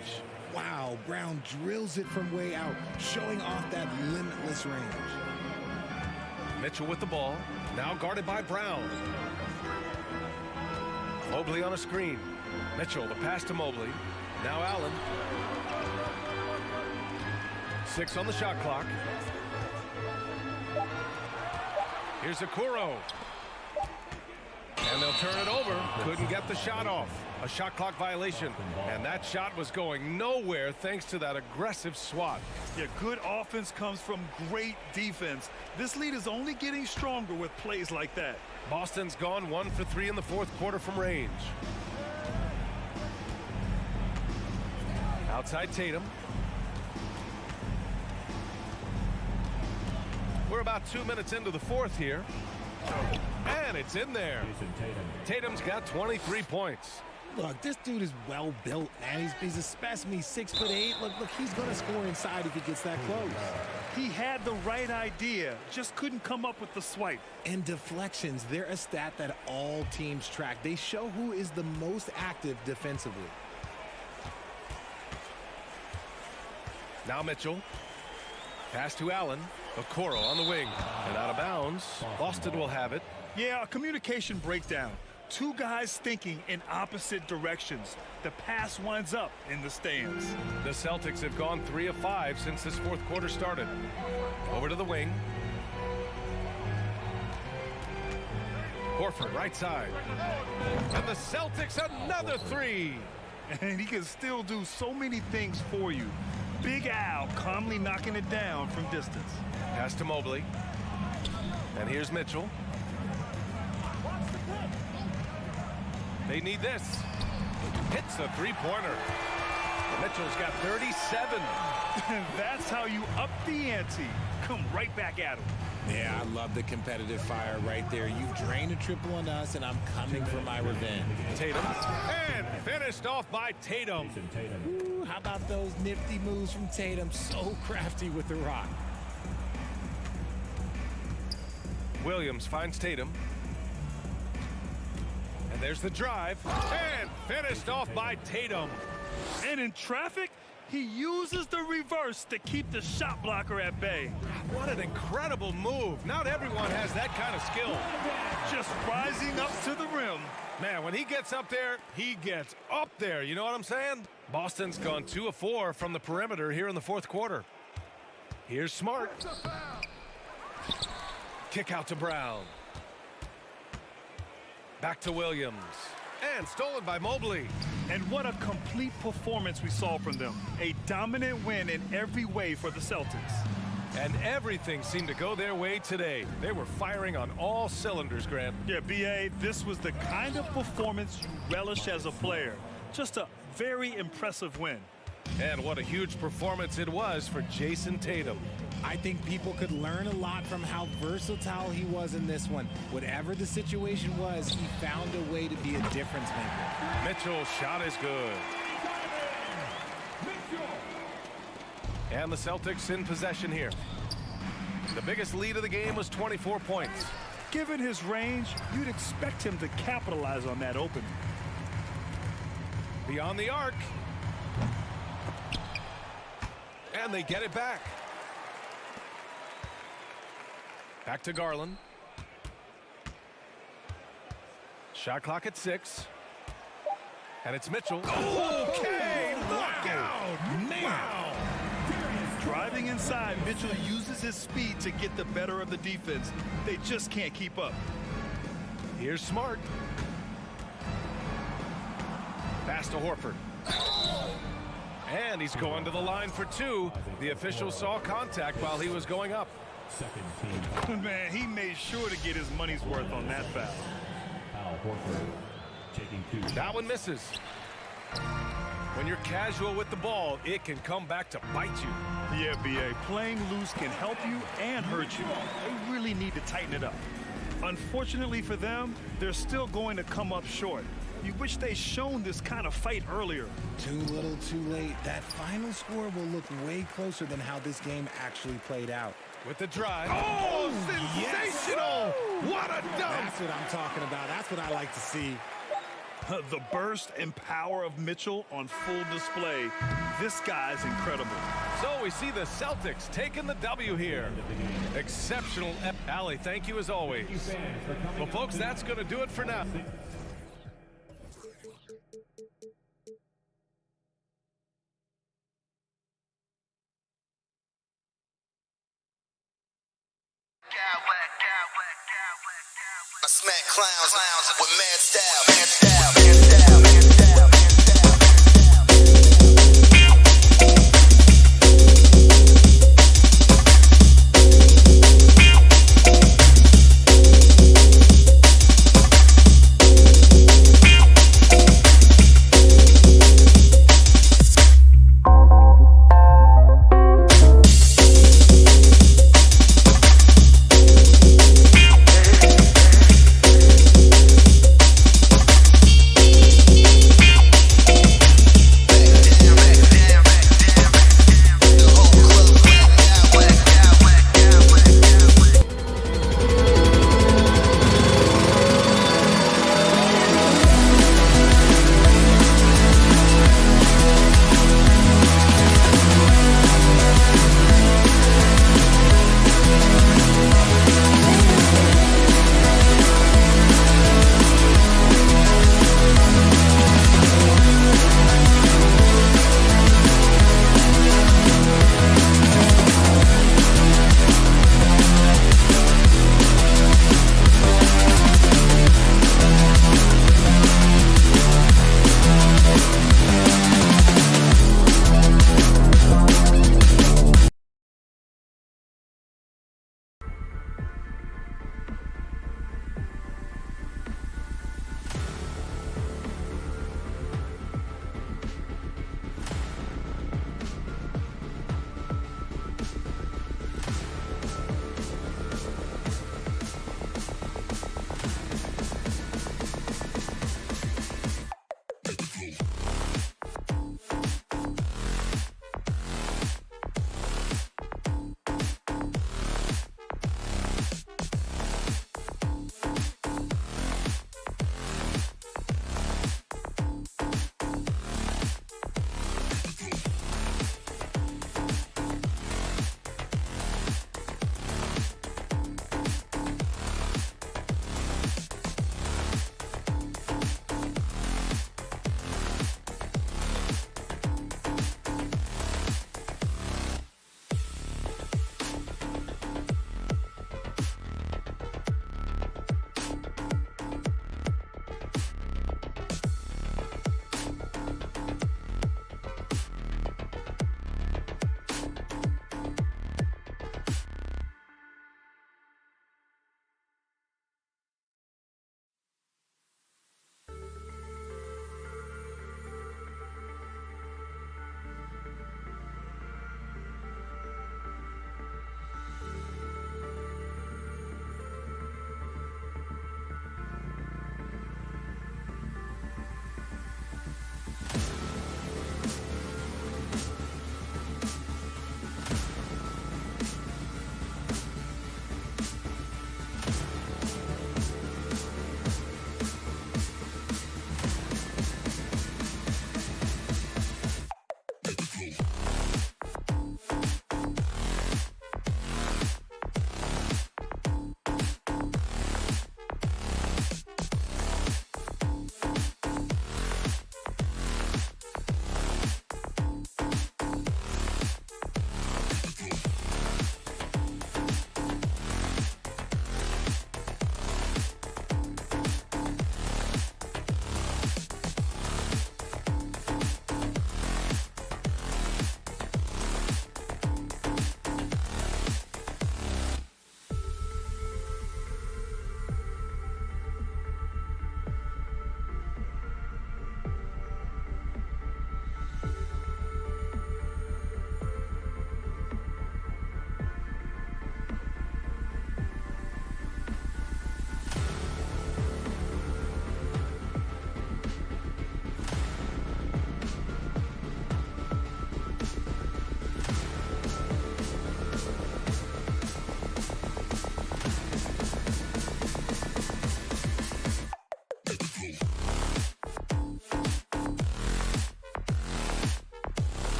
Wow, Brown drills it from way out, showing off that limitless range. Mitchell with the ball, now guarded by Brown. Mobley on a screen. Mitchell, the pass to Mobley. Now Allen. 6 on the shot clock. Here's Okoro. And they'll turn it over. Couldn't get the shot off. A shot clock violation. And that shot was going nowhere thanks to that aggressive swat. Yeah, good offense comes from great defense. This lead is only getting stronger with plays like that. Boston's gone 1 for 3 in the fourth quarter from range. Outside Tatum. We're about 2 minutes into the fourth here. And it's in there. Tatum's got 23 points. Look, this dude is well built, man. He's a specimen. He's 6'8". Look, he's going to score inside if he gets that close. He had the right idea, just couldn't come up with the swipe. And deflections, they're a stat that all teams track. They show who is the most active defensively. Now Mitchell. Pass to Allen. Okoro on the wing. And out of bounds. Boston will have it. Yeah, a communication breakdown. 2 guys thinking in opposite directions. The pass winds up in the stands. The Celtics have gone 3 of 5 since this fourth quarter started. Over to the wing. Horford right side. And the Celtics another 3. And he can still do so many things for you. Big Al calmly knocking it down from distance. Pass to Mobley. And here's Mitchell. They need this. Hits a three-pointer. Mitchell's got 37. That's how you up the ante. Come right back at him. Yeah, I love the competitive fire right there. You've drained a triple on us, and I'm coming for my revenge. Tatum. And finished off by Tatum. Ooh, how about those nifty moves from Tatum? So crafty with the rock. Williams finds Tatum. And there's the drive. And finished off by Tatum. And in traffic, he uses the reverse to keep the shot blocker at bay. What an incredible move. Not everyone has that kind of skill. Just rising up to the rim. Man, when he gets up there, he gets up there. You know what I'm saying? Boston's gone 2 of 4 from the perimeter here in the fourth quarter. Here's Smart. Kick out to Brown. Back to Williams. And stolen by Mobley. And what a complete performance we saw from them. A dominant win in every way for the Celtics. And everything seemed to go their way today. They were firing on all cylinders, Grant. Yeah, B.A., this was the kind of performance you relish as a player. Just a very impressive win. And what a huge performance it was for Jason Tatum. I think people could learn a lot from how versatile he was in this one. Whatever the situation was, he found a way to be a difference maker. Mitchell's shot is good. And the Celtics in possession here. The biggest lead of the game was 24 points. Given his range, you'd expect him to capitalize on that opening. Beyond the arc. And they get it back. Back to Garland. Shot clock at 6. And it's Mitchell. Okay, knockout. Wow. Driving inside, Mitchell uses his speed to get the better of the defense. They just can't keep up. Here's Smart. Pass to Horford. And he's going to the line for 2. The official saw contact while he was going up. Second team. Man, he made sure to get his money's worth on that foul. Al Horford taking 2. That one misses. When you're casual with the ball, it can come back to bite you. Yeah, B.A., playing loose can help you and hurt you. They really need to tighten it up. Unfortunately for them, they're still going to come up short. You wish they'd shown this kind of fight earlier. Too little, too late. That final score will look way closer than how this game actually played out. With the drive. Oh, sensational! Yes. What a dunk! That's what I'm talking about. That's what I like to see. The burst and power of Mitchell on full display. This guy's incredible. So we see the Celtics taking the W here. Exceptional. Allie, thank you as always. Well, folks, that's going to do it for now. I smack clowns with mad style, mad style, mad style, mad style.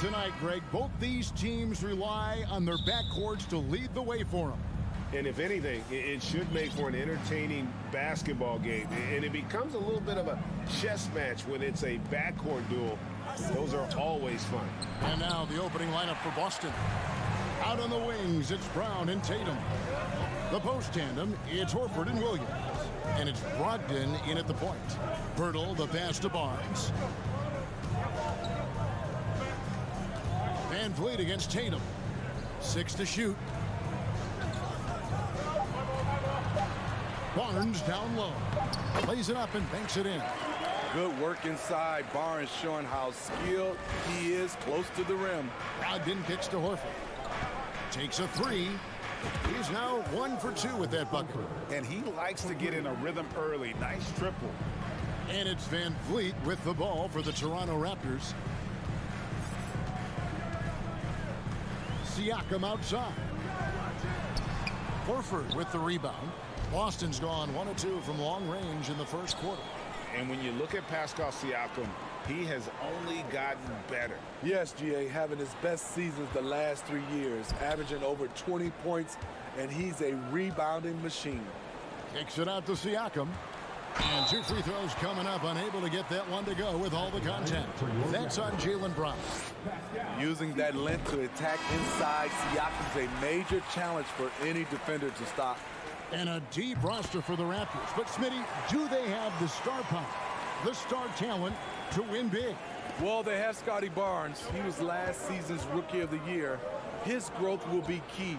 tonight, Greg, both these teams rely on their backcourts to lead the way for them. And if anything, it should make for an entertaining basketball game. And it becomes a little bit of a chess match when it's a backcourt duel. Those are always fun. And now the opening lineup for Boston. Out on the wings, it's Brown and Tatum. The post tandem, it's Horford and Williams. And it's Brogdon in at the point. Pirtle, the pass to Barnes. Van Vliet against Tatum. 6 to shoot. Barnes down low. Plays it up and banks it in. Good work inside. Barnes showing how skilled he is close to the rim. Brogdon kicks to Horford. Takes a 3. He's now 1 for 2 with that bucket. And he likes to get in a rhythm early. Nice triple. And it's Van Vliet with the ball for the Toronto Raptors. Siakam outside. Horford with the rebound. Boston's gone 1 of 2 from long range in the first quarter. And when you look at Pascal Siakam, he has only gotten better. Yes, GA, having his best seasons the last 3 years, averaging over 20 points, and he's a rebounding machine. Kicks it out to Siakam. And 2 free throws coming up, unable to get that one to go with all the contact. That's on Jaylen Brown. Using that length to attack inside, Siakam's a major challenge for any defender to stop. And a deep roster for the Raptors. But, Smitty, do they have the star power, the star talent to win big? Well, they have Scotty Barnes. He was last season's Rookie of the Year. His growth will be key.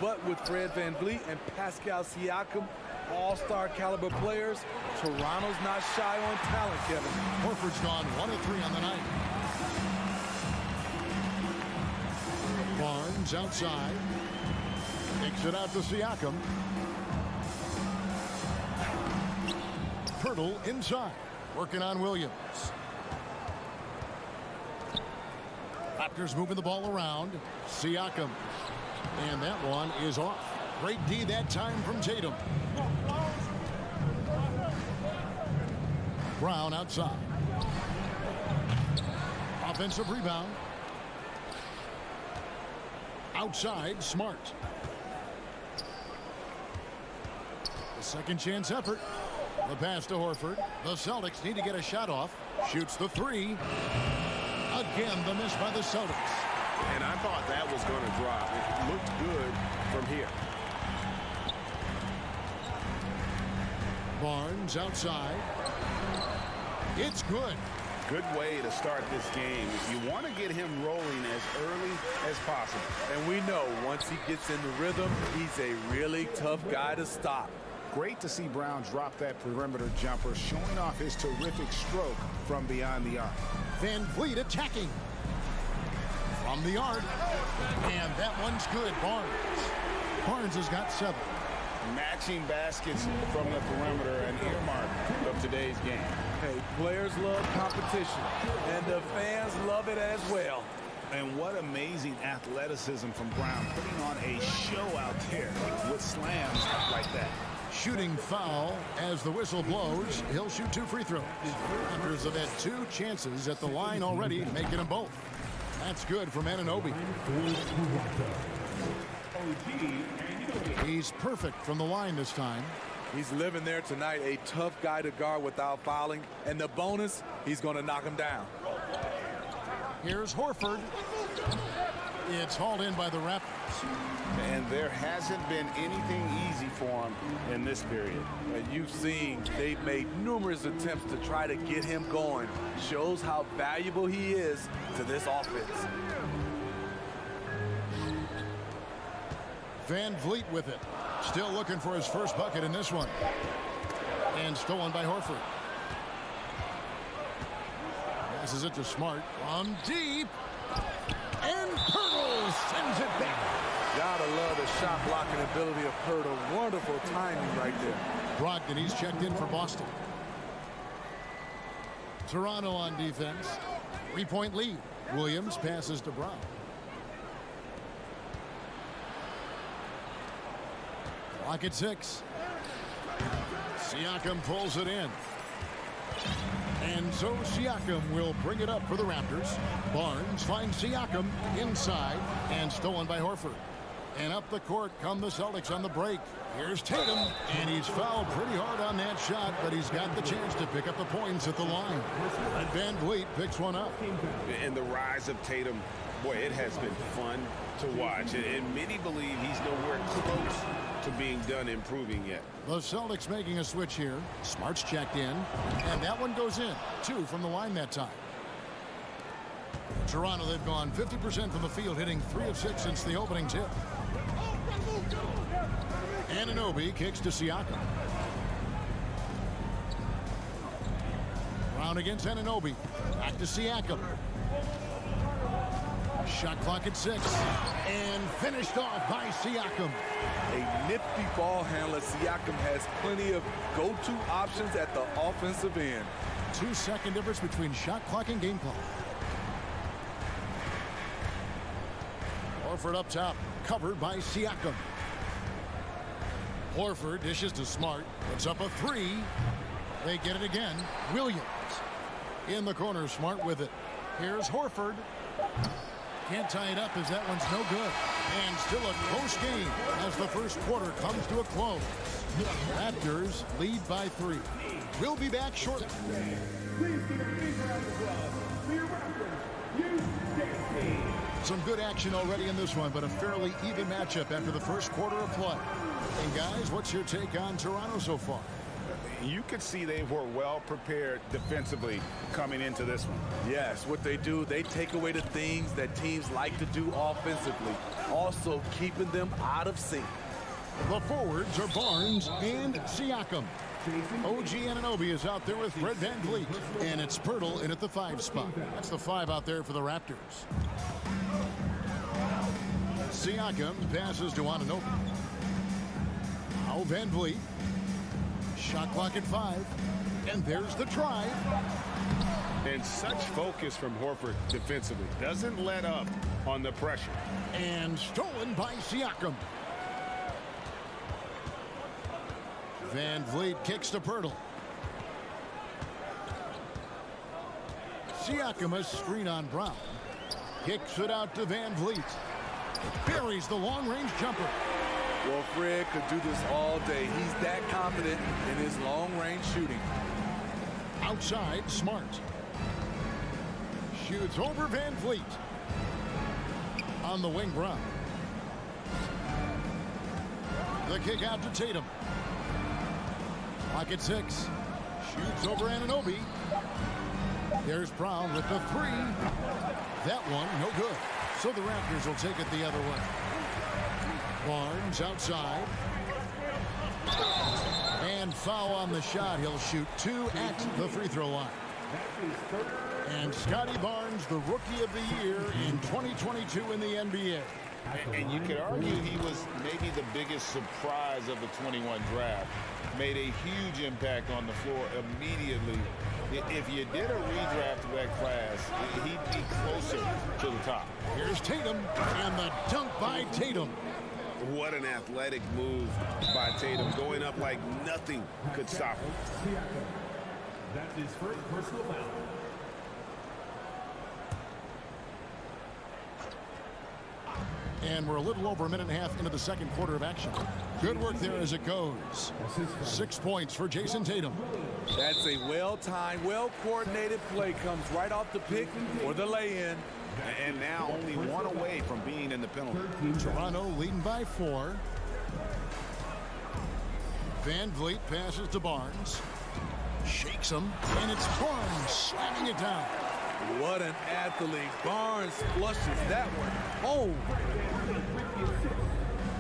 But with Fred VanVleet and Pascal Siakam, all-star caliber players, Toronto's not shy on talent, Kevin. Horford's gone 1 of 3 on the night. Barnes outside. Kicks it out to Siakam. Pirtle inside. Working on Williams. Raptors moving the ball around. Siakam. And that one is off. Great D that time from Tatum. Brown outside. Offensive rebound. Outside, Smart. The second chance effort. The pass to Horford. The Celtics need to get a shot off. Shoots the 3. Again, the miss by the Celtics. And I thought that was going to drop. It looked good from here. Barnes outside. It's good. Good way to start this game. You want to get him rolling as early as possible. And we know once he gets in the rhythm, he's a really tough guy to stop. Great to see Brown drop that perimeter jumper, showing off his terrific stroke from beyond the arc. Van Vliet attacking. From the arc. And that one's good. Barnes has got 7. Matching baskets from the perimeter, an earmark of today's game. Hey, players love competition, and the fans love it as well. And what amazing athleticism from Brown, putting on a show out there with slams like that. Shooting foul as the whistle blows. He'll shoot 2 free throws. Raptors have had 2 chances at the line already, making them both. That's good from Anunoby. He's perfect from the line this time. He's living there tonight, a tough guy to guard without fouling. And the bonus, he's going to knock him down. Here's Horford. It's hauled in by the Raptors. And there hasn't been anything easy for him in this period. And you've seen they've made numerous attempts to try to get him going. Shows how valuable he is to this offense. Van Vliet with it. Still looking for his first bucket in this one. And stolen by Horford. Passes it to Smart. From deep. And Pirtle sends it back. Gotta love the shot blocking ability of Pirtle. Wonderful timing right there. Brogdon, he's checked in for Boston. Toronto on defense. 3-point lead. Williams passes to Brown. Clock at 6. Siakam pulls it in. And so Siakam will bring it up for the Raptors. Barnes finds Siakam inside and stolen by Horford. And up the court come the Celtics on the break. Here's Tatum, and he's fouled pretty hard on that shot, but he's got the chance to pick up the points at the line. And Van Vliet picks one up. And the rise of Tatum, boy, it has been fun to watch. And many believe he's nowhere close to being done improving yet. The Celtics making a switch here. Smart's checked in, and that one goes in. 2 from the line that time. Toronto, they've gone 50% from the field, hitting 3 of 6 since the opening tip. Anunoby kicks to Siakam. Brown against Anunoby. Back to Siakam. Shot clock at 6. And finished off by Siakam. A nifty ball handler. Siakam has plenty of go-to options at the offensive end. 2-second difference between shot clock and game clock. Horford up top, covered by Siakam. Horford dishes to Smart. Puts up a 3. They get it again. Williams. In the corner, Smart with it. Here's Horford. Can't tie it up as that one's no good. And still a close game as the first quarter comes to a close. Raptors lead by 3. We'll be back shortly. Some good action already in this one, but a fairly even matchup after the first quarter of play. And guys, what's your take on Toronto so far? You could see they were well prepared defensively coming into this one. Yes, what they do, they take away the things that teams like to do offensively, also keeping them out of sync. The forwards are Barnes and Siakam. OG Anunoby is out there with Fred Van Vliet, and it's Pirtle in at the 5 spot. That's the 5 out there for the Raptors. Siakam passes to Anunoby. Now Van Vliet. Shot clock at 5. And there's the drive. And such focus from Horford defensively. Doesn't let up on the pressure. And stolen by Siakam. Van Vliet kicks to Pirtle. Siakam a screen on Brown. Kicks it out to Van Vliet. Buries the long-range jumper. Well, Fred could do this all day. He's that confident in his long-range shooting. Outside, Smart. Shoots over Van Vliet. On the wing, Brown. The kick out to Tatum. Clock at 6. Shoots over Anunoby. There's Brown with the 3. That one, no good. So the Raptors will take it the other way. Barnes outside. And foul on the shot. He'll shoot 2 at the free throw line. And Scotty Barnes, the Rookie of the Year in 2022 in the NBA. And you could argue he was maybe the biggest surprise of the 21 draft. Made a huge impact on the floor immediately. If you did a redraft of that class, he'd be closer to the top. Here's Tatum, and the dunk by Tatum. What an athletic move by Tatum, going up like nothing could stop him. That's his first personal foul. And we're a little over a minute and a half into the second quarter of action. Good work there as it goes. 6 points for Jason Tatum. That's a well-timed, well-coordinated play. Comes right off the pick or the lay-in. And now only 1 away from being in the penalty. Toronto leading by 4. Van Vliet passes to Barnes. Shakes him, and it's Barnes slamming it down. What an athlete. Barnes flushes that one home.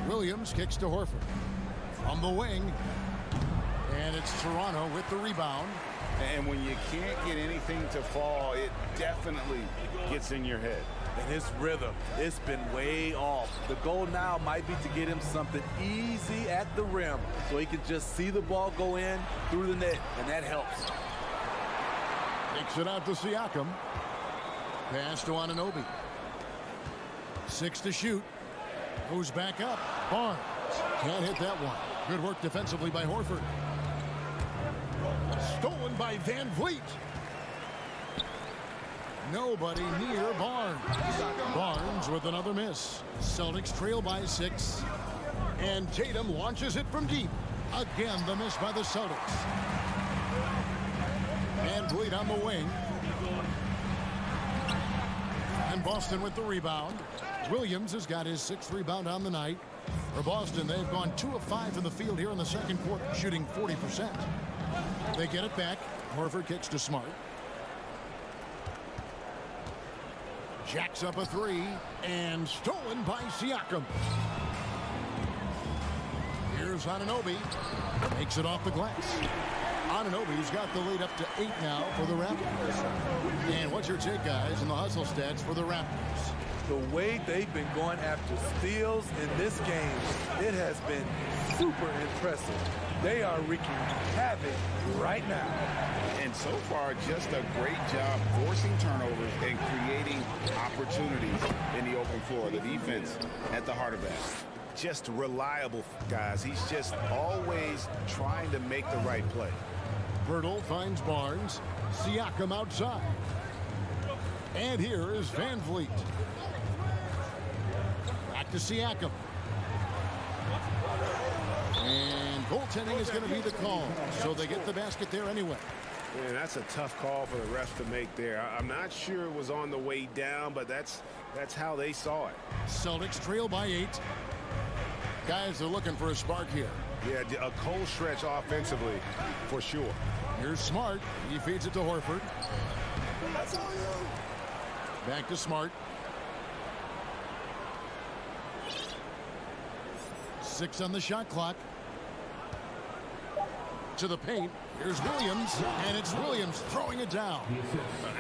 Williams kicks to Horford. From the wing. And it's Toronto with the rebound. And when you can't get anything to fall, it definitely gets in your head. And his rhythm, it's been way off. The goal now might be to get him something easy at the rim so he can just see the ball go in through the net, and that helps. Kicks it out to Siakam. Pass to Anunoby. 6 to shoot. Goes back up. Barnes can't hit that one. Good work defensively by Horford. Stolen by Van Vliet. Nobody near Barnes. Barnes with another miss. Celtics trail by 6. And Tatum launches it from deep. Again, the miss by the Celtics. And Bleed on the wing. And Boston with the rebound. Williams has got his 6th rebound on the night. For Boston, they've gone 2 of 5 from the field here in the second quarter, shooting 40%. They get it back. Horford kicks to Smart. Jacks up a 3 and stolen by Siakam. Here's Anunoby. Makes it off the glass. Anunoby's got the lead up to 8 now for the Raptors. And what's your take, guys, in the hustle stats for the Raptors? The way they've been going after steals in this game, it has been super impressive. They are wreaking havoc right now. And so far, just a great job forcing turnovers and creating opportunities in the open floor. The defense at the heart of that. Just reliable, guys. He's just always trying to make the right play. Pirtle finds Barnes. Siakam outside. And here is Van Vliet. Back to Siakam. And goaltending is going to be the call. So they get the basket there anyway. Man, that's a tough call for the refs to make there. I'm not sure it was on the way down, but that's how they saw it. Celtics trail by 8. Guys are looking for a spark here. Yeah, a cold stretch offensively, for sure. Here's Smart. He feeds it to Horford. Back to Smart. 6 on the shot clock. To the paint. Here's Williams, and it's Williams throwing it down.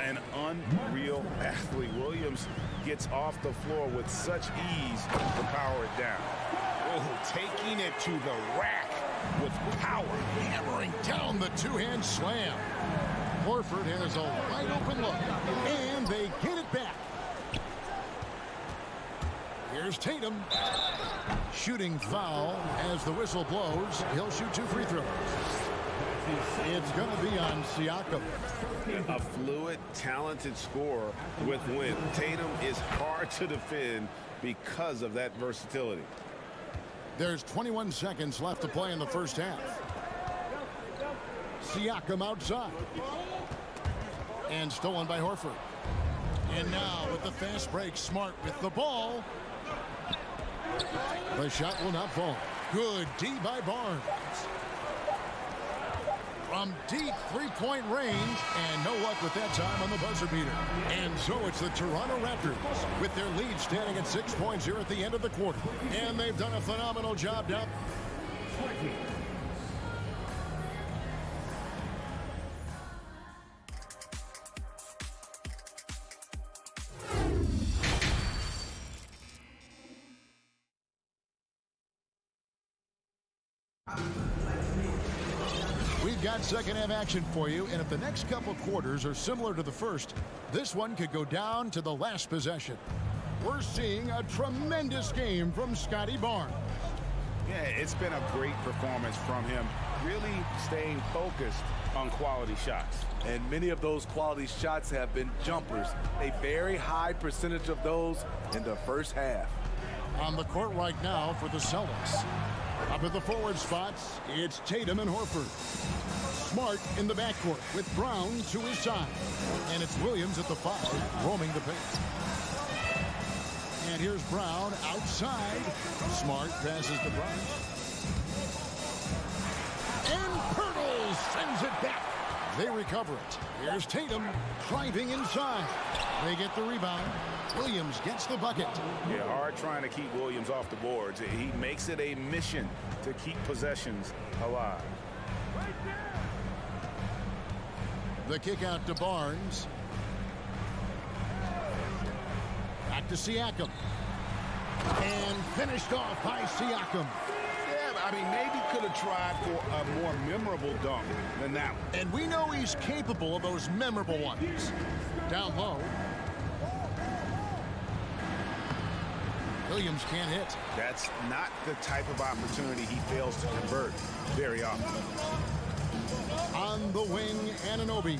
An unreal athlete. Williams gets off the floor with such ease to power it down. Oh, taking it to the rack with power. Hammering down the two-hand slam. Horford has a wide open look, and they get it back. Here's Tatum. Shooting foul as the whistle blows. He'll shoot 2 free throws. It's going to be on Siakam. A fluid, talented scorer with win. Tatum is hard to defend because of that versatility. There's 21 seconds left to play in the first half. Siakam outside. And stolen by Horford. And now with the fast break, Smart with the ball. The shot will not fall. Good D by Barnes. From deep three-point range, and no luck with that time on the buzzer beater. And so it's the Toronto Raptors with their lead standing at 6 points here at the end of the quarter. And they've done a phenomenal job down. We've got second half action for you, and if the next couple quarters are similar to the first, this one could go down to the last possession. We're seeing a tremendous game from Scotty Barnes. Yeah, it's been a great performance from him, really staying focused on quality shots. And many of those quality shots have been jumpers. A very high percentage of those in the first half. On the court right now for the Celtics. Up at the forward spots, it's Tatum and Horford. Smart in the backcourt with Brown to his side. And it's Williams at the 5, roaming the paint. And here's Brown outside. Smart passes to Brown. And Pirtle sends it back. They recover it. Here's Tatum driving inside. They get the rebound. Williams gets the bucket. Yeah, hard trying to keep Williams off the boards. He makes it a mission to keep possessions alive. The kick out to Barnes. Back to Siakam. And finished off by Siakam. Yeah, I mean, maybe could have tried for a more memorable dunk than that one. And we know he's capable of those memorable ones. Down low. Williams can't hit. That's not the type of opportunity he fails to convert very often. On the wing, Anunoby.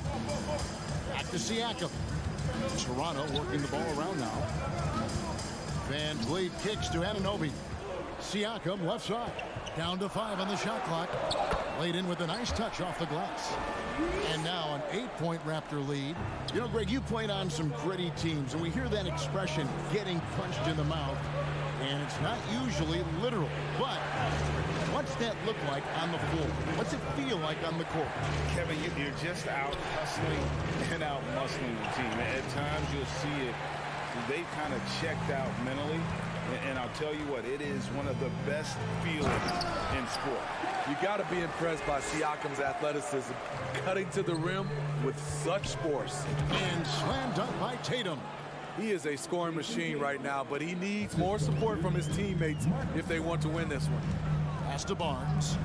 Back to Siakam. Toronto working the ball around now. Van Vliet kicks to Anunoby. Siakam left side. Down to 5 on the shot clock. Laid in with a nice touch off the glass. And now an 8-point Raptor lead. You know, Greg, you played on some gritty teams, and we hear that expression, getting punched in the mouth. And it's not usually literal. But what's that look like on the floor? What's it feel like on the court? Kevin, you're just out hustling and out muscling the team. At times you'll see it. They've kind of checked out mentally. And I'll tell you what, it is one of the best feelings in sport. You got to be impressed by Siakam's athleticism, cutting to the rim with such force. And slam dunk by Tatum. He is a scoring machine right now, but he needs more support from his teammates if they want to win this one. Pass to Barnes.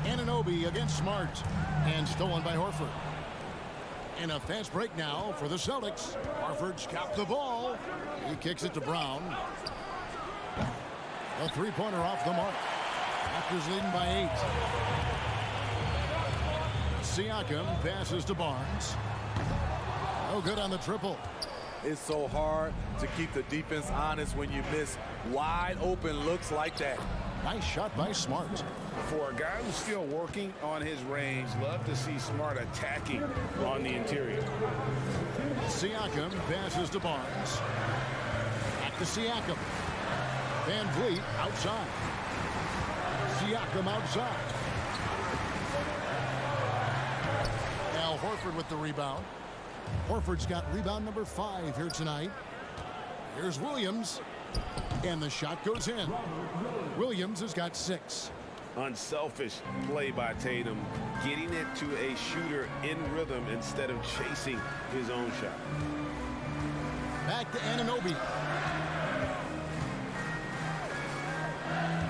Anunoby against Smart. And stolen by Horford. And a fast break now for the Celtics. Horford's got the ball. He kicks it to Brown. A three-pointer off the mark. Raptors leading by 8. Siakam passes to Barnes. No good on the triple. It's so hard to keep the defense honest when you miss wide open looks like that. Nice shot by Smart. For a guy who's still working on his range, love to see Smart attacking on the interior. Siakam passes to Barnes. Back to Siakam. Van Vliet outside. Siakam outside. Al Horford with the rebound. Horford's got rebound number 5 here tonight. Here's Williams. And the shot goes in. Williams has got 6. Unselfish play by Tatum, getting it to a shooter in rhythm instead of chasing his own shot. Back to Anunoby.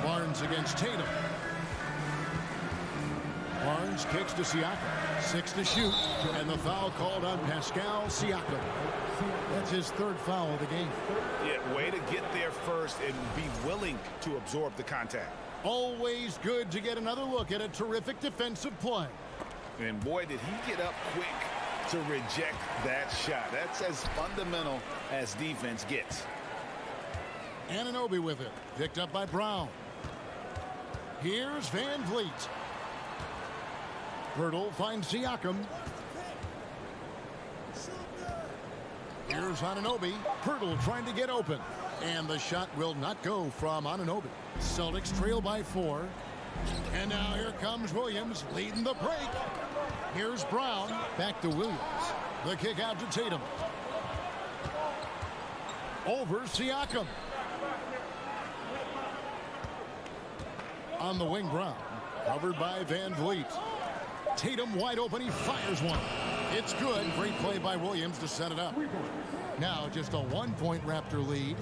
Barnes against Tatum. Barnes kicks to Siakam. 6 to shoot. And the foul called on Pascal Siakam. That's his 3rd foul of the game. Yeah, way to get there first and be willing to absorb the contact. Always good to get another look at a terrific defensive play. And boy, did he get up quick to reject that shot. That's as fundamental as defense gets. Anunoby with it. Picked up by Brown. Here's Van Vliet. Pirtle finds Siakam. Here's Anunoby. Pirtle trying to get open. And the shot will not go from Anunoby. Celtics trail by 4. And now here comes Williams leading the break. Here's Brown. Back to Williams. The kick out to Tatum. Over Siakam. On the wing, Brown. Covered by Van Vliet. Tatum wide open. He fires one. It's good. Great play by Williams to set it up. Now just a 1-point Raptor lead.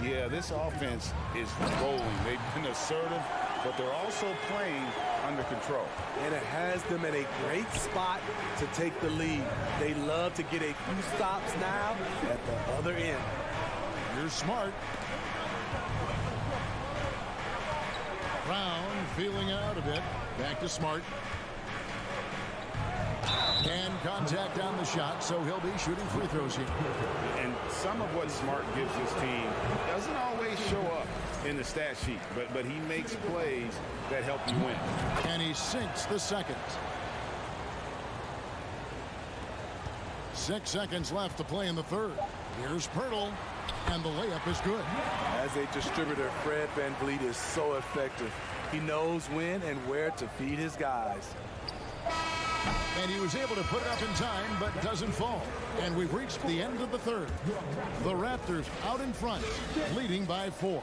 Yeah, this offense is rolling. They've been assertive, but they're also playing under control. And it has them in a great spot to take the lead. They love to get a few stops now at the other end. Here's Smart. Brown feeling out a bit. Back to Smart. And contact on the shot, so he'll be shooting free throws here. And some of what Smart gives his team doesn't always show up in the stat sheet, but he makes plays that help you win. And he sinks the second. 6 seconds left to play in the 3rd. Here's Pirtle, and the layup is good. As a distributor, Fred VanVleet is so effective. He knows when and where to feed his guys. And he was able to put it up in time, but doesn't fall. And we've reached the end of the 3rd. The Raptors out in front, leading by 4.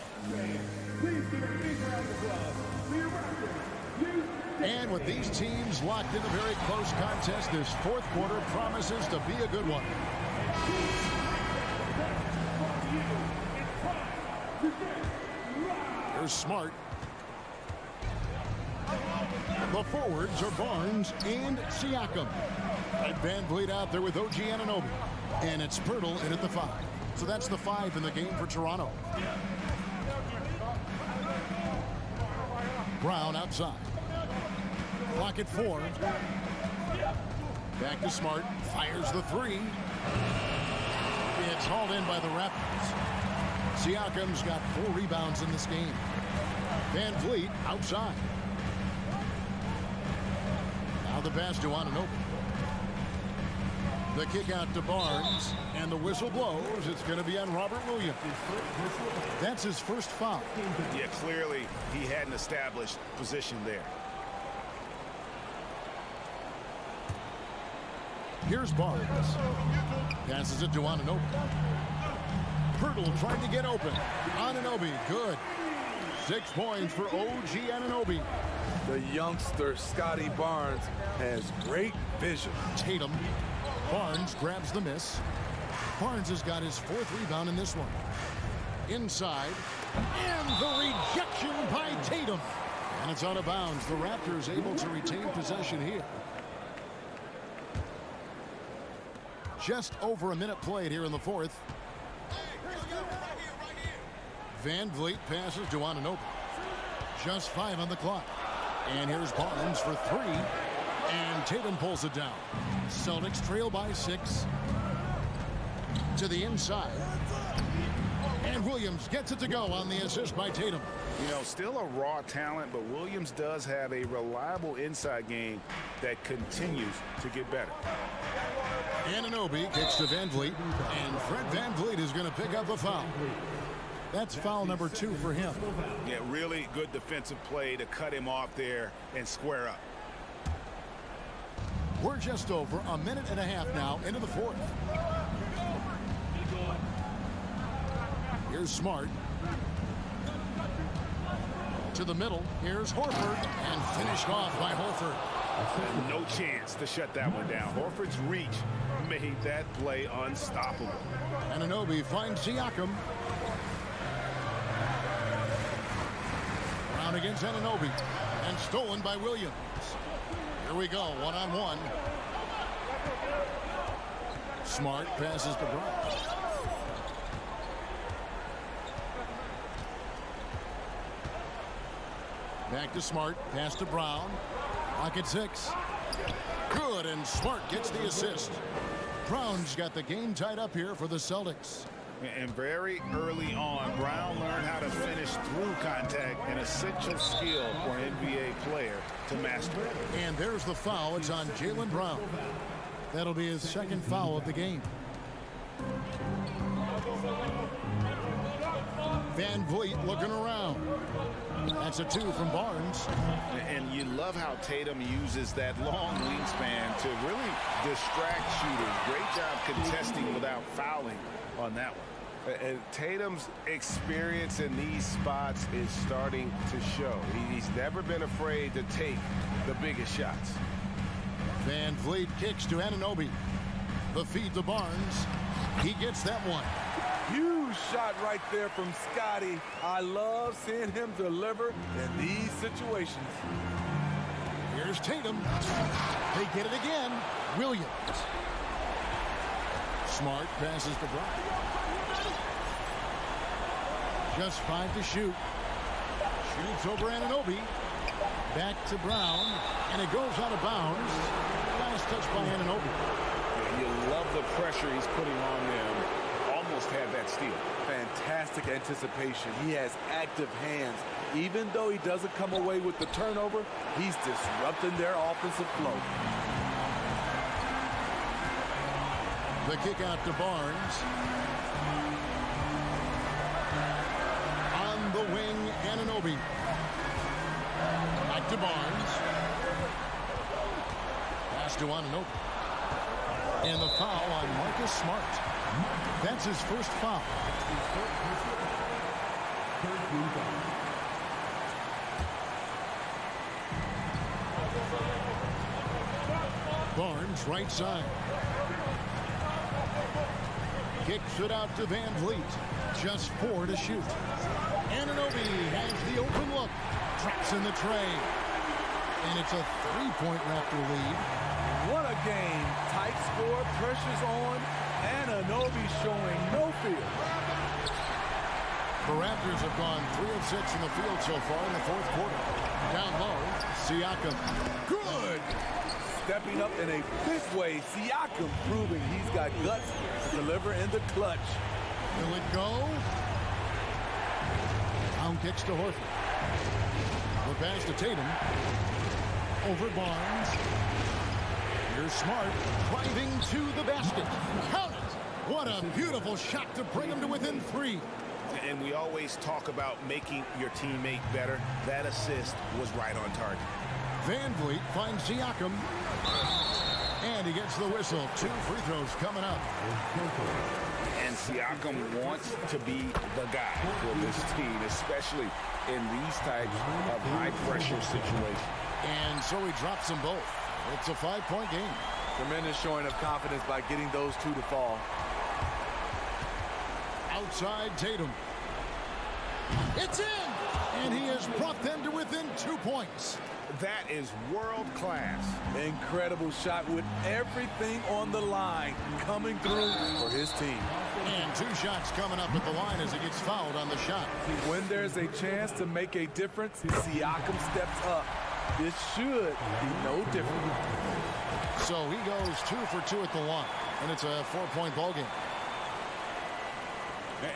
And with these teams locked in a very close contest, this 4th quarter promises to be a good one. Here's Smart. The forwards are Barnes and Siakam. And Van Vliet out there with OG Anunoby. And it's Pirtle in at the 5. So that's the 5 in the game for Toronto. Brown outside. Clock at 4. Back to Smart. Fires the three. It's hauled in by the Raptors. Siakam's got 4 rebounds in this game. Van Vliet outside. Now the pass to Anunoby. The kick out to Barnes, and the whistle blows. It's going to be on Robert Williams. That's his first foul. Yeah, clearly he hadn't established position there. Here's Barnes. Passes it to Anunoby. Pirtle trying to get open. Anunoby, good. 6 points for OG Anunoby. The youngster, Scotty Barnes, has great vision. Tatum. Barnes grabs the miss. Barnes has got his 4th rebound in this one. Inside. And the rejection by Tatum. And it's out of bounds. The Raptors able to retain possession here. Just over a minute played here in the 4th. Van Vliet passes to Anunoby. Just 5 on the clock. And here's Barnes for 3. And Tatum pulls it down. Celtics trail by 6. To the inside. And Williams gets it to go on the assist by Tatum. You know, still a raw talent, but Williams does have a reliable inside game that continues to get better. Anunoby kicks to Van Vliet. And Fred Van Vliet is going to pick up a foul. That's foul number 2 for him. Yeah, really good defensive play to cut him off there and square up. We're just over a minute and a half now into the 4th. Here's Smart. To the middle. Here's Horford. And finished off by Horford. No chance to shut that one down. Horford's reach made that play unstoppable. Anunoby finds Siakam. Brown against Anunoby. And stolen by Williams. Here we go, 1-on-1. Smart passes to Brown. Back to Smart, pass to Brown. Clock at 6. Good, and Smart gets the assist. Brown's got the game tied up here for the Celtics. And very early on, Brown learned how to finish through contact, an essential skill for an NBA player to master. And there's the foul. It's on Jaylen Brown. That'll be his 2nd foul of the game. Van Vliet looking around. That's a 2 from Barnes. And you love how Tatum uses that long wingspan to really distract shooters. Great job contesting without fouling on that one. And Tatum's experience in these spots is starting to show. He's never been afraid to take the biggest shots. Van Vliet kicks to Anunoby. The feed to Barnes. He gets that one. Huge shot right there from Scotty. I love seeing him deliver in these situations. Here's Tatum. They get it again. Williams. Smart passes to Brown. Just 5 to shoot. Shoots over Anunoby. Back to Brown. And it goes out of bounds. Last touch by Anunoby. You love the pressure he's putting on them. Almost had that steal. Fantastic anticipation. He has active hands. Even though he doesn't come away with the turnover, he's disrupting their offensive flow. The kick out to Barnes. On the wing, Anunoby. Back to Barnes. Pass to Anunoby. And the foul on Marcus Smart. That's his first foul. Barnes, right side. Kicks it out to Van Vliet. Just 4 to shoot. Anunoby has the open look. Traps in the tray. And it's a 3-point Raptor lead. What a game. Tight score, pressure's on. Anunoby showing no fear. The Raptors have gone 3 of 6 in the field so far in the 4th quarter. Down low, Siakam. Good! stepping up in a big way. Siakam proving he's got guts to deliver in the clutch. Will it go? Down kicks to Horford. The pass to Tatum. Over Barnes. Here's Smart driving to the basket. Count it! What a beautiful shot to bring him to within 3. And we always talk about making your teammate better. That assist was right on target. Van Vliet finds Siakam. And he gets the whistle. 2 free throws coming up. And Siakam wants to be the guy for this team, especially in these types of high-pressure situations. And so he drops them both. It's a 5-point game. Tremendous showing of confidence by getting those 2 to fall. Outside Tatum. It's in! And he has brought them to within 2 points. That is world class. Incredible shot with everything on the line coming through for his team. And 2 shots coming up at the line as he gets fouled on the shot. When there's a chance to make a difference, Siakam steps up. This should be no different. So he goes 2 for 2 at the line. And it's a 4-point ball game.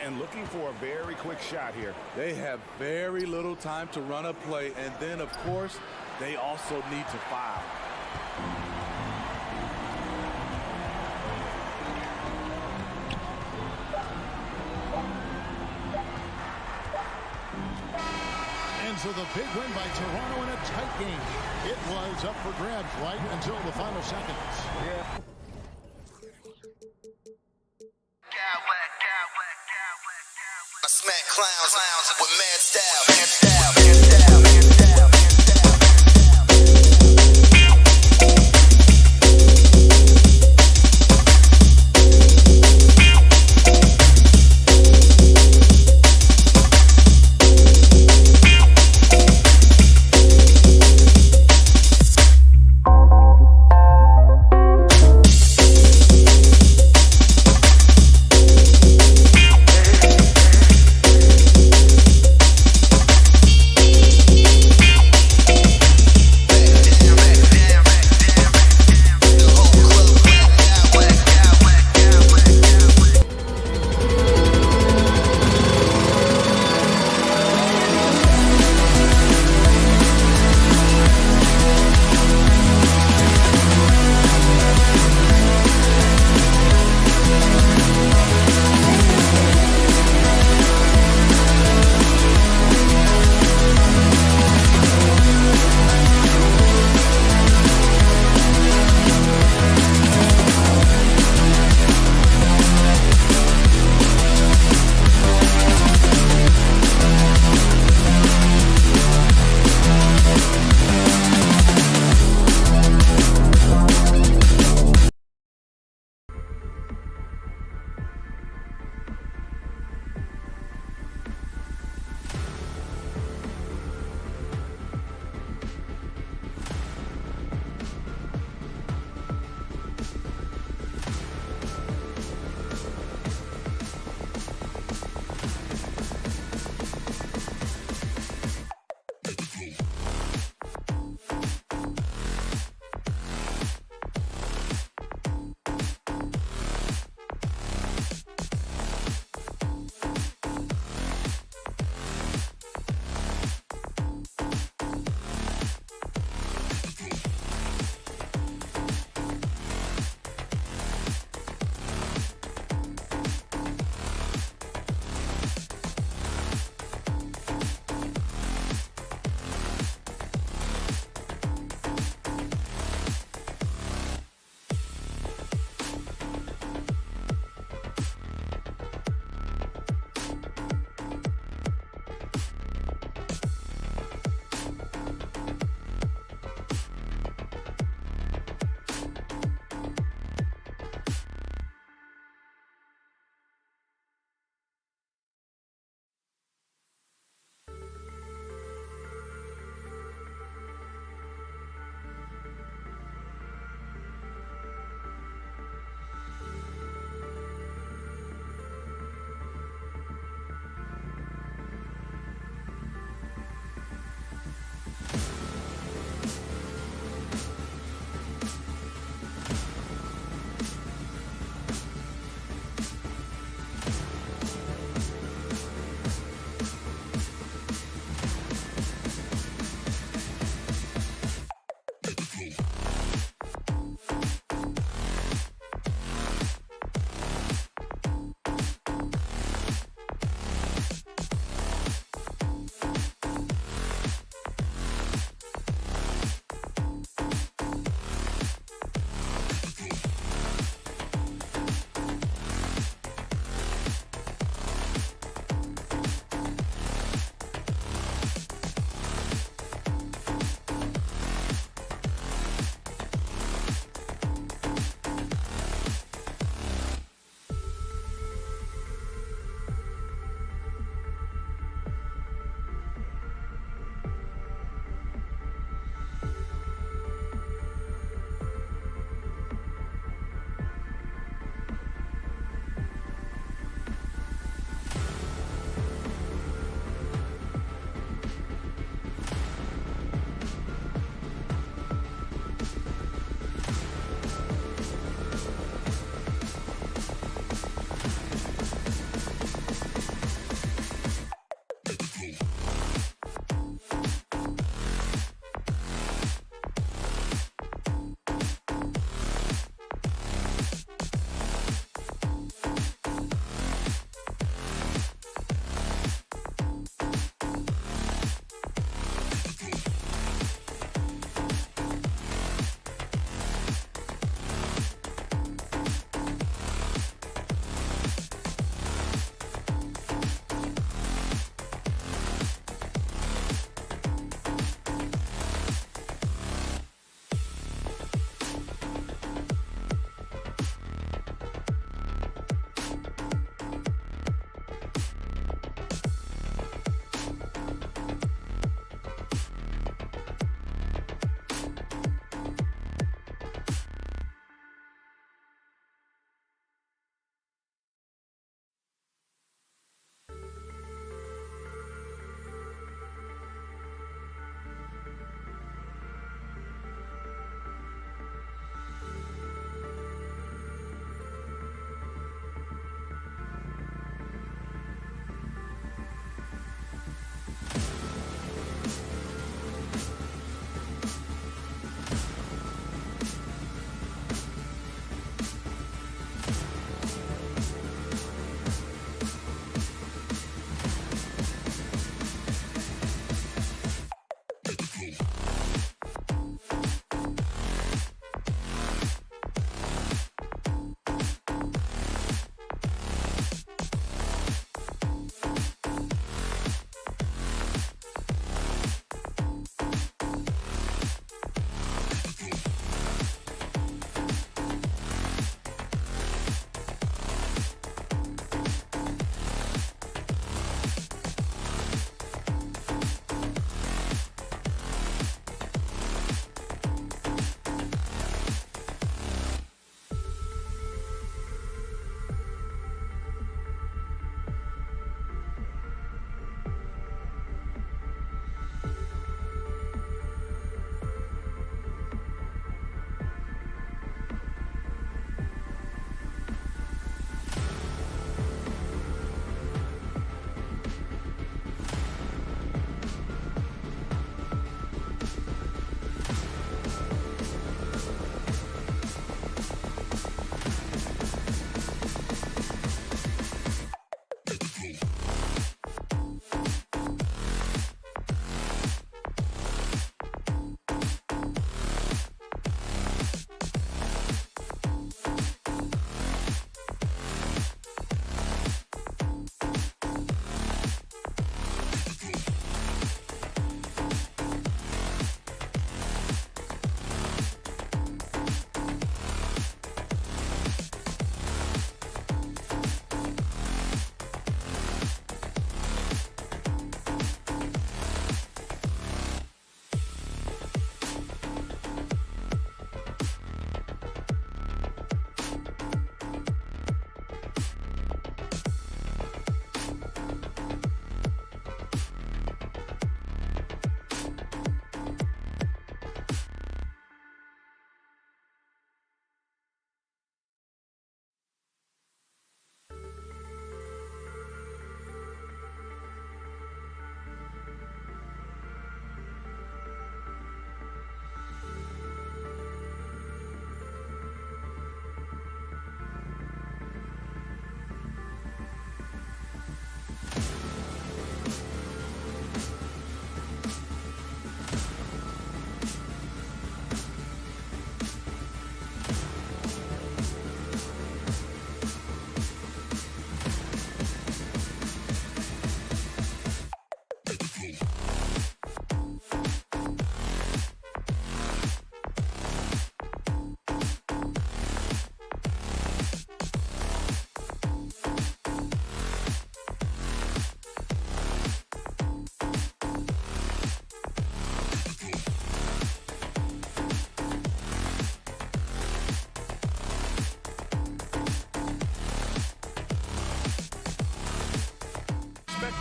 And looking for a very quick shot here. They have very little time to run a play, and then, of course, they also need to foul. And so the big win by Toronto in a tight game. It was up for grabs right until the final seconds. Yeah. I smack clowns with mad style.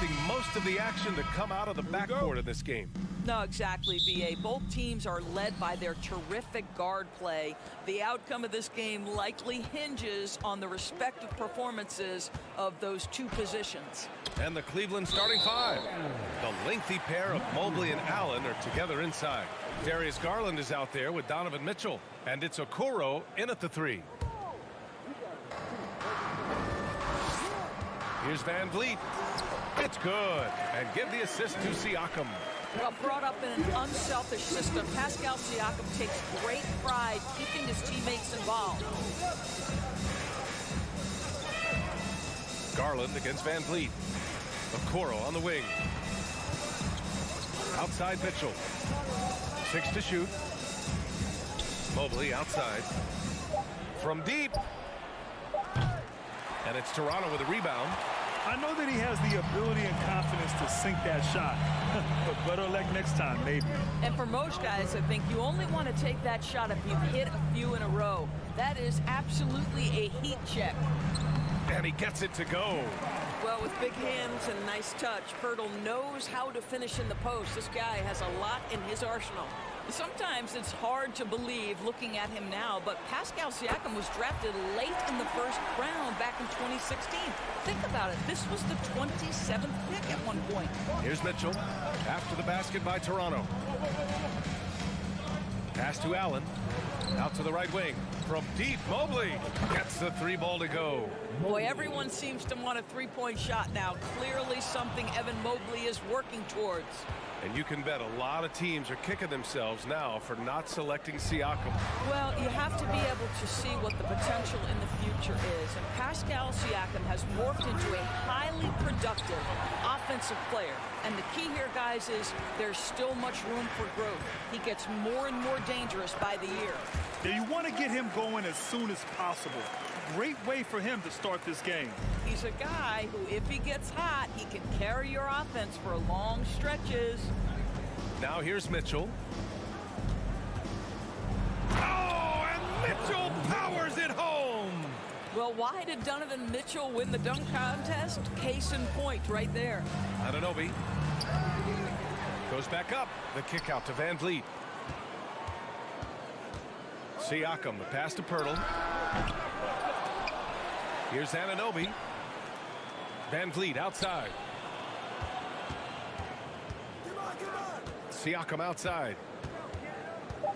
expecting most of the action to come out of the backcourt in this game. No, exactly, B.A. Both teams are led by their terrific guard play. The outcome of this game likely hinges on the respective performances of those two positions. And the Cleveland starting five. The lengthy pair of Mobley and Allen are together inside. Darius Garland is out there with Donovan Mitchell. And it's Okoro in at the three. Here's Van Vliet. It's good. And give the assist to Siakam. Well, brought up in an unselfish system, Pascal Siakam takes great pride keeping his teammates involved. Garland against Van Vliet. Okoro on the wing. Outside Mitchell. 6 to shoot. Mobley outside. From deep. And it's Toronto with a rebound. I know that he has the ability and confidence to sink that shot. But better luck next time, maybe. And for most guys, I think you only want to take that shot if you've hit a few in a row. That is absolutely a heat check. And he gets it to go. Well, with big hands and nice touch, Pirtle knows how to finish in the post. This guy has a lot in his arsenal. Sometimes it's hard to believe looking at him now, but Pascal Siakam was drafted late in the first round back in 2016. Think about it. This was the 27th pick at one point. Here's Mitchell after the basket by Toronto. Pass to Allen. Out to the right wing. From deep, Mobley gets the three ball to go. Boy, everyone seems to want a three-point shot now. Clearly something Evan Mobley is working towards. And you can bet a lot of teams are kicking themselves now for not selecting Siakam. Well, you have to be able to see what the potential in the future is. And Pascal Siakam has morphed into a highly productive offensive player. And the key here, guys, is there's still much room for growth. He gets more and more dangerous by the year. Yeah, you want to get him going as soon as possible. Great way for him to start this game. He's a guy who, if he gets hot, he can carry your offense for long stretches. Now here's Mitchell. Oh, and Mitchell powers it home. Well, why did Donovan Mitchell win the dunk contest? Case in point right there. Anunoby goes back up. The kick out to Van Vliet. Siakam, the pass to Pirtle. Here's Anunoby. Van Vliet outside. Siakam outside.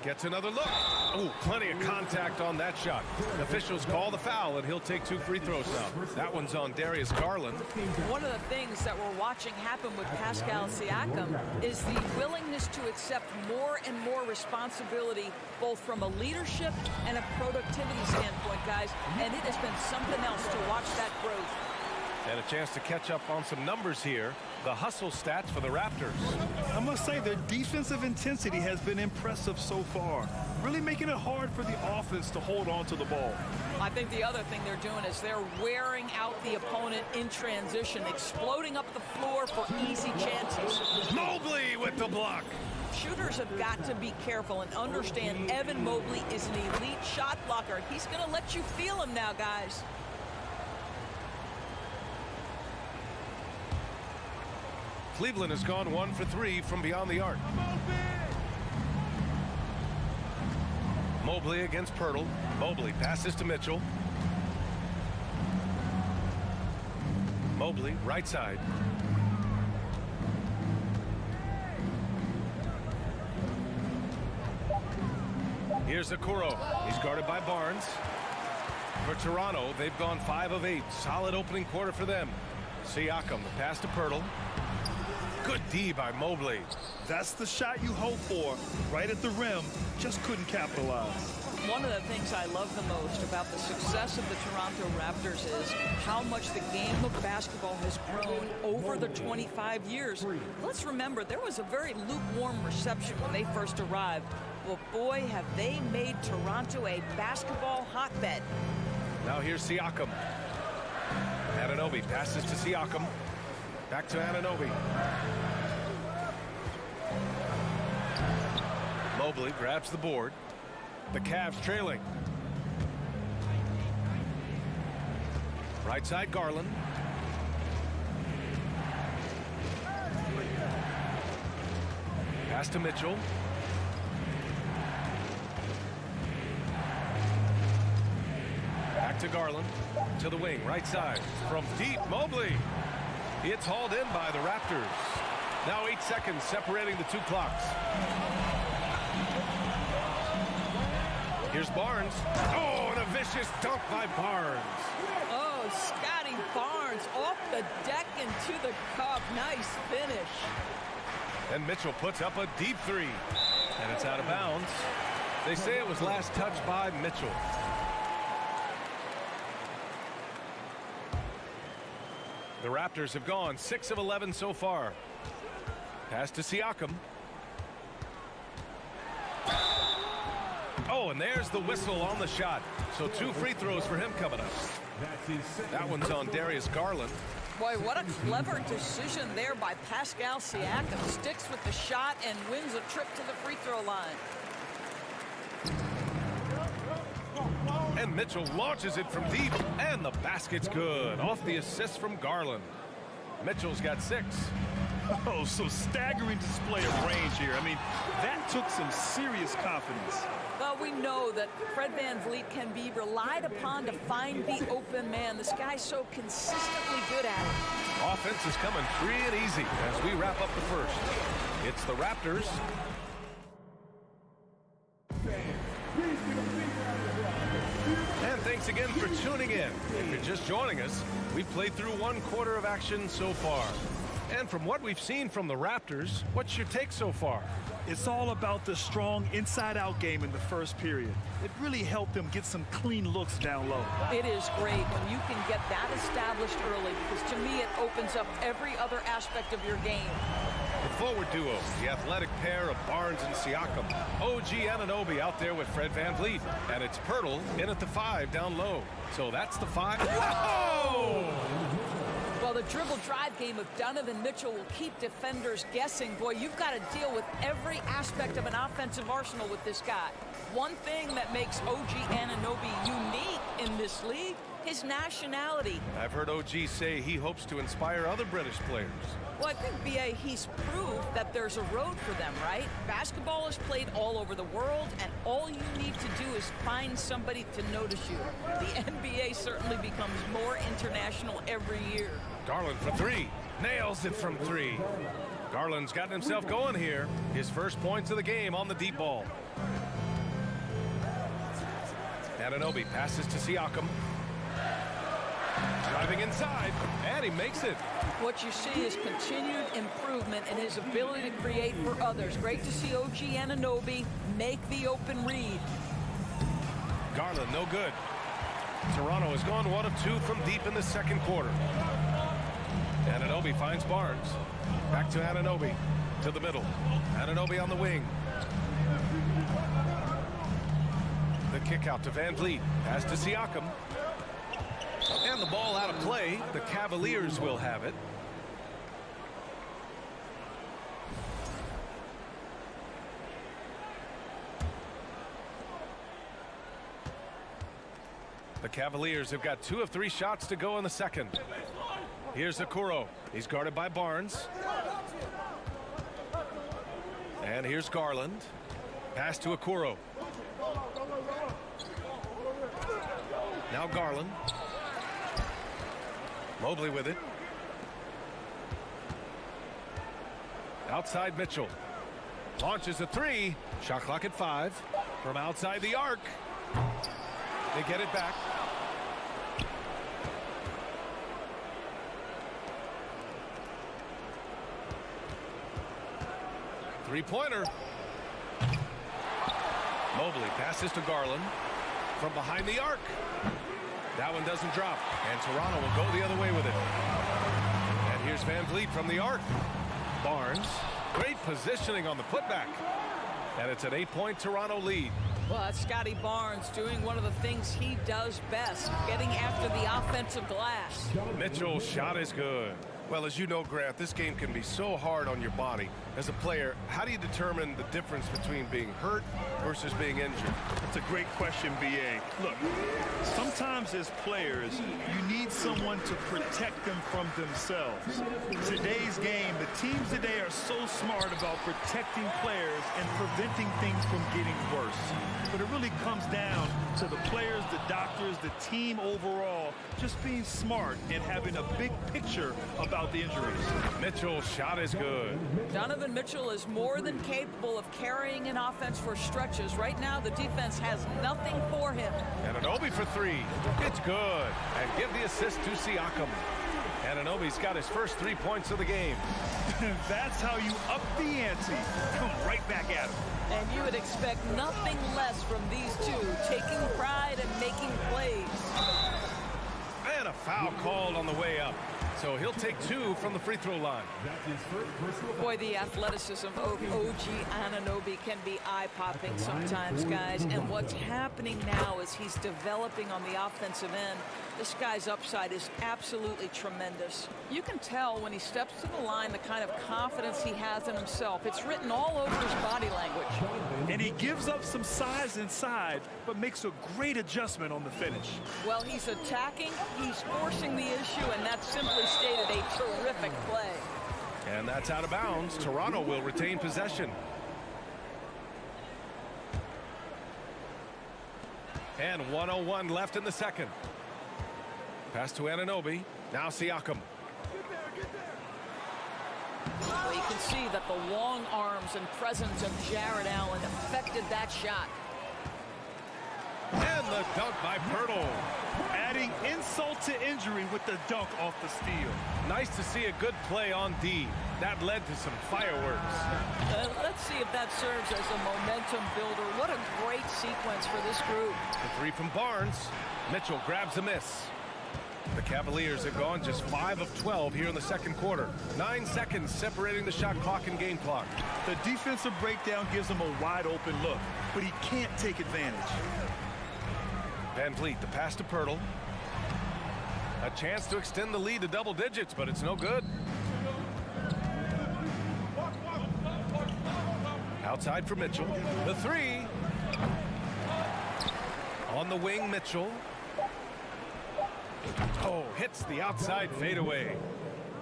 Gets another look. Oh, plenty of contact on that shot. Officials call the foul, and he'll take 2 free throws now. That one's on Darius Garland. One of the things that we're watching happen with Pascal Siakam is the willingness to accept more and more responsibility, both from a leadership and a productivity standpoint, guys. And it has been something else to watch that growth. And a chance to catch up on some numbers here. The hustle stats for the Raptors. I must say their defensive intensity has been impressive so far. Really making it hard for the offense to hold on to the ball. I think the other thing they're doing is they're wearing out the opponent in transition, exploding up the floor for easy chances. Mobley with the block. Shooters have got to be careful and understand Evan Mobley is an elite shot blocker. He's going to let you feel him now, guys. Cleveland has gone 1 for 3 from beyond the arc. Mobley against Pirtle. Mobley passes to Mitchell. Mobley right side. Here's Okoro. He's guarded by Barnes. For Toronto, they've gone 5 of 8. Solid opening quarter for them. Siakam, the pass to Pirtle. Good D by Mobley. That's the shot you hope for. Right at the rim. Just couldn't capitalize. One of the things I love the most about the success of the Toronto Raptors is how much the game of basketball has grown over the 25 years. Let's remember, there was a very lukewarm reception when they first arrived. Well, boy, have they made Toronto a basketball hotbed. Now here's Siakam. Anunoby passes to Siakam. Back to Anunoby. Mobley grabs the board. The Cavs trailing. Right side Garland. Pass to Mitchell. Back to Garland. To the wing, right side. From deep, Mobley. It's hauled in by the Raptors. Now 8 seconds separating the two clocks. Here's Barnes. Oh, and a vicious dunk by Barnes. Oh, Scotty Barnes off the deck into the cup. Nice finish. And Mitchell puts up a deep three. And it's out of bounds. They say it was last touched by Mitchell. The Raptors have gone 6 of 11 so far. Pass to Siakam. Oh, and there's the whistle on the shot. So 2 free throws for him coming up. That one's on Darius Garland. Boy, what a clever decision there by Pascal Siakam. Sticks with the shot and wins a trip to the free throw line. And Mitchell launches it from deep, and the basket's good. Off the assist from Garland. Mitchell's got 6. Oh, so staggering display of range here. I mean, that took some serious confidence. Well, we know that Fred VanVleet can be relied upon to find the open man. This guy's so consistently good at it. Offense is coming free and easy as we wrap up the first. It's the Raptors. And thanks again for tuning in. If you're just joining us, we've played through 1 quarter of action so far. And from what we've seen from the Raptors, what's your take so far? It's all about the strong inside-out game in the first period. It really helped them get some clean looks down low. It is great when you can get that established early, because to me it opens up every other aspect of your game. The forward duo, the athletic pair of Barnes and Siakam. OG Anunoby out there with Fred VanVleet. And it's Pirtle in at the 5 down low. So that's the 5. Whoa! Well, the dribble drive game of Donovan Mitchell will keep defenders guessing. Boy, you've got to deal with every aspect of an offensive arsenal with this guy. One thing that makes OG Anunoby unique in this league, his nationality. I've heard OG say he hopes to inspire other British players. Well, I think, B.A., he's proved that there's a road for them, right? Basketball is played all over the world, and all you need to do is find somebody to notice you. The NBA certainly becomes more international every year. Garland for 3. Nails it from 3. Garland's gotten himself going here. His first points of the game on the deep ball. Anunoby passes to Siakam. Driving inside, and he makes it. What you see is continued improvement in his ability to create for others. Great to see OG Anunoby make the open read. Garland, no good. Toronto has gone 1 of 2 from deep in the second quarter. Anunoby finds Barnes. Back to Anunoby. To the middle. Anunoby on the wing. The kick out to VanVleet. Pass to Siakam. And the ball out of play. The Cavaliers will have it. The Cavaliers have got 2 of 3 shots to go in the second. Here's Okoro. He's guarded by Barnes. And here's Garland. Pass to Okoro. Now Garland. Mobley with it. Outside Mitchell. Launches a 3. Shot clock at 5. From outside the arc. They get it back. Three-pointer. Mobley passes to Garland. From behind the arc. That one doesn't drop, and Toronto will go the other way with it. And here's VanVleet from the arc. Barnes, great positioning on the putback. And it's an 8-point Toronto lead. Well, that's Scotty Barnes doing one of the things he does best, getting after the offensive glass. Mitchell's shot is good. Well, as you know, Grant, this game can be so hard on your body. As a player, how do you determine the difference between being hurt versus being injured? That's a great question, B.A. Look, sometimes as players, you need someone to protect them from themselves. Today's game, the teams today are so smart about protecting players and preventing things from getting worse. But it really comes down to the players, the doctors, the team overall, just being smart and having a big picture about the injuries. Mitchell's shot is good. Donovan Mitchell is more than capable of carrying an offense for stretches. Right now, the defense has nothing for him. Anunoby for three. It's good. And give the assist to Siakam. Anunoby's got his first 3 points of the game. That's how you up the ante. Come right back at him. And you would expect nothing less from these two, taking pride and making plays. And a foul called on the way up. So he'll take 2 from the free throw line. Boy, the athleticism of OG Anunoby can be eye-popping sometimes, guys. And what's happening now is he's developing on the offensive end. This guy's upside is absolutely tremendous. You can tell when he steps to the line the kind of confidence he has in himself. It's written all over his body language. And he gives up some size inside, but makes a great adjustment on the finish. Well, he's attacking, he's forcing the issue, and that's simply stated a terrific play. And that's out of bounds. Toronto will retain possession. And 1:01 left in the second. Pass to Anunoby. Now Siakam. Well, you can see that the long arms and presence of Jared Allen affected that shot. And the dunk by Pirtle. Adding insult to injury with the dunk off the steal. Nice to see a good play on D. That led to some fireworks. Let's see if that serves as a momentum builder. What a great sequence for this group. The three from Barnes. Mitchell grabs a miss. The Cavaliers have gone just 5 of 12 here in the second quarter. 9 seconds separating the shot clock and game clock. The defensive breakdown gives him a wide open look, but he can't take advantage. Van Vliet, the pass to Pirtle. A chance to extend the lead to double digits, but it's no good. Outside for Mitchell. The three. On the wing, Mitchell. Oh, hits the outside fadeaway.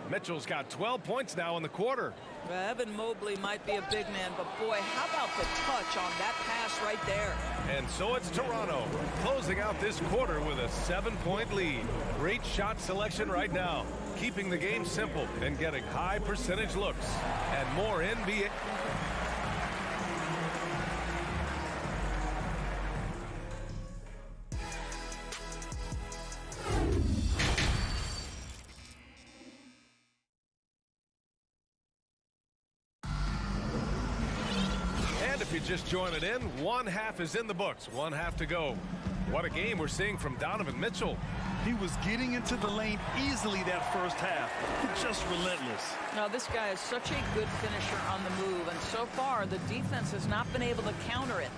Mitchell's got 12 points now in the quarter. Evan Mobley might be a big man, but boy, how about the touch on that pass right there? And so it's Toronto closing out this quarter with a 7-point lead. Great shot selection right now, keeping the game simple and getting high percentage looks. And more NBA. If you're just joining in, one half is in the books, one half to go. What a game we're seeing from Donovan Mitchell. He was getting into the lane easily that first half. Just relentless. Now, this guy is such a good finisher on the move, and so far the defense has not been able to counter it.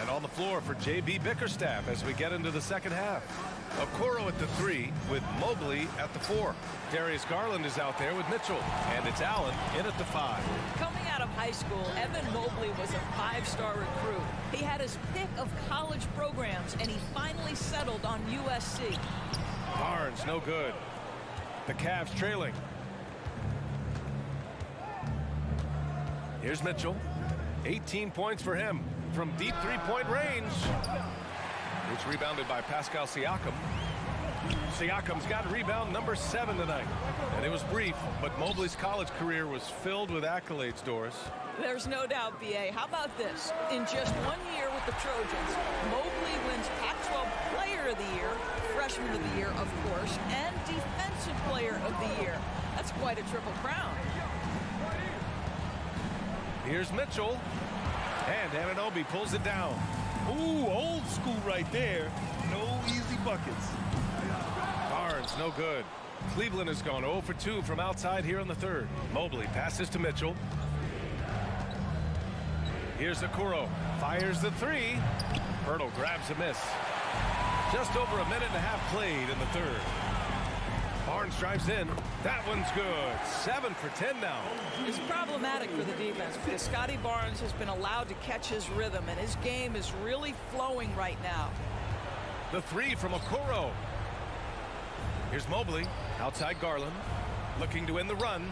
And on the floor for J.B. Bickerstaff as we get into the second half. Okoro at the 3 with Mobley at the 4. Darius Garland is out there with Mitchell. And it's Allen in at the 5. Coming out of high school, Evan Mobley was a 5-star recruit. He had his pick of college programs, and he finally settled on USC. Barnes, no good. The Cavs trailing. Here's Mitchell. 18 points for him from deep three-point range. It's rebounded by Pascal Siakam. Siakam's got rebound number 7 tonight. And it was brief, but Mobley's college career was filled with accolades, Doris. There's no doubt, B.A. How about this? In just 1 year with the Trojans, Mobley wins Pac-12 Player of the Year, Freshman of the Year, of course, and Defensive Player of the Year. That's quite a triple crown. Here's Mitchell. And Anunoby pulls it down. Ooh, old school right there. No easy buckets. Barnes, no good. Cleveland has gone 0 for 2 from outside here in the third. Mobley passes to Mitchell. Here's Okoro. Fires the 3. Pirtle grabs a miss. Just over a minute and a half played in the third. Barnes Barnes drives in. That one's good. 7 for 10 now. It's problematic for the defense because Scotty Barnes has been allowed to catch his rhythm, and his game is really flowing right now. The three from Okoro. Here's Mobley. Outside Garland. Looking to win the run.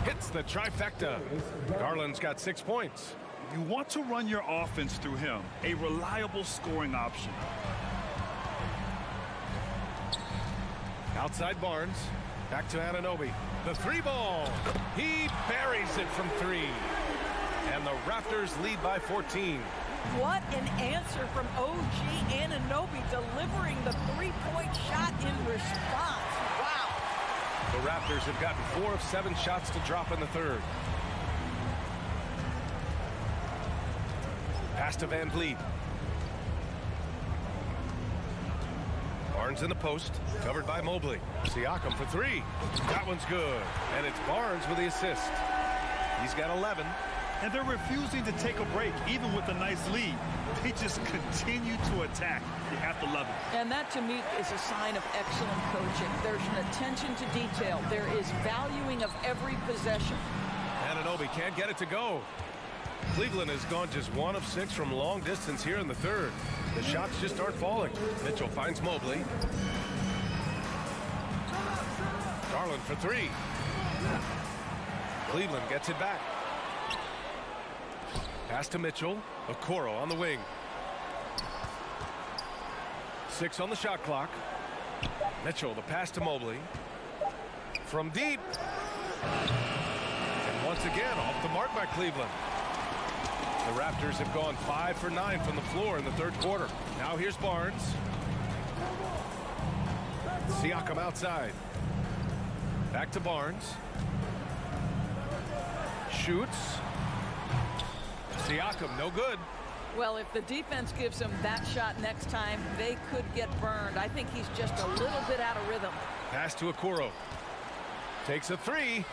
Hits the trifecta. Garland's got 6 points. You want to run your offense through him, a reliable scoring option. Outside Barnes. Back to Anunoby. The three ball. He buries it from 3. And the Raptors lead by 14. What an answer from OG Anunoby, delivering the three-point shot in response. Wow. The Raptors have gotten 4 of 7 shots to drop in the third. Pass to Van Vliet. Barnes in the post, covered by Mobley. Siakam for 3. That one's good. And it's Barnes with the assist. He's got 11. And they're refusing to take a break, even with a nice lead. They just continue to attack. You have to love it. And that, to me, is a sign of excellent coaching. There's an attention to detail. There is valuing of every possession. Anunoby can't get it to go. Cleveland has gone just 1 of 6 from long distance here in the third. The shots just aren't falling. Mitchell finds Mobley. Garland for 3. Cleveland gets it back. Pass to Mitchell. Okoro on the wing. 6 on the shot clock. Mitchell, the pass to Mobley. From deep. And once again, off the mark by Cleveland. The Raptors have gone 5 for 9 from the floor in the third quarter. Now here's Barnes. Siakam outside. Back to Barnes. Shoots. Siakam, no good. Well, if the defense gives him that shot next time, they could get burned. I think he's just a little bit out of rhythm. Pass to Okoro. Takes a 3.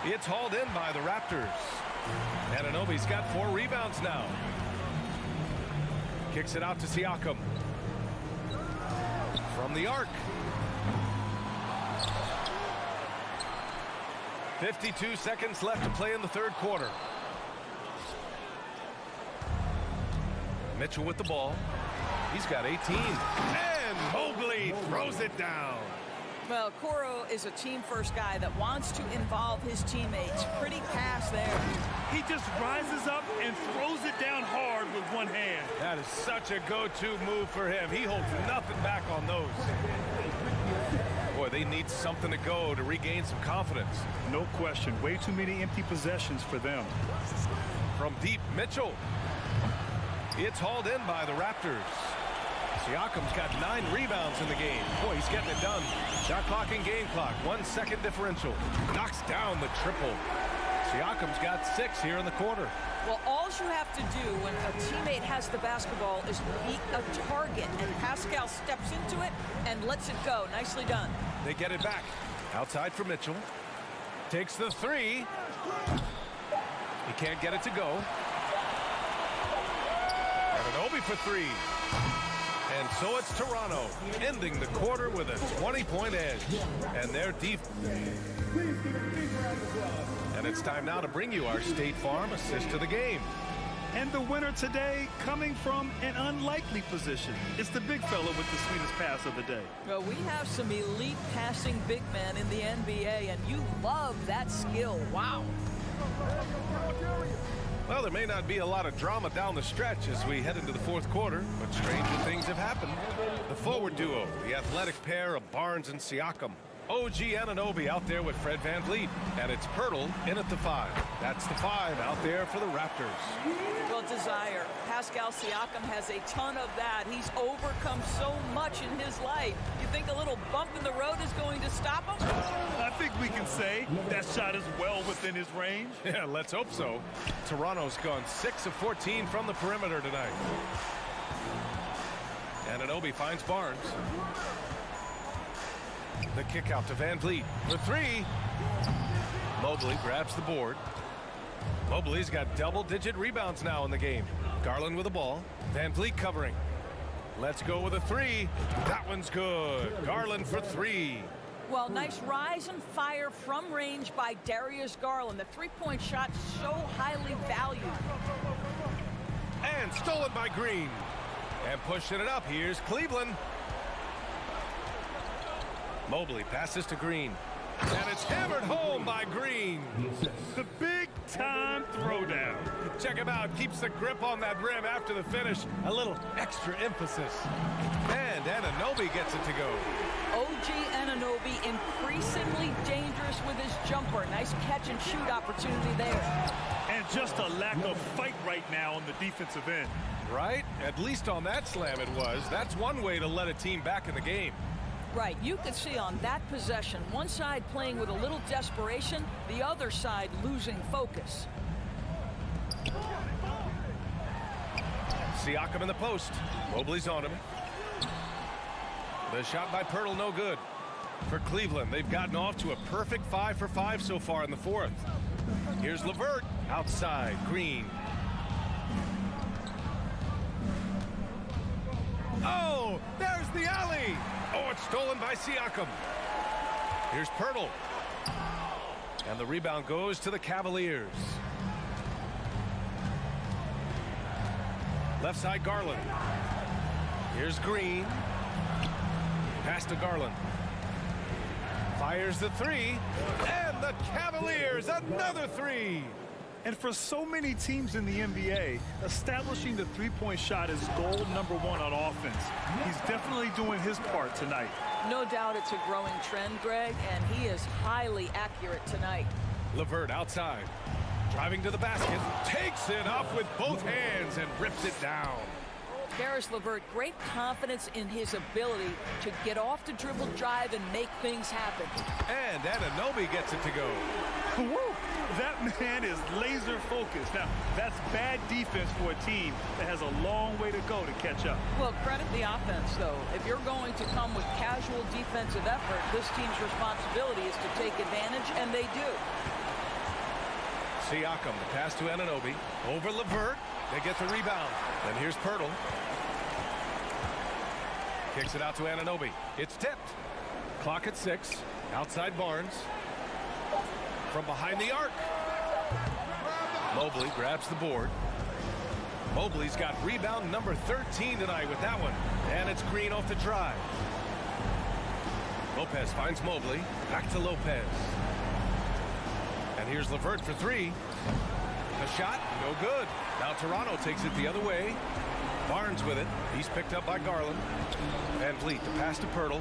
It's hauled in by the Raptors. Anunoby's got 4 rebounds now. Kicks it out to Siakam. From the arc. 52 seconds left to play in the third quarter. Mitchell with the ball. He's got 18. And Mobley throws it down. Well, Okoro is a team-first guy that wants to involve his teammates. Pretty pass there. He just rises up and throws it down hard with one hand. That is such a go-to move for him. He holds nothing back on those. Boy, they need something to go to regain some confidence. No question. Way too many empty possessions for them. From deep, Mitchell. It's hauled in by the Raptors. Siakam's got 9 rebounds in the game. Boy, he's getting it done. Shot clock and game clock. 1 second differential. Knocks down the triple. Siakam's got 6 here in the quarter. Well, all you have to do when a teammate has the basketball is beat a target, and Pascal steps into it and lets it go. Nicely done. They get it back. Outside for Mitchell. Takes the 3. He can't get it to go. Anunoby for 3. And so it's Toronto, ending the quarter with a 20-point edge. And their deep. And it's time now to bring you our State Farm assist to the game. And the winner today coming from an unlikely position. It's the big fella with the sweetest pass of the day. Well, we have some elite passing big men in the NBA, and you love that skill. Wow. Well, there may not be a lot of drama down the stretch as we head into the fourth quarter, but stranger things have happened. The forward duo, the athletic pair of Barnes and Siakam. OG Anunoby out there with Fred VanVleet, and it's Pirtle in at the 5. That's the 5 out there for the Raptors. Well, desire. Pascal Siakam has a ton of that. He's overcome so much in his life. You think a little bump in the road is going to stop him? I think we can say that shot is well within his range. Yeah, let's hope so. Toronto's gone 6 of 14 from the perimeter tonight. Anunoby finds Barnes. The kick out to VanVleet for 3. Mobley grabs the board. Mobley's got double-digit rebounds now in the game. Garland with the ball. VanVleet covering. Let's go with a three. That one's good. Garland for three. Well, nice rise and fire from range by Darius Garland. The three-point shot so highly valued. And stolen by Green. And pushing it up. Here's Cleveland. Mobley passes to Green. And it's hammered home by Green. The big-time throwdown. Check him out. Keeps the grip on that rim after the finish. A little extra emphasis. And Anunoby gets it to go. OG Anunoby increasingly dangerous with his jumper. Nice catch-and-shoot opportunity there. And just a lack of fight right now on the defensive end. Right? At least on that slam it was. That's one way to let a team back in the game. Right, you could see on that possession, one side playing with a little desperation, the other side losing focus. Siakam in the post. Mobley's on him. The shot by Pirtle, no good. For Cleveland, they've gotten off to a perfect 5 for 5 so far in the fourth. Here's LeVert outside. Green. Oh, there's the alley. Oh, it's stolen by Siakam. Here's Pirtle. And the rebound goes to the Cavaliers. Left side, Garland. Here's Green. Pass to Garland. Fires the three. And the Cavaliers, another three. And for so many teams in the NBA, establishing the three-point shot is goal number one on offense. He's definitely doing his part tonight. No doubt it's a growing trend, Greg, and he is highly accurate tonight. LeVert outside. Driving to the basket. Takes it up with both hands and rips it down. Caris LeVert, great confidence in his ability to get off the dribble drive and make things happen. And Anunoby gets it to go. Woo! That man is laser focused. Now, that's bad defense for a team that has a long way to go to catch up. Well, credit the offense, though. If you're going to come with casual defensive effort, this team's responsibility is to take advantage, and they do. Siakam, the pass to Anunoby. Over LeVert. They get the rebound. And here's Pirtle. Kicks it out to Anunoby. It's tipped. Clock at 6. Outside Barnes. From behind the arc. Mobley grabs the board. Mobley's got rebound number 13 tonight with that one. And it's Green off the drive. Lopez finds Mobley. Back to Lopez. And here's LeVert for three. The shot, no good. Now Toronto takes it the other way. Barnes with it. He's picked up by Garland. Van Vliet, the pass to Pirtle.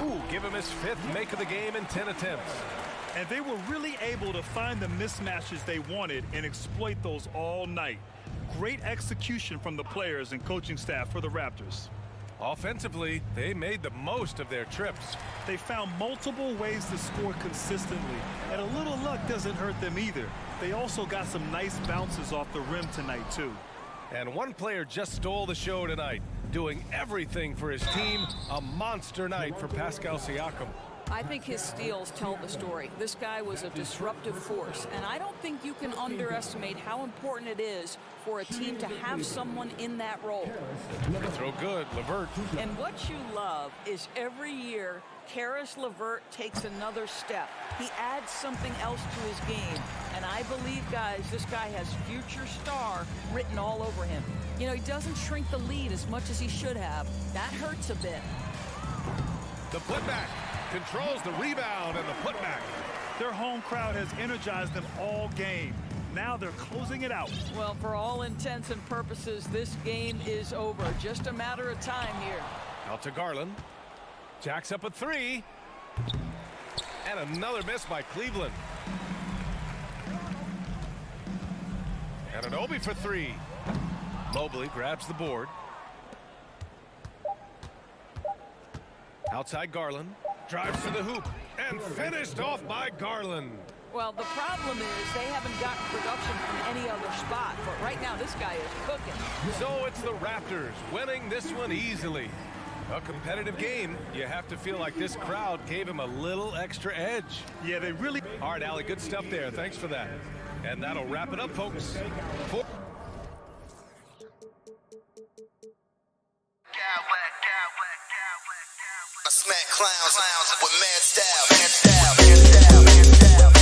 Ooh, give him his 5th make of the game in 10 attempts. And they were really able to find the mismatches they wanted and exploit those all night. Great execution from the players and coaching staff for the Raptors. Offensively, they made the most of their trips. They found multiple ways to score consistently, and a little luck doesn't hurt them either. They also got some nice bounces off the rim tonight, too. And one player just stole the show tonight, doing everything for his team. A monster night for Pascal Siakam. I think his steals tell the story. This guy was a disruptive force, and I don't think you can underestimate how important it is for a team to have someone in that role. Free throw good, LeVert. And what you love is every year, Caris LeVert takes another step. He adds something else to his game. And I believe, guys, this guy has future star written all over him. You know, he doesn't shrink the lead as much as he should have. That hurts a bit. The putback controls the rebound and the putback. Their home crowd has energized them all game. Now they're closing it out. Well, for all intents and purposes, this game is over. Just a matter of time here. Out to Garland. Jacks up a three. And another miss by Cleveland. Anunoby for three. Mobley grabs the board. Outside Garland. Drives to the hoop. And finished off by Garland. Well, the problem is they haven't gotten production from any other spot. But right now, this guy is cooking. So it's the Raptors winning this one easily. A competitive game. You have to feel like this crowd gave him a little extra edge. Yeah, they really... All right, Allie, good stuff there. Thanks for that. And that'll wrap it up, folks. clowns with mad style, mad style, mad style, mad style.